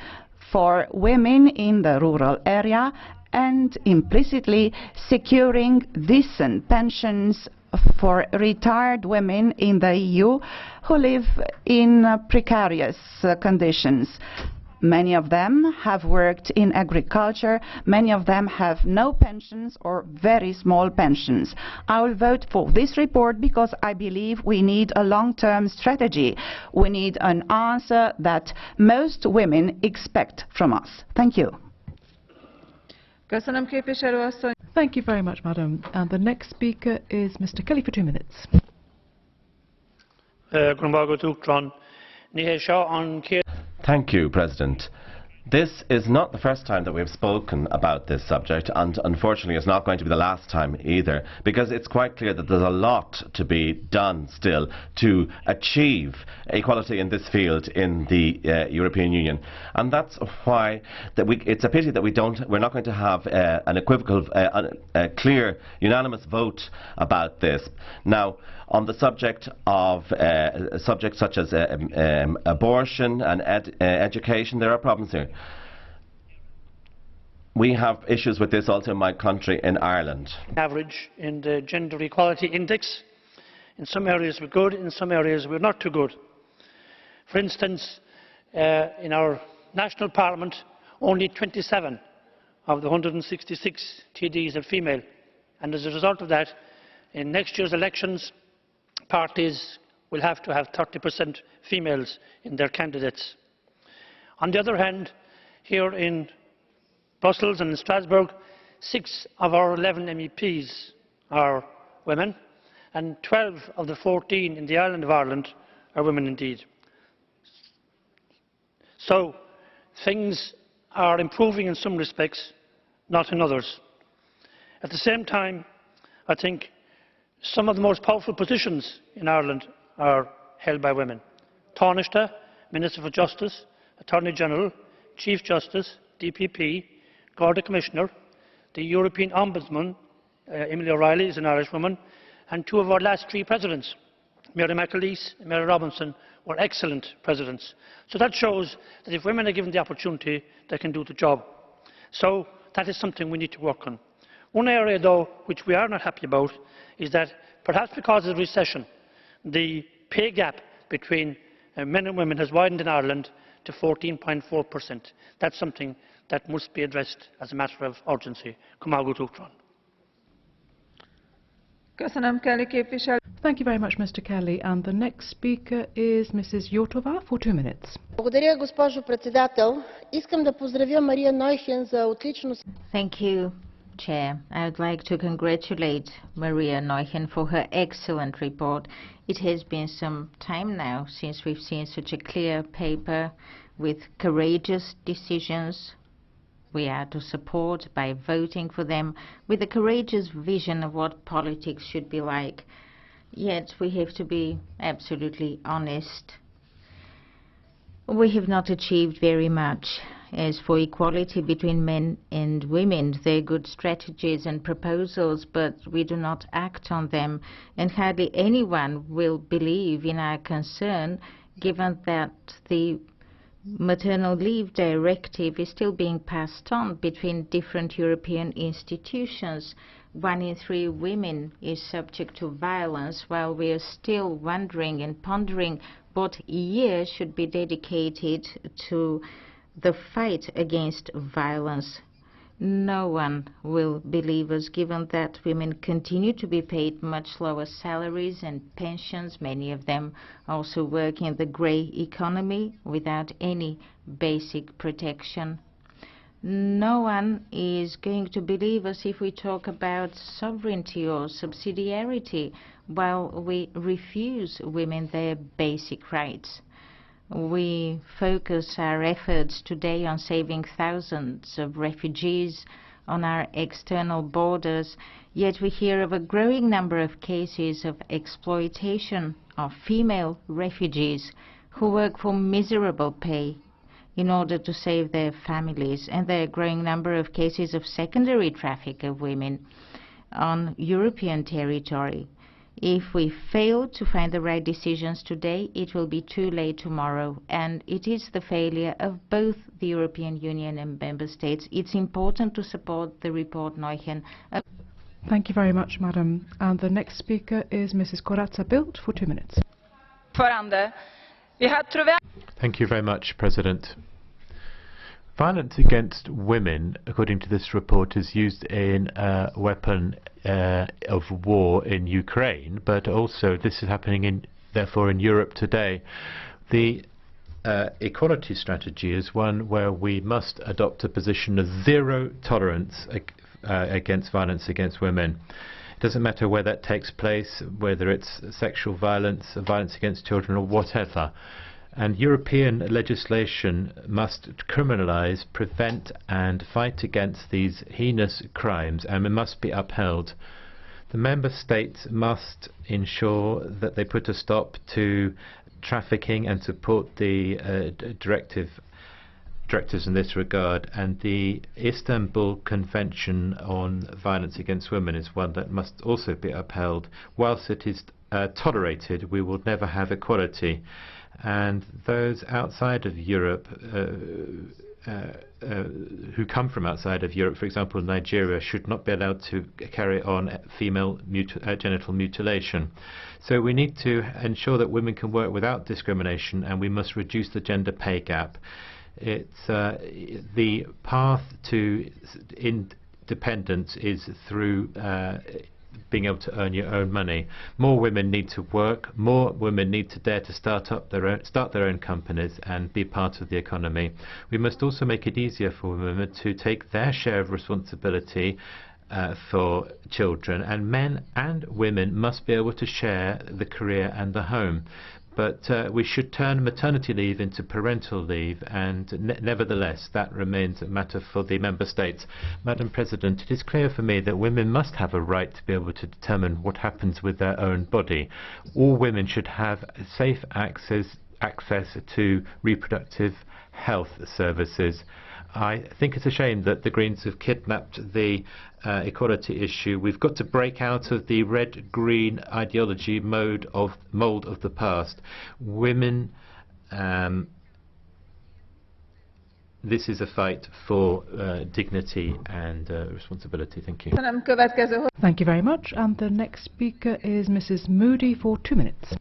for women in the rural area and implicitly securing decent pensions for retired women in the EU who live in precarious conditions. Many of them have worked in agriculture, many of them have no pensions or very small pensions. I will vote for this report because I believe we need a long-term strategy. We need an answer that most women expect from us. Thank you. Thank you very much, Madam. And the next speaker is Mr. Kelly for 2 minutes. Thank you, President. This is not the first time that we have spoken about this subject, and unfortunately it's not going to be the last time either, because it's quite clear that there's a lot to be done still to achieve equality in this field in the European Union. And that's why it's a pity that we're not going to have an equivocal, clear, unanimous vote about this. Now, on the subject of subjects such as abortion and education, there are problems here. We have issues with this also in my country, in Ireland. Average in the Gender Equality Index. In some areas we're good, in some areas we're not too good. For instance, in our national parliament, only 27 of the 166 TDs are female. And as a result of that, in next year's elections, parties will have to have 30% females in their candidates. On the other hand, here in Brussels and in Strasbourg, 6 of our 11 MEPs are women, and 12 of the 14 in the island of Ireland are women indeed. So things are improving in some respects, not in others. At the same time, I think some of the most powerful positions in Ireland are held by women. Taoiseach, Minister for Justice, Attorney General, Chief Justice, DPP, Garda Commissioner, the European Ombudsman, Emily O'Reilly is an Irish woman, and 2 of our last 3 presidents, Mary McAleese and Mary Robinson, were excellent presidents. So that shows that if women are given the opportunity, they can do the job. So that is something we need to work on. One area, though, which we are not happy about, is that perhaps because of the recession, the pay gap between men and women has widened in Ireland to 14.4%. That's something that must be addressed as a matter of urgency. Thank you very much, Mr. Kelly. And the next speaker is Mrs. Jourová for 2 minutes. Благодаря, госпожо председател. Искам да поздравя Мария Нойхен за отлично... Thank you, Chair. I would like to congratulate Maria Neuchen for her excellent report. It has been some time now since we've seen such a clear paper with courageous decisions we are to support by voting for them, with a courageous vision of what politics should be like. Yet we have to be absolutely honest. We have not achieved very much. As for equality between men and women, they are good strategies and proposals, but we do not act on them, and hardly anyone will believe in our concern, given that the maternal leave directive is still being passed on between different European institutions. 1 in 3 women is subject to violence, while we are still wondering and pondering what year should be dedicated to the fight against violence. No one will believe us, given that women continue to be paid much lower salaries and pensions, many of them also work in the grey economy without any basic protection. No one is going to believe us if we talk about sovereignty or subsidiarity, while we refuse women their basic rights. We focus our efforts today on saving thousands of refugees on our external borders, yet we hear of a growing number of cases of exploitation of female refugees who work for miserable pay in order to save their families, and there are a growing number of cases of secondary traffic of women on European territory. If we fail to find the right decisions today, it will be too late tomorrow, and it is the failure of both the European Union and Member States. It's important to support the report Neuchen. Thank you very much, Madam. And the next speaker is Mrs. Corazza-Bildt for 2 minutes. Thank you very much, President. Violence against women, according to this report, is used in a weapon of war in Ukraine, but also this is happening therefore in Europe today. The equality strategy is one where we must adopt a position of zero tolerance against violence against women. It doesn't matter where that takes place, whether it's sexual violence, violence against children or whatever. And European legislation must criminalise, prevent and fight against these heinous crimes, and it must be upheld. The Member States must ensure that they put a stop to trafficking and support the directives in this regard, and the Istanbul Convention on Violence Against Women is one that must also be upheld. Whilst it is tolerated, we will never have equality, and those outside of Europe who come from outside of Europe, for example Nigeria, should not be allowed to carry on female genital mutilation. So we need to ensure that women can work without discrimination, and we must reduce the gender pay gap. It's the path to independence is through being able to earn your own money. More women need to work. More women need to dare to start their own companies and be part of the economy. We must also make it easier for women to take their share of responsibility for children, and men and women must be able to share the career and the home. But we should turn maternity leave into parental leave, and nevertheless that remains a matter for the Member States. Madam President, it is clear for me that women must have a right to be able to determine what happens with their own body. All women should have safe access to reproductive health services. I think it's a shame that the Greens have kidnapped the equality issue. We've got to break out of the red-green ideology mould of the past. Women, this is a fight for dignity and responsibility. Thank you. Thank you very much. And the next speaker is Mrs. Moody for 2 minutes.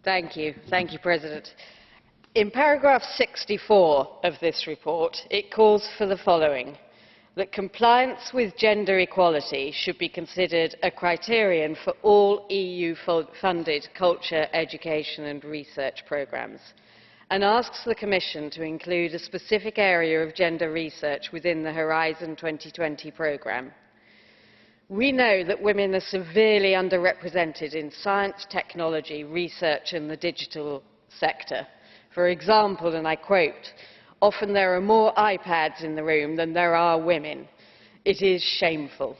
Thank you, President. In paragraph 64 of this report, it calls for the following: that compliance with gender equality should be considered a criterion for all EU-funded culture, education and research programmes, and asks the Commission to include a specific area of gender research within the Horizon 2020 programme. We know that women are severely underrepresented in science, technology, research and the digital sector. For example, and I quote, "Often there are more iPads in the room than there are women. It is shameful."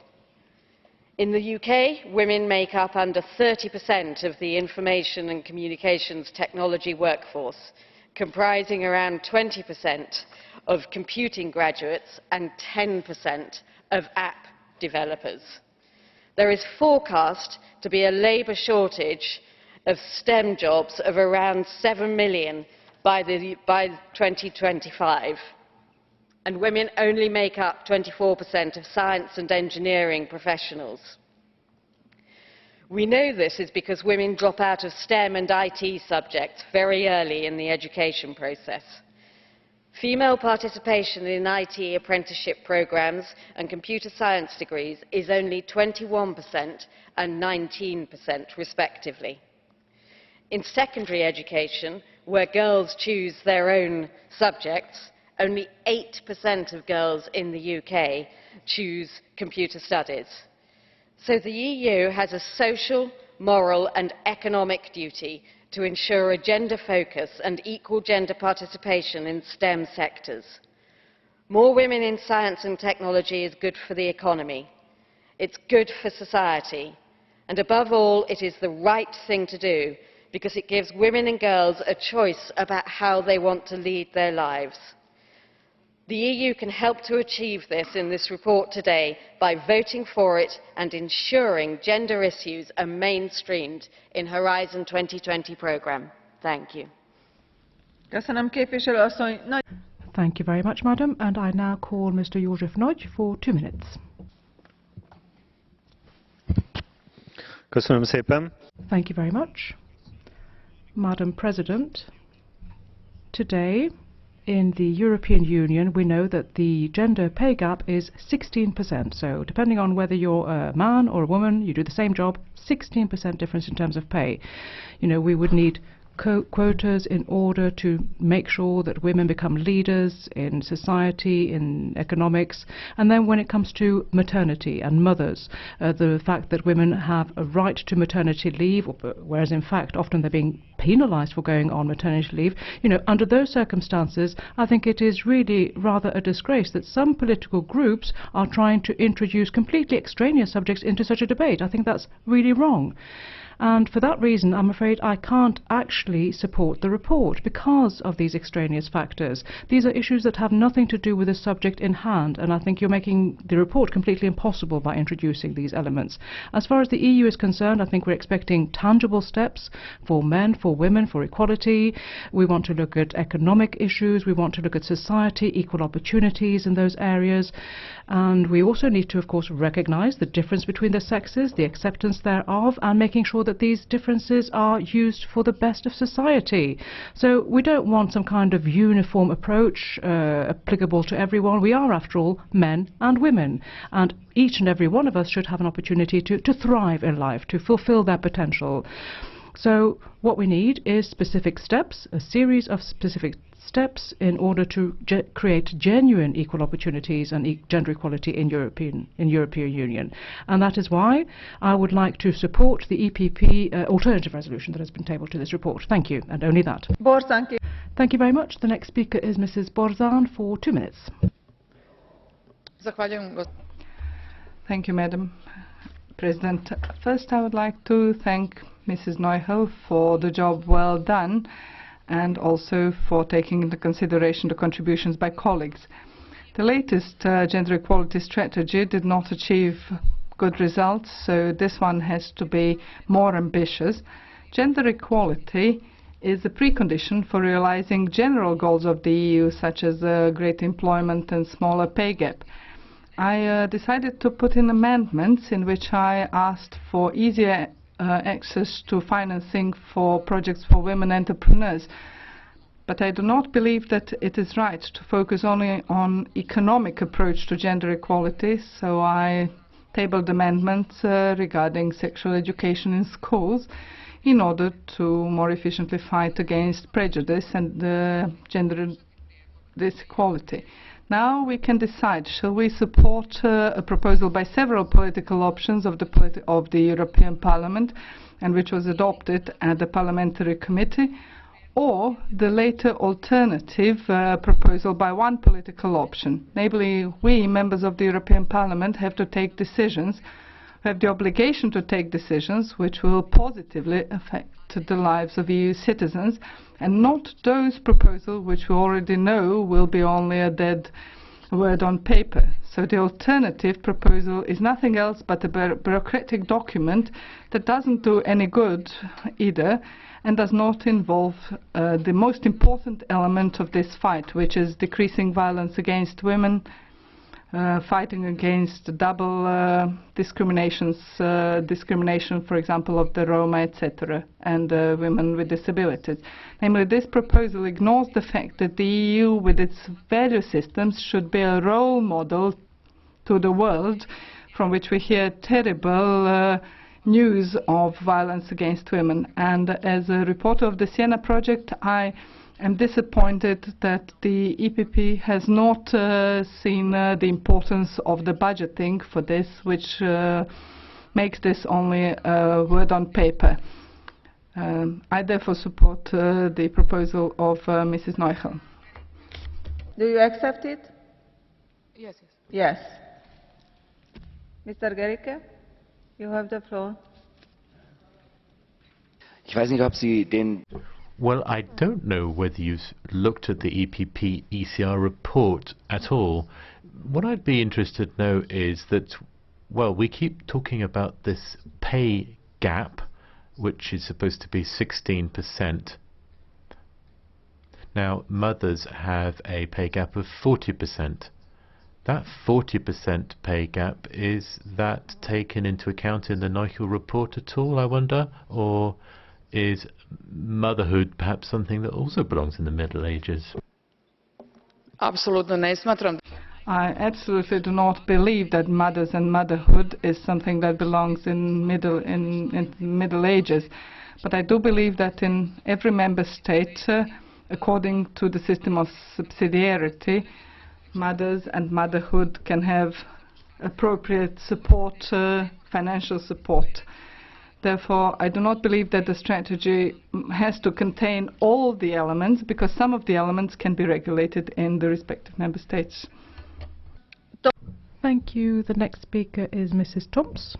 In the UK, women make up under 30% of the information and communications technology workforce, comprising around 20% of computing graduates and 10% of app developers. There is forecast to be a labour shortage of STEM jobs of around 7 million by 2025, and women only make up 24% of science and engineering professionals. We know this is because women drop out of STEM and IT subjects very early in the education process. Female participation in IT apprenticeship programmes and computer science degrees is only 21% and 19% respectively. In secondary education, where girls choose their own subjects, only 8% of girls in the UK choose computer studies. So the EU has a social, moral and economic duty to ensure a gender focus and equal gender participation in STEM sectors. More women in science and technology is good for the economy. It's good for society. And above all, it is the right thing to do, because it gives women and girls a choice about how they want to lead their lives. The EU can help to achieve this in this report today by voting for it and ensuring gender issues are mainstreamed in Horizon 2020 programme. Thank you. Thank you very much, Madam. And I now call Mr. József Nagy for 2 minutes. Thank you very much. Madam President, today in the European Union we know that the gender pay gap is 16%. So depending on whether you're a man or a woman, you do the same job, 16% difference in terms of pay. You know, we would need quotas in order to make sure that women become leaders in society, in economics. And then when it comes to maternity and mothers, the fact that women have a right to maternity leave, whereas in fact often they're being penalised for going on maternity leave. You know, under those circumstances, I think it is really rather a disgrace that some political groups are trying to introduce completely extraneous subjects into such a debate. I think that's really wrong. And for that reason, I'm afraid I can't actually support the report because of these extraneous factors. These are issues that have nothing to do with the subject in hand, and I think you're making the report completely impossible by introducing these elements. As far as the EU is concerned, I think we're expecting tangible steps for men, for women, for equality. We want to look at economic issues. We want to look at society, equal opportunities in those areas. And we also need to, of course, recognise the difference between the sexes, the acceptance thereof, and making sure that these differences are used for the best of society. So we don't want some kind of uniform approach applicable to everyone. We are, after all, men and women, and each and every one of us should have an opportunity to thrive in life, to fulfil their potential. So what we need is specific steps, a series of specific steps in order to create genuine equal opportunities and gender equality in European Union. And that is why I would like to support the EPP alternative resolution that has been tabled to this report. Thank you, and only that. Thank you very much. The next speaker is Mrs. Borzan for 2 minutes. Thank you, Madam President. First, I would like to thank Mrs. NOICHL for the job well done, and also for taking into consideration the contributions by colleagues. The latest gender equality strategy did not achieve good results, so this one has to be more ambitious. Gender equality is a precondition for realizing general goals of the EU, such as greater employment and smaller pay gap. I decided to put in amendments in which I asked for easier access to financing for projects for women entrepreneurs. But I do not believe that it is right to focus only on economic approach to gender equality, so I tabled amendments regarding sexual education in schools in order to more efficiently fight against prejudice and gender disequality. Now we can decide, shall we support a proposal by several political options of the European Parliament, and which was adopted at the Parliamentary Committee, or the later alternative proposal by one political option. Namely, we, members of the European Parliament, have to take decisions, have the obligation to take decisions which will positively affect the lives of EU citizens, and not those proposals which we already know will be only a dead word on paper. So the alternative proposal is nothing else but a bureaucratic document that doesn't do any good either, and does not involve the most important element of this fight, which is decreasing violence against women, fighting against double discrimination, for example, of the Roma, etc., and women with disabilities. Namely, this proposal ignores the fact that the EU, with its value systems, should be a role model to the world, from which we hear terrible news of violence against women. And as a reporter of the Siena project, I am disappointed that the EPP has not seen the importance of the budgeting for this, which makes this only a word on paper. I therefore support the proposal of Mrs. NOICHL. Do you accept it? Yes. Yes. Mr. Gericke, you have the floor. Ich weiß nicht, ob Sie den Well, I don't know whether you've looked at the EPP ECR report at all. What I'd be interested to know is that, well, we keep talking about this pay gap, which is supposed to be 16%. Now, mothers have a pay gap of 40%. That 40% pay gap, is that taken into account in the NOICHL report at all, I wonder? Or is motherhood perhaps something that also belongs in the Middle Ages? Apsolutno ne smatram. I absolutely do not believe that mothers and motherhood is something that belongs in Middle Ages. But I do believe that in every member state, according to the system of subsidiarity, mothers and motherhood can have appropriate support, financial support. Therefore, I do not believe that the strategy has to contain all the elements, because some of the elements can be regulated in the respective member states. Thank you. The next speaker is Mrs. Thoms.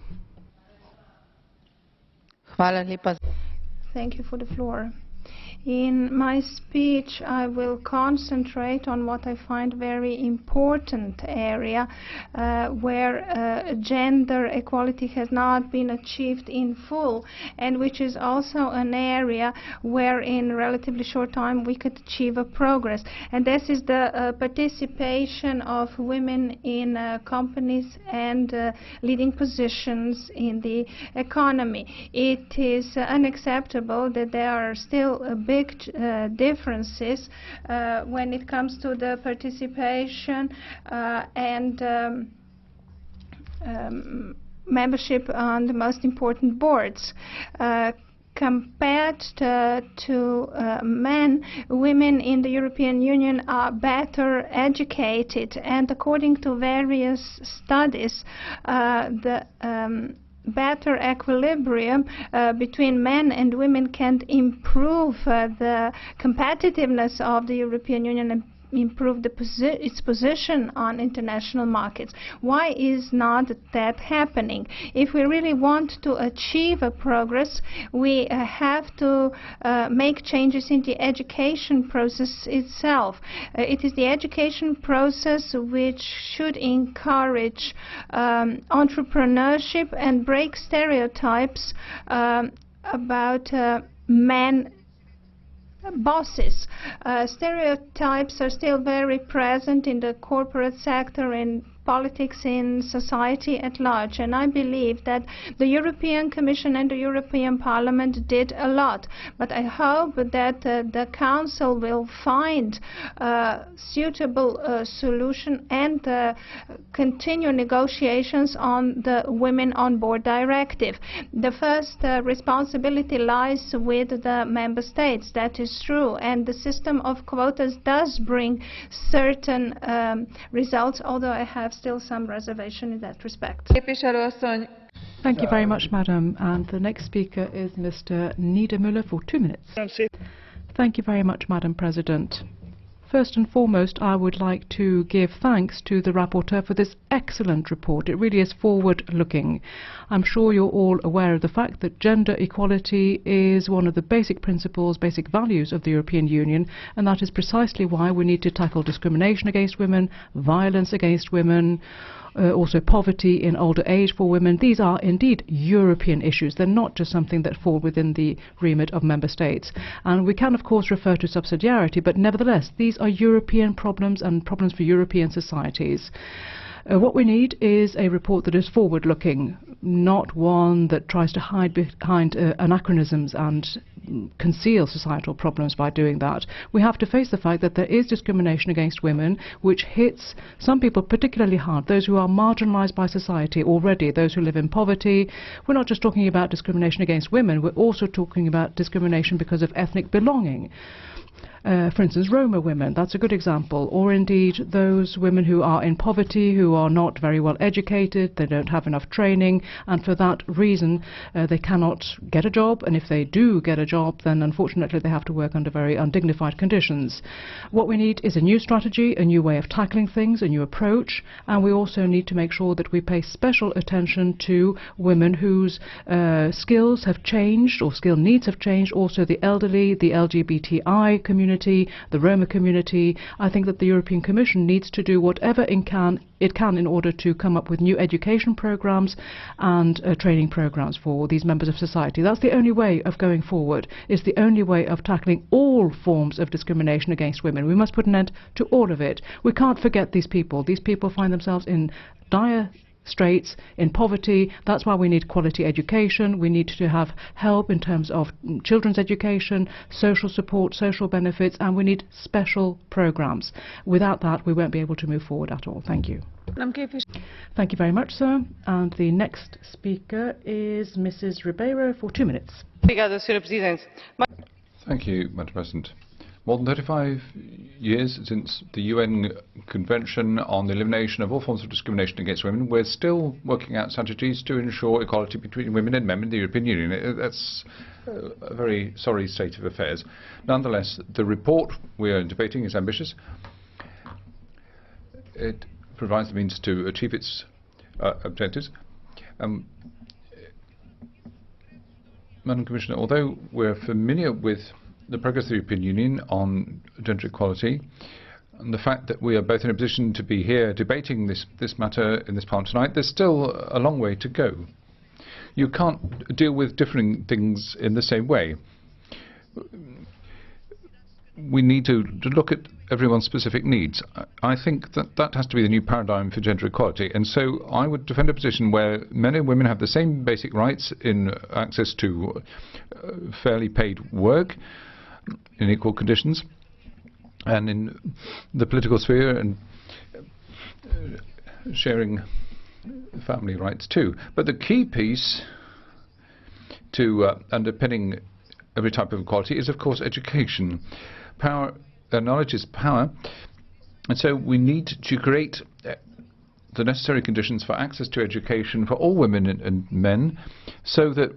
Thank you for the floor. In my speech, I will concentrate on what I find very important area where gender equality has not been achieved in full, and which is also an area where in relatively short time we could achieve a progress. And this is the participation of women in companies and leading positions in the economy. It is unacceptable that there are still big differences when it comes to the participation and membership on the most important boards. Compared to men, women in the European Union are better educated, and according to various studies, the better equilibrium between men and women can improve the competitiveness of the European Union and improve its position on international markets. Why is not that happening? If we really want to achieve a progress, we have to make changes in the education process itself. It is the education process which should encourage entrepreneurship and break stereotypes about men bosses. Stereotypes are still very present in the corporate sector and politics in society at large, and I believe that the European Commission and the European Parliament did a lot, but I hope that the Council will find a suitable solution and continue negotiations on the Women on Board Directive. The first responsibility lies with the Member States, that is true, and the system of quotas does bring certain results, although I have still some reservation in that respect. Thank you very much, Madam. And the next speaker is Mr. Niedermüller for 2 minutes. Thank you very much, Madam President. First and foremost, I would like to give thanks to the rapporteur for this excellent report. It really is forward-looking. I'm sure you're all aware of the fact that gender equality is one of the basic principles, basic values of the European Union, and that is precisely why we need to tackle discrimination against women, violence against women, also poverty in older age for women. These are indeed European issues. They're not just something that fall within the remit of member states. And we can, of course, refer to subsidiarity, but nevertheless, these are European problems and problems for European societies. What we need is a report that is forward-looking, not one that tries to hide behind anachronisms and conceal societal problems by doing that. We have to face the fact that there is discrimination against women, which hits some people particularly hard, those who are marginalized by society already, those who live in poverty. We're not just talking about discrimination against women, we're also talking about discrimination because of ethnic belonging. For instance, Roma women, that's a good example, or indeed those women who are in poverty, who are not very well educated, they don't have enough training, and for that reason they cannot get a job, and if they do get a job, then unfortunately they have to work under very undignified conditions. What we need is a new strategy, a new way of tackling things, a new approach, and we also need to make sure that we pay special attention to women whose skills have changed, or skill needs have changed, also the elderly, the LGBTI community, the Roma community. I think that the European Commission needs to do whatever it can in order to come up with new education programs and training programs for these members of society. That's the only way of going forward. It's the only way of tackling all forms of discrimination against women. We must put an end to all of it. We can't forget these people. These people find themselves in dire straits, in poverty. That's why we need quality education. We need to have help in terms of children's education, social support, social benefits, and we need special programs. Without that, we won't be able to move forward at all. Thank you. Thank you very much, sir. And the next speaker is Mrs. Ribeiro for 2 minutes. Thank you, Madam President. More than 35 years since the UN Convention on the Elimination of All Forms of Discrimination Against Women, we're still working out strategies to ensure equality between women and men in the European Union. That's a very sorry state of affairs. Nonetheless, the report we are debating is ambitious. It provides the means to achieve its objectives. Madam Commissioner, although we're familiar with the progress of the European Union on gender equality, and the fact that we are both in a position to be here debating this matter in this Parliament tonight, there's still a long way to go. You can't deal with different things in the same way. We need to look at everyone's specific needs. I think that has to be the new paradigm for gender equality, and so I would defend a position where men and women have the same basic rights in access to fairly paid work, in equal conditions, and in the political sphere, and sharing family rights too. But the key piece to underpinning every type of equality is, of course, education. Power, knowledge is power, and so we need to create the necessary conditions for access to education for all women and men, so that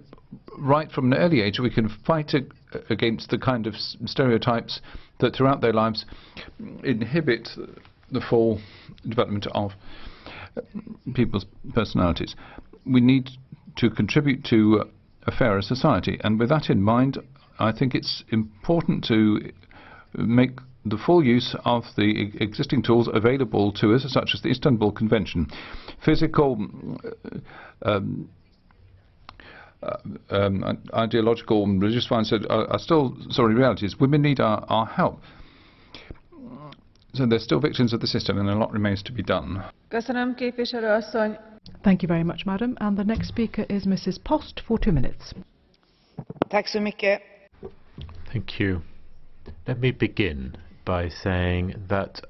right from an early age we can fight against the kind of stereotypes that throughout their lives inhibit the full development of people's personalities. We need to contribute to a fairer society, and with that in mind, I think it's important to make the full use of the existing tools available to us, such as the Istanbul Convention. Physical, ideological and religious violence are still sorry realities. Women need our help. So they're still victims of the system, and a lot remains to be done. Thank you very much, Madam. And the next speaker is Mrs. Post for 2 minutes. Thank you. Let me begin by saying that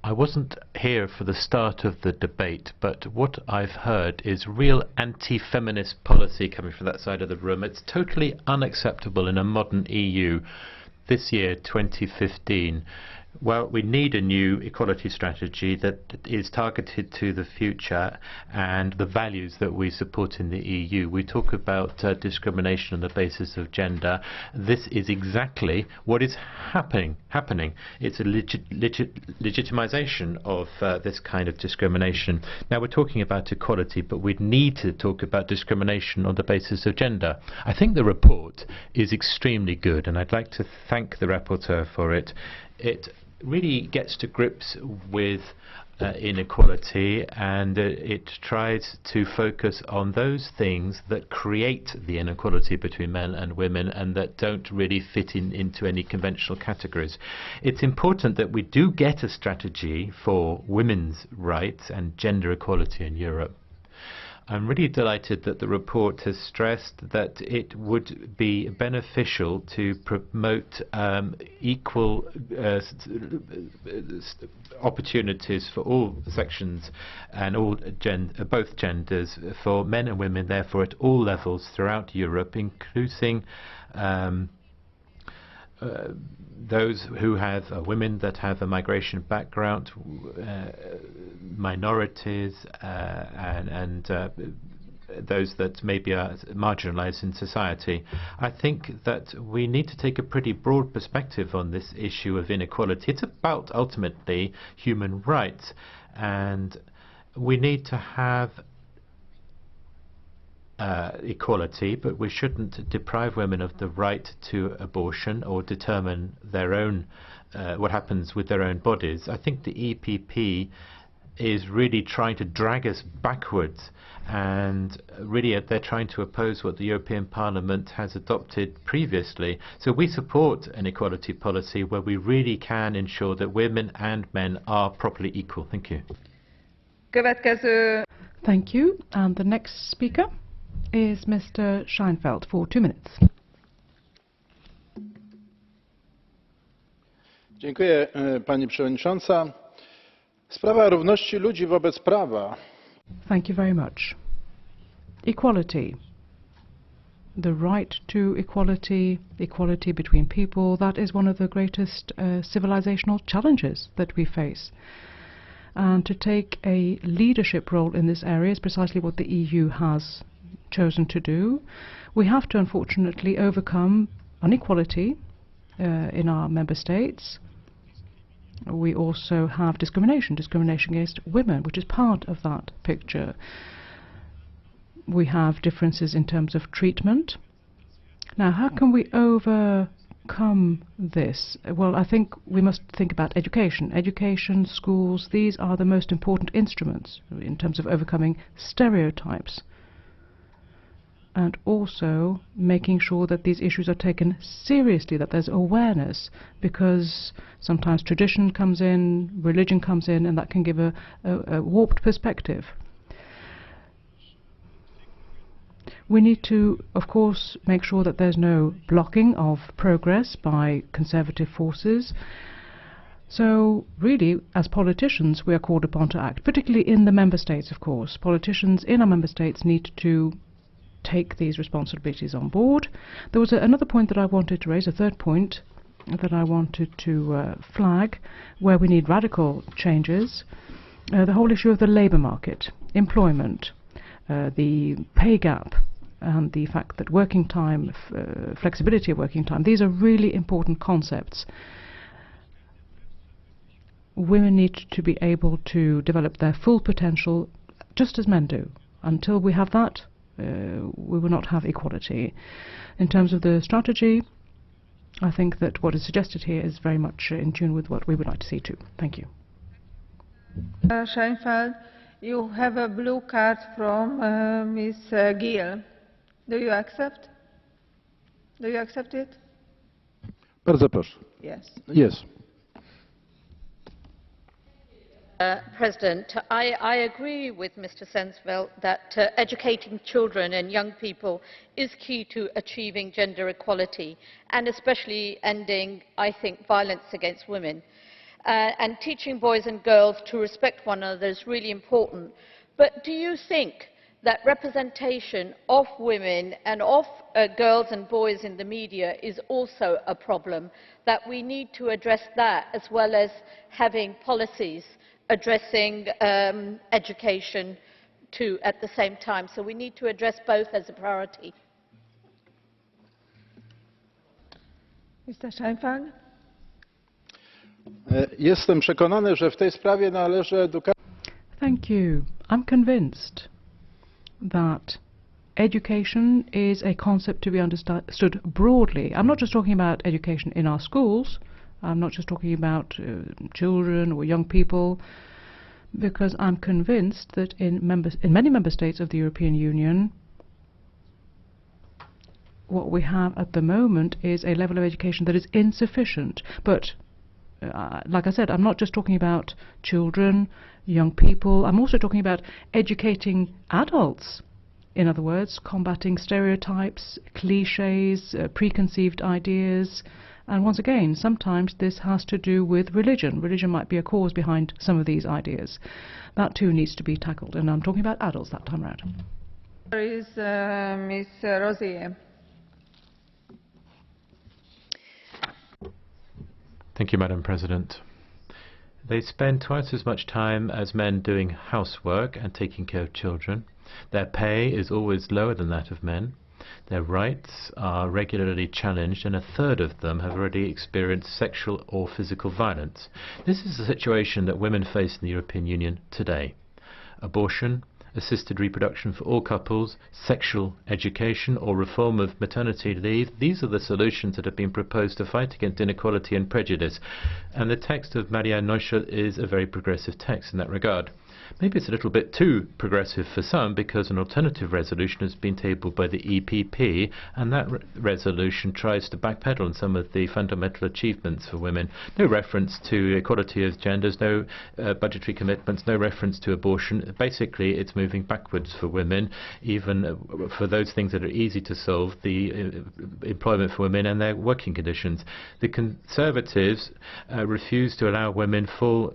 I wasn't here for the start of the debate, but what I've heard is real anti-feminist policy coming from that side of the room. It's totally unacceptable in a modern EU this year, 2015. Well, we need a new equality strategy that is targeted to the future and the values that we support in the EU. We talk about discrimination on the basis of gender. This is exactly what is happening. It's a legitimization of this kind of discrimination. Now, we're talking about equality, but we need to talk about discrimination on the basis of gender. I think the report is extremely good, and I'd like to thank the rapporteur for it. It really gets to grips with inequality, and it tries to focus on those things that create the inequality between men and women and that don't really fit into any conventional categories. It's important that we do get a strategy for women's rights and gender equality in Europe. I'm really delighted that the report has stressed that it would be beneficial to promote equal opportunities for all sections and both genders, for men and women, therefore at all levels throughout Europe, including those who have women that have a migration background, minorities, and those that maybe are marginalized in society. I think that we need to take a pretty broad perspective on this issue of inequality. It's about ultimately human rights, and we need to have equality, but we shouldn't deprive women of the right to abortion or determine their own what happens with their own bodies. I think the EPP is really trying to drag us backwards, and really they're trying to oppose what the European Parliament has adopted previously. So we support an equality policy where we really can ensure that women and men are properly equal. Thank you. Thank you. And the next speaker is Mr. Scheinfeld for 2 minutes. Dziękuję, Pani Przewodnicząca. Sprawa równości ludzi wobec prawa. Thank you very much. Equality. the right to equality, equality between people. That is one of the greatest civilizational challenges that we face. And to take a leadership role in this area is precisely what the EU has chosen to do. We have to unfortunately overcome inequality in our member states. We also have discrimination against women, which is part of that picture. We have differences in terms of treatment. Now, how can we overcome this? Well, I think we must think about education. Education, schools, these are the most important instruments in terms of overcoming stereotypes. And also making sure that these issues are taken seriously, that there's awareness, because sometimes tradition comes in, religion comes in, and that can give a warped perspective. We need to, of course, make sure that there's no blocking of progress by conservative forces. So, really, as politicians, we are called upon to act, particularly in the member states, of course. Politicians in our member states need to take these responsibilities on board. There was another point that I wanted to raise, a third point that I wanted to flag, where we need radical changes. The whole issue of the labour market, employment, the pay gap, and the fact that working time, flexibility of working time, these are really important concepts. Women need to be able to develop their full potential just as men do. Until we have that, we will not have equality. In terms of the strategy, I think that what is suggested here is very much in tune with what we would like to see too. Thank you. Scheinfeld, you have a blue card from Ms. Gill. Do you accept? Do you accept it? Bardzo proszę. Yes. Yes. President, I agree with Mr. Sensveld that educating children and young people is key to achieving gender equality and especially ending, I think, violence against women. And teaching boys and girls to respect one another is really important. But do you think that representation of women and of girls and boys in the media is also a problem, that we need to address that as well as having policies addressing education too at the same time? So we need to address both as a priority. Mr. Scheinfeld? Jestem przekonany, że w tej sprawie należy edukacja. Thank you. I'm convinced that education is a concept to be understood broadly. I'm not just talking about education in our schools. I'm not just talking about children or young people, because I'm convinced that in many member states of the European Union, what we have at the moment is a level of education that is insufficient. But like I said, I'm not just talking about children, young people. I'm also talking about educating adults. In other words, combating stereotypes, cliches, preconceived ideas. And once again, sometimes this has to do with religion. Religion might be a cause behind some of these ideas. That too needs to be tackled. And I'm talking about adults that time around. There is Ms. Rosier. Thank you, Madam President. They spend twice as much time as men doing housework and taking care of children. Their pay is always lower than that of men. Their rights are regularly challenged, and a third of them have already experienced sexual or physical violence. This is the situation that women face in the European Union today. Abortion, assisted reproduction for all couples, sexual education or reform of maternity leave, these are the solutions that have been proposed to fight against inequality and prejudice. And the text of Marianne NOICHL is a very progressive text in that regard. Maybe it's a little bit too progressive for some, because an alternative resolution has been tabled by the EPP, and that resolution tries to backpedal on some of the fundamental achievements for women. No reference to equality of genders, no budgetary commitments, no reference to abortion. Basically, it's moving backwards for women, even for those things that are easy to solve, the employment for women and their working conditions. The Conservatives refuse to allow women full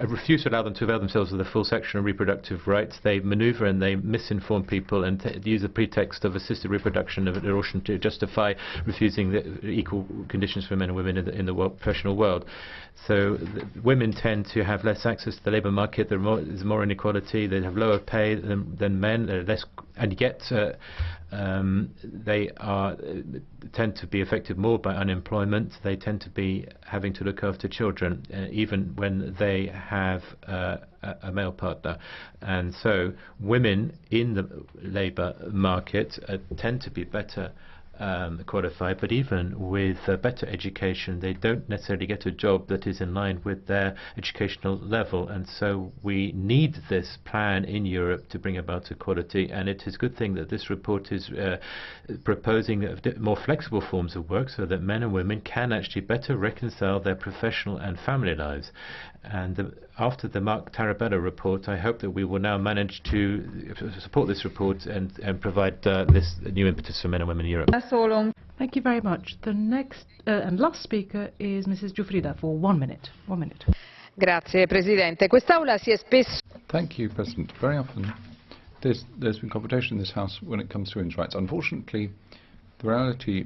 refuse to allow them to avail themselves of the full sexual and reproductive rights. They manoeuvre and they misinform people and use the pretext of assisted reproduction of abortion to justify refusing the equal conditions for men and women in the professional world. So women tend to have less access to the labour market. There's more inequality. They have lower pay than men. Less, and yet they tend to be affected more by unemployment. They tend to be having to look after children, even when they have a male partner. And so women in the labour market tend to be better qualified, but even with better education, they don't necessarily get a job that is in line with their educational level. And so we need this plan in Europe to bring about equality, and it is a good thing that this report is proposing more flexible forms of work so that men and women can actually better reconcile their professional and family lives. And after the Mark Tarabella report, I hope that we will now manage to support this report and provide this new impetus for men and women in Europe. Thank you very much. The next and last speaker is Mrs. Giuffrida for 1 minute. 1 minute. Grazie, Presidente. Quest'Aula si è spesso... Thank you, President. Very often there's been confrontation in this House when it comes to women's rights. Unfortunately, the reality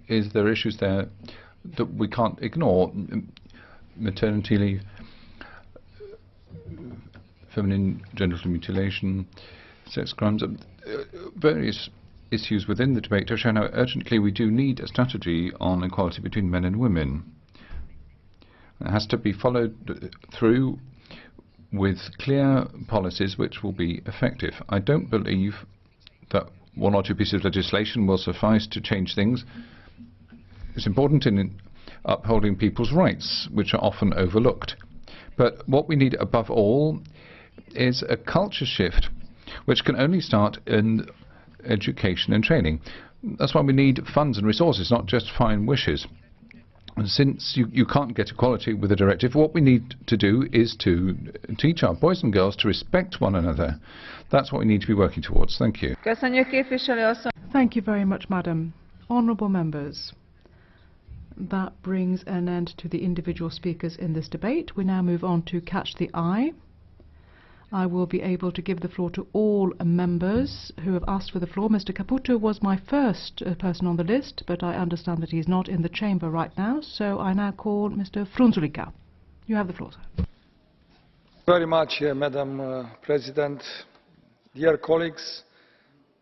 is there are issues there that we can't ignore. Maternity leave, feminine genital mutilation, sex crimes, various issues within the debate have shown how urgently we do need a strategy on equality between men and women. It has to be followed through with clear policies which will be effective. I don't believe that one or two pieces of legislation will suffice to change things. It's important in upholding people's rights, which are often overlooked. But what we need above all is a culture shift, which can only start in education and training. That's why we need funds and resources, not just fine wishes. And since you can't get equality with a directive, what we need to do is to teach our boys and girls to respect one another. That's what we need to be working towards. Thank you. Thank you very much, Madam. Honourable members, that brings an end to the individual speakers in this debate. We now move on to Catch the Eye. I will be able to give the floor to all members who have asked for the floor. Mr. Caputo was my first person on the list, but I understand that he's not in the chamber right now, so I now call Mr. Frunzulică. You have the floor, sir. Very much, Madam President. Dear colleagues,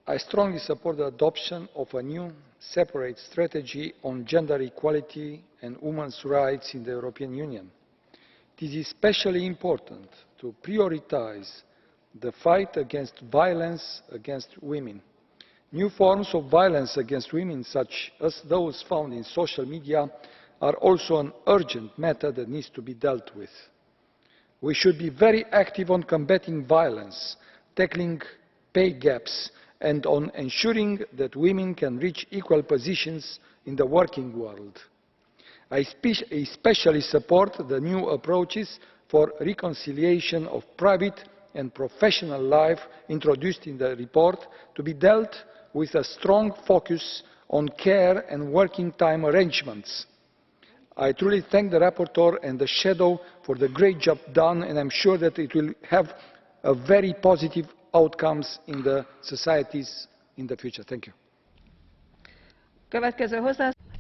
I strongly support the adoption of a new separate strategy on gender equality and women's rights in the European Union. It is especially important to prioritise the fight against violence against women. New forms of violence against women, such as those found in social media, are also an urgent matter that needs to be dealt with. We should be very active on combating violence, tackling pay gaps, and on ensuring that women can reach equal positions in the working world. I especially support the new approaches for reconciliation of private and professional life introduced in the report, to be dealt with a strong focus on care and working time arrangements. I truly thank the rapporteur and the shadow for the great job done, and I am sure that it will have a very positive outcomes in the societies in the future. Thank you.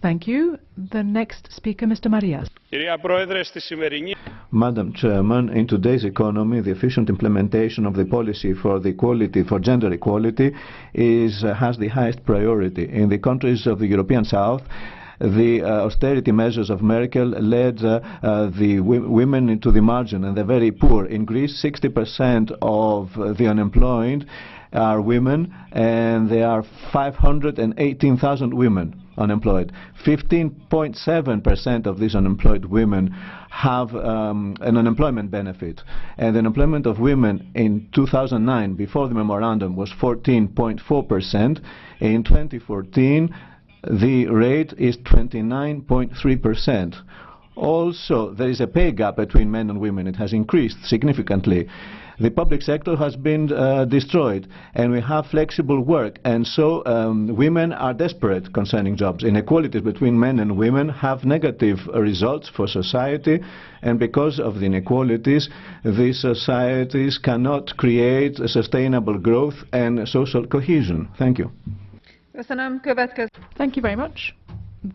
Thank you. The next speaker, Mr. Marias. Madam Chairman, in today's economy, the efficient implementation of the policy for gender equality has the highest priority. In the countries of the European South, the austerity measures of Merkel led the women into the margin and the very poor. In Greece, 60% of the unemployed are women, and there are 518,000 women unemployed. 15.7% of these unemployed women have an unemployment benefit, and the unemployment of women in 2009, before the memorandum, was 14.4%. In 2014, the rate is 29.3%. Also, there is a pay gap between men and women. It has increased significantly. The public sector has been destroyed, and we have flexible work, and so women are desperate concerning jobs. Inequalities between men and women have negative results for society, and because of the inequalities, these societies cannot create sustainable growth and social cohesion. Thank you. Thank you very much.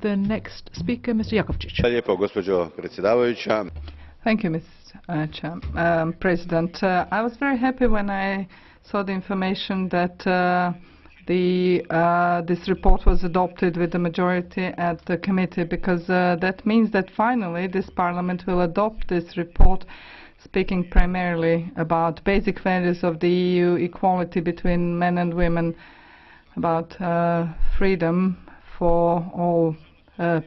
The next speaker, Mr. Jakovčić. Thank you, Mr. President. I was very happy when I saw the information that this report was adopted with the majority at the committee, because that means that finally this Parliament will adopt this report speaking primarily about basic values of the EU, equality between men and women, about freedom for all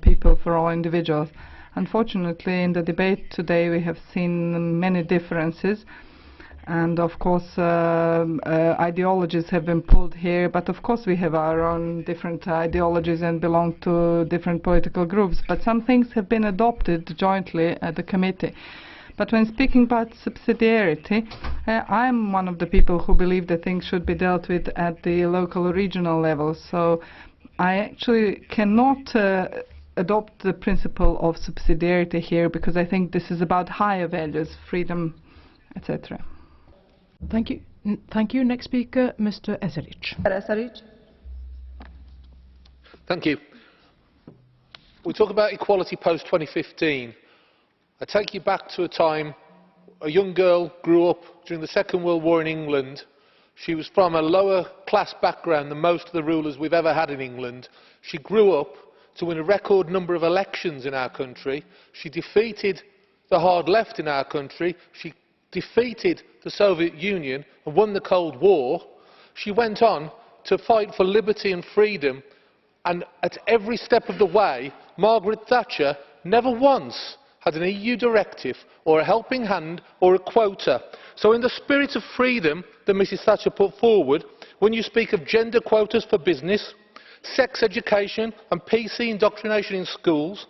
people, for all individuals. Unfortunately, in the debate today we have seen many differences, and of course ideologies have been pulled here, but of course we have our own different ideologies and belong to different political groups, but some things have been adopted jointly at the committee. But when speaking about subsidiarity, I am one of the people who believe that things should be dealt with at the local or regional level, so I actually cannot adopt the principle of subsidiarity here, because I think this is about higher values, freedom, etc. Thank you. Thank you. Next speaker, Mr. Eserich. Thank you. We talk about equality post-2015. I take you back to a time a young girl grew up during the Second World War in England. She was from a lower class background than most of the rulers we've ever had in England. She grew up to win a record number of elections in our country. She defeated the hard left in our country. She defeated the Soviet Union and won the Cold War. She went on to fight for liberty and freedom, and at every step of the way, Margaret Thatcher never once had an EU directive or a helping hand or a quota. So in the spirit of freedom that Mrs Thatcher put forward, when you speak of gender quotas for business, sex education and PC indoctrination in schools,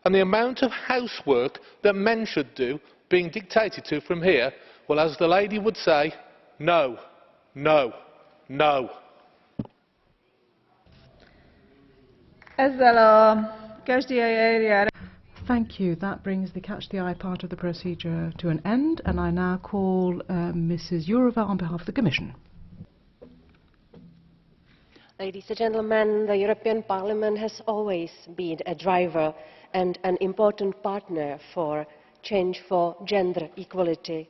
and the amount of housework that men should do being dictated to from here, well, as the lady would say, no, no, no. Thank you. That brings the Catch the Eye part of the procedure to an end, and I now call Mrs. Jourová on behalf of the Commission. Ladies and gentlemen, the European Parliament has always been a driver and an important partner for change for gender equality.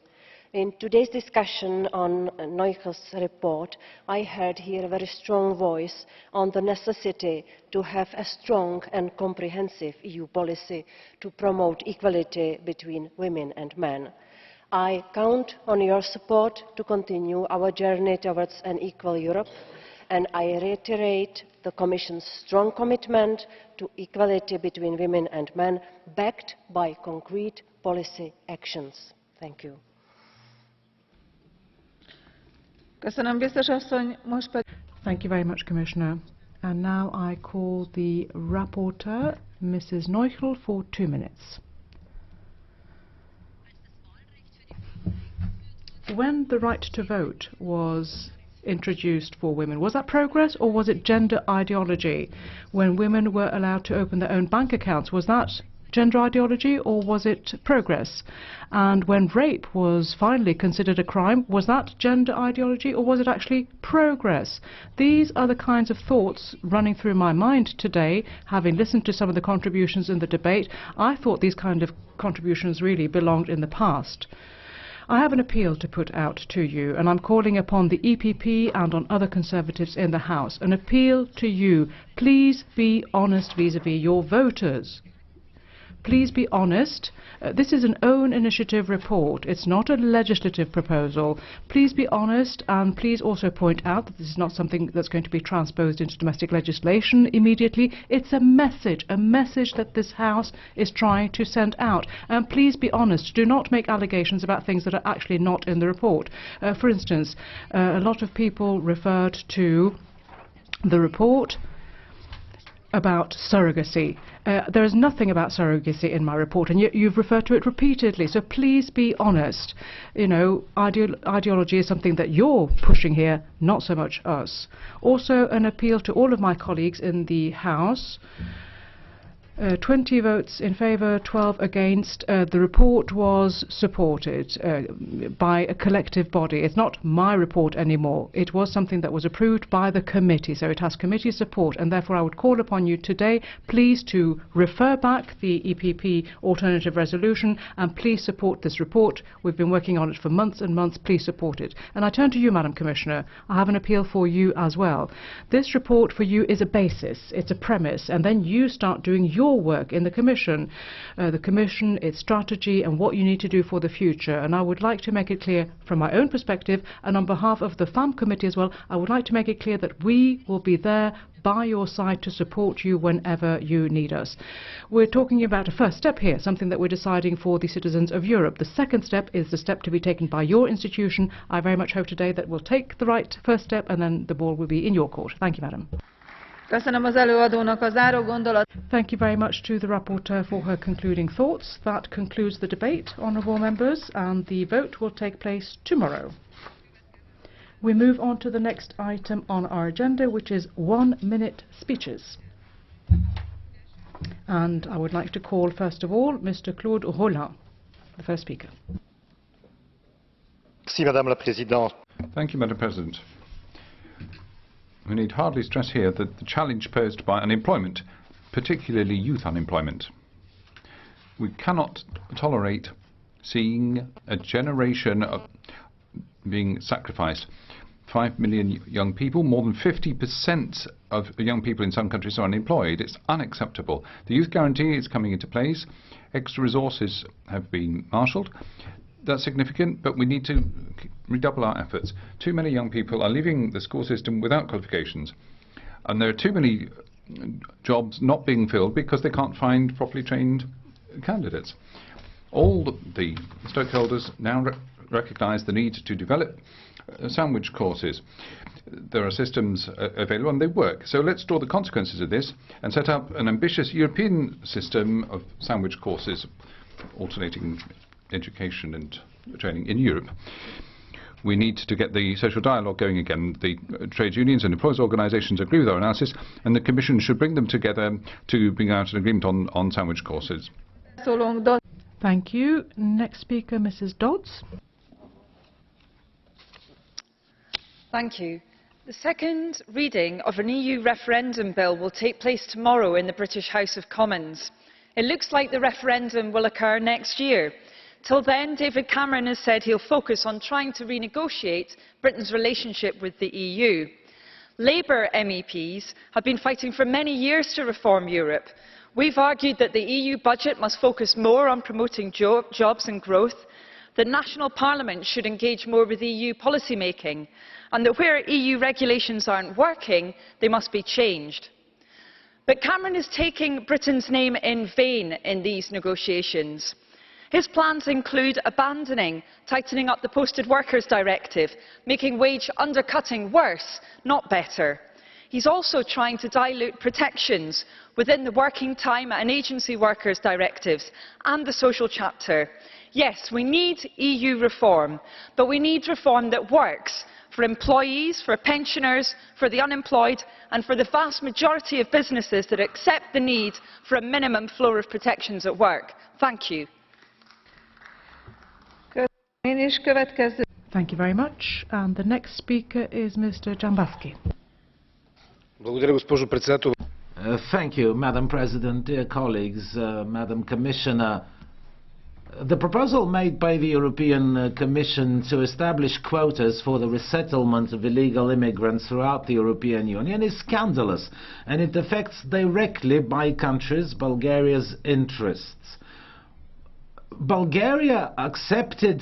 In today's discussion on NOICHL's report, I heard here a very strong voice on the necessity to have a strong and comprehensive EU policy to promote equality between women and men. I count on your support to continue our journey towards an equal Europe, and I reiterate the Commission's strong commitment to equality between women and men, backed by concrete policy actions. Thank you. Thank you very much, Commissioner. And now I call the rapporteur, Mrs. NOICHL, for 2 minutes. When the right to vote was introduced for women, was that progress or was it gender ideology? When women were allowed to open their own bank accounts, was that gender ideology or was it progress? And when rape was finally considered a crime, was that gender ideology or was it actually progress? These are the kinds of thoughts running through my mind today, having listened to some of the contributions in the debate. I thought these kind of contributions really belonged in the past. I have an appeal to put out to you, and I'm calling upon the EPP and on other Conservatives in the House. An appeal to you. Please be honest vis-à-vis your voters. Please be honest. This is an own initiative report. It's not a legislative proposal. Please be honest, and please also point out that this is not something that's going to be transposed into domestic legislation immediately. It's a message that this House is trying to send out. And please be honest. Do not make allegations about things that are actually not in the report. For instance, a lot of people referred to the report about surrogacy. There is nothing about surrogacy in my report, and yet you've referred to it repeatedly, so please be honest. You know, ideology is something that you're pushing here, not so much us. Also, an appeal to all of my colleagues in the House. 20 votes in favour, 12 against. The report was supported by a collective body. It's not my report anymore. It was something that was approved by the committee, so it has committee support, and therefore I would call upon you today, please, to refer back the EPP alternative resolution, and please support this report. We've been working on it for months and months. Please support it. And I turn to you, Madam Commissioner. I have an appeal for you as well. This report for you is a basis, it's a premise, and then you start doing your work in the Commission, its strategy and what you need to do for the future. And I would like to make it clear from my own perspective, and on behalf of the FAM committee as well, I would like to make it clear that we will be there by your side to support you whenever you need us. We're talking about a first step here, something that we're deciding for the citizens of Europe. The second step is the step to be taken by your institution. I very much hope today that we'll take the right first step, and then the ball will be in your court. Thank you, Madam. Thank you very much to the rapporteur for her concluding thoughts. That concludes the debate, honourable members, and the vote will take place tomorrow. We move on to the next item on our agenda, which is 1-minute speeches. And I would like to call, first of all, Mr. Claude Rollin, the first speaker. Thank you, Madam President. We need hardly stress here that the challenge posed by unemployment, particularly youth unemployment. We cannot tolerate seeing a generation being sacrificed. 5 million young people, more than 50% of young people in some countries are unemployed. It's unacceptable. The youth guarantee is coming into place. Extra resources have been marshalled. That's significant, but we need to redouble our efforts. Too many young people are leaving the school system without qualifications, and there are too many jobs not being filled because they can't find properly trained candidates. All the stakeholders now recognise the need to develop sandwich courses. There are systems available and they work. So let's draw the consequences of this and set up an ambitious European system of sandwich courses, alternating education and training in Europe. We need to get the social dialogue going again. The trade unions and employers' organisations agree with our analysis, and the Commission should bring them together to bring out an agreement on sandwich courses. Thank you. Next speaker, Mrs. Dodds. Thank you. The second reading of an EU referendum bill will take place tomorrow in the British House of Commons. It looks like the referendum will occur next year. Till then, David Cameron has said he'll focus on trying to renegotiate Britain's relationship with the EU. Labour MEPs have been fighting for many years to reform Europe. We've argued that the EU budget must focus more on promoting jobs and growth, that national parliaments should engage more with EU policy making, and that where EU regulations aren't working, they must be changed. But Cameron is taking Britain's name in vain in these negotiations. His plans include abandoning tightening up the Posted Workers Directive, making wage undercutting worse, not better. He's also trying to dilute protections within the Working Time and Agency Workers Directives and the Social Chapter. Yes, we need EU reform, but we need reform that works for employees, for pensioners, for the unemployed, and for the vast majority of businesses that accept the need for a minimum floor of protections at work. Thank you. Thank you very much. And the next speaker is Mr. Dzhambazki. Thank you, Madam President, dear colleagues, Madam Commissioner. The proposal made by the European Commission to establish quotas for the resettlement of illegal immigrants throughout the European Union is scandalous, and it affects directly my country's, Bulgaria's, interests. Bulgaria accepted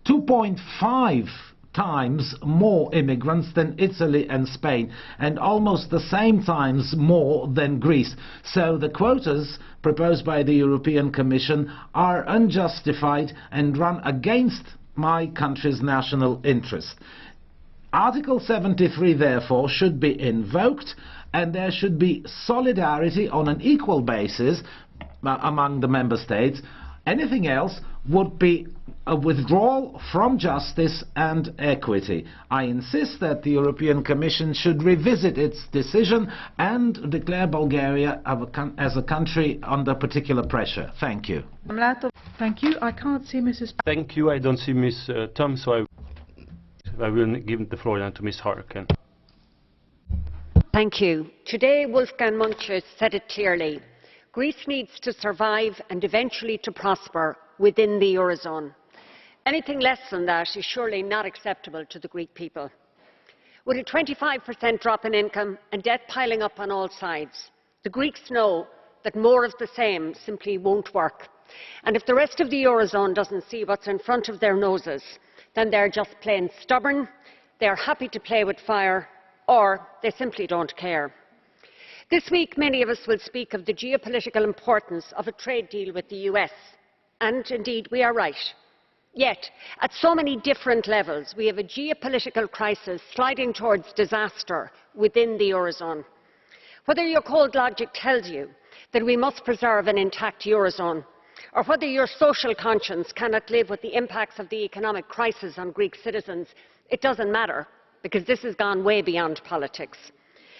2.5 times more immigrants than Italy and Spain, and almost the same times more than Greece. So the quotas proposed by the European Commission are unjustified and run against my country's national interest. Article 73, therefore, should be invoked and there should be solidarity on an equal basis among the member states. Anything else would be a withdrawal from justice and equity. I insist that the European Commission should revisit its decision and declare Bulgaria as a country under particular pressure. Thank you. Thank you. I can't see Mrs. Thank you. I don't see Ms. Tom, so I will give the floor now to Ms. Harkin. Thank you. Today, Wolfgang Munches said it clearly. Greece needs to survive and eventually to prosper within the Eurozone. Anything less than that is surely not acceptable to the Greek people. With a 25% drop in income and debt piling up on all sides, the Greeks know that more of the same simply won't work. And if the rest of the Eurozone doesn't see what's in front of their noses, then they're just plain stubborn, they're happy to play with fire, or they simply don't care. This week, many of us will speak of the geopolitical importance of a trade deal with the US, and indeed we are right. Yet, at so many different levels, we have a geopolitical crisis sliding towards disaster within the Eurozone. Whether your cold logic tells you that we must preserve an intact Eurozone, or whether your social conscience cannot live with the impacts of the economic crisis on Greek citizens, it doesn't matter, because this has gone way beyond politics.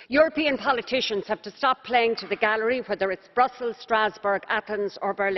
European politicians have to stop playing to the gallery, whether it's Brussels, Strasbourg, Athens or Berlin.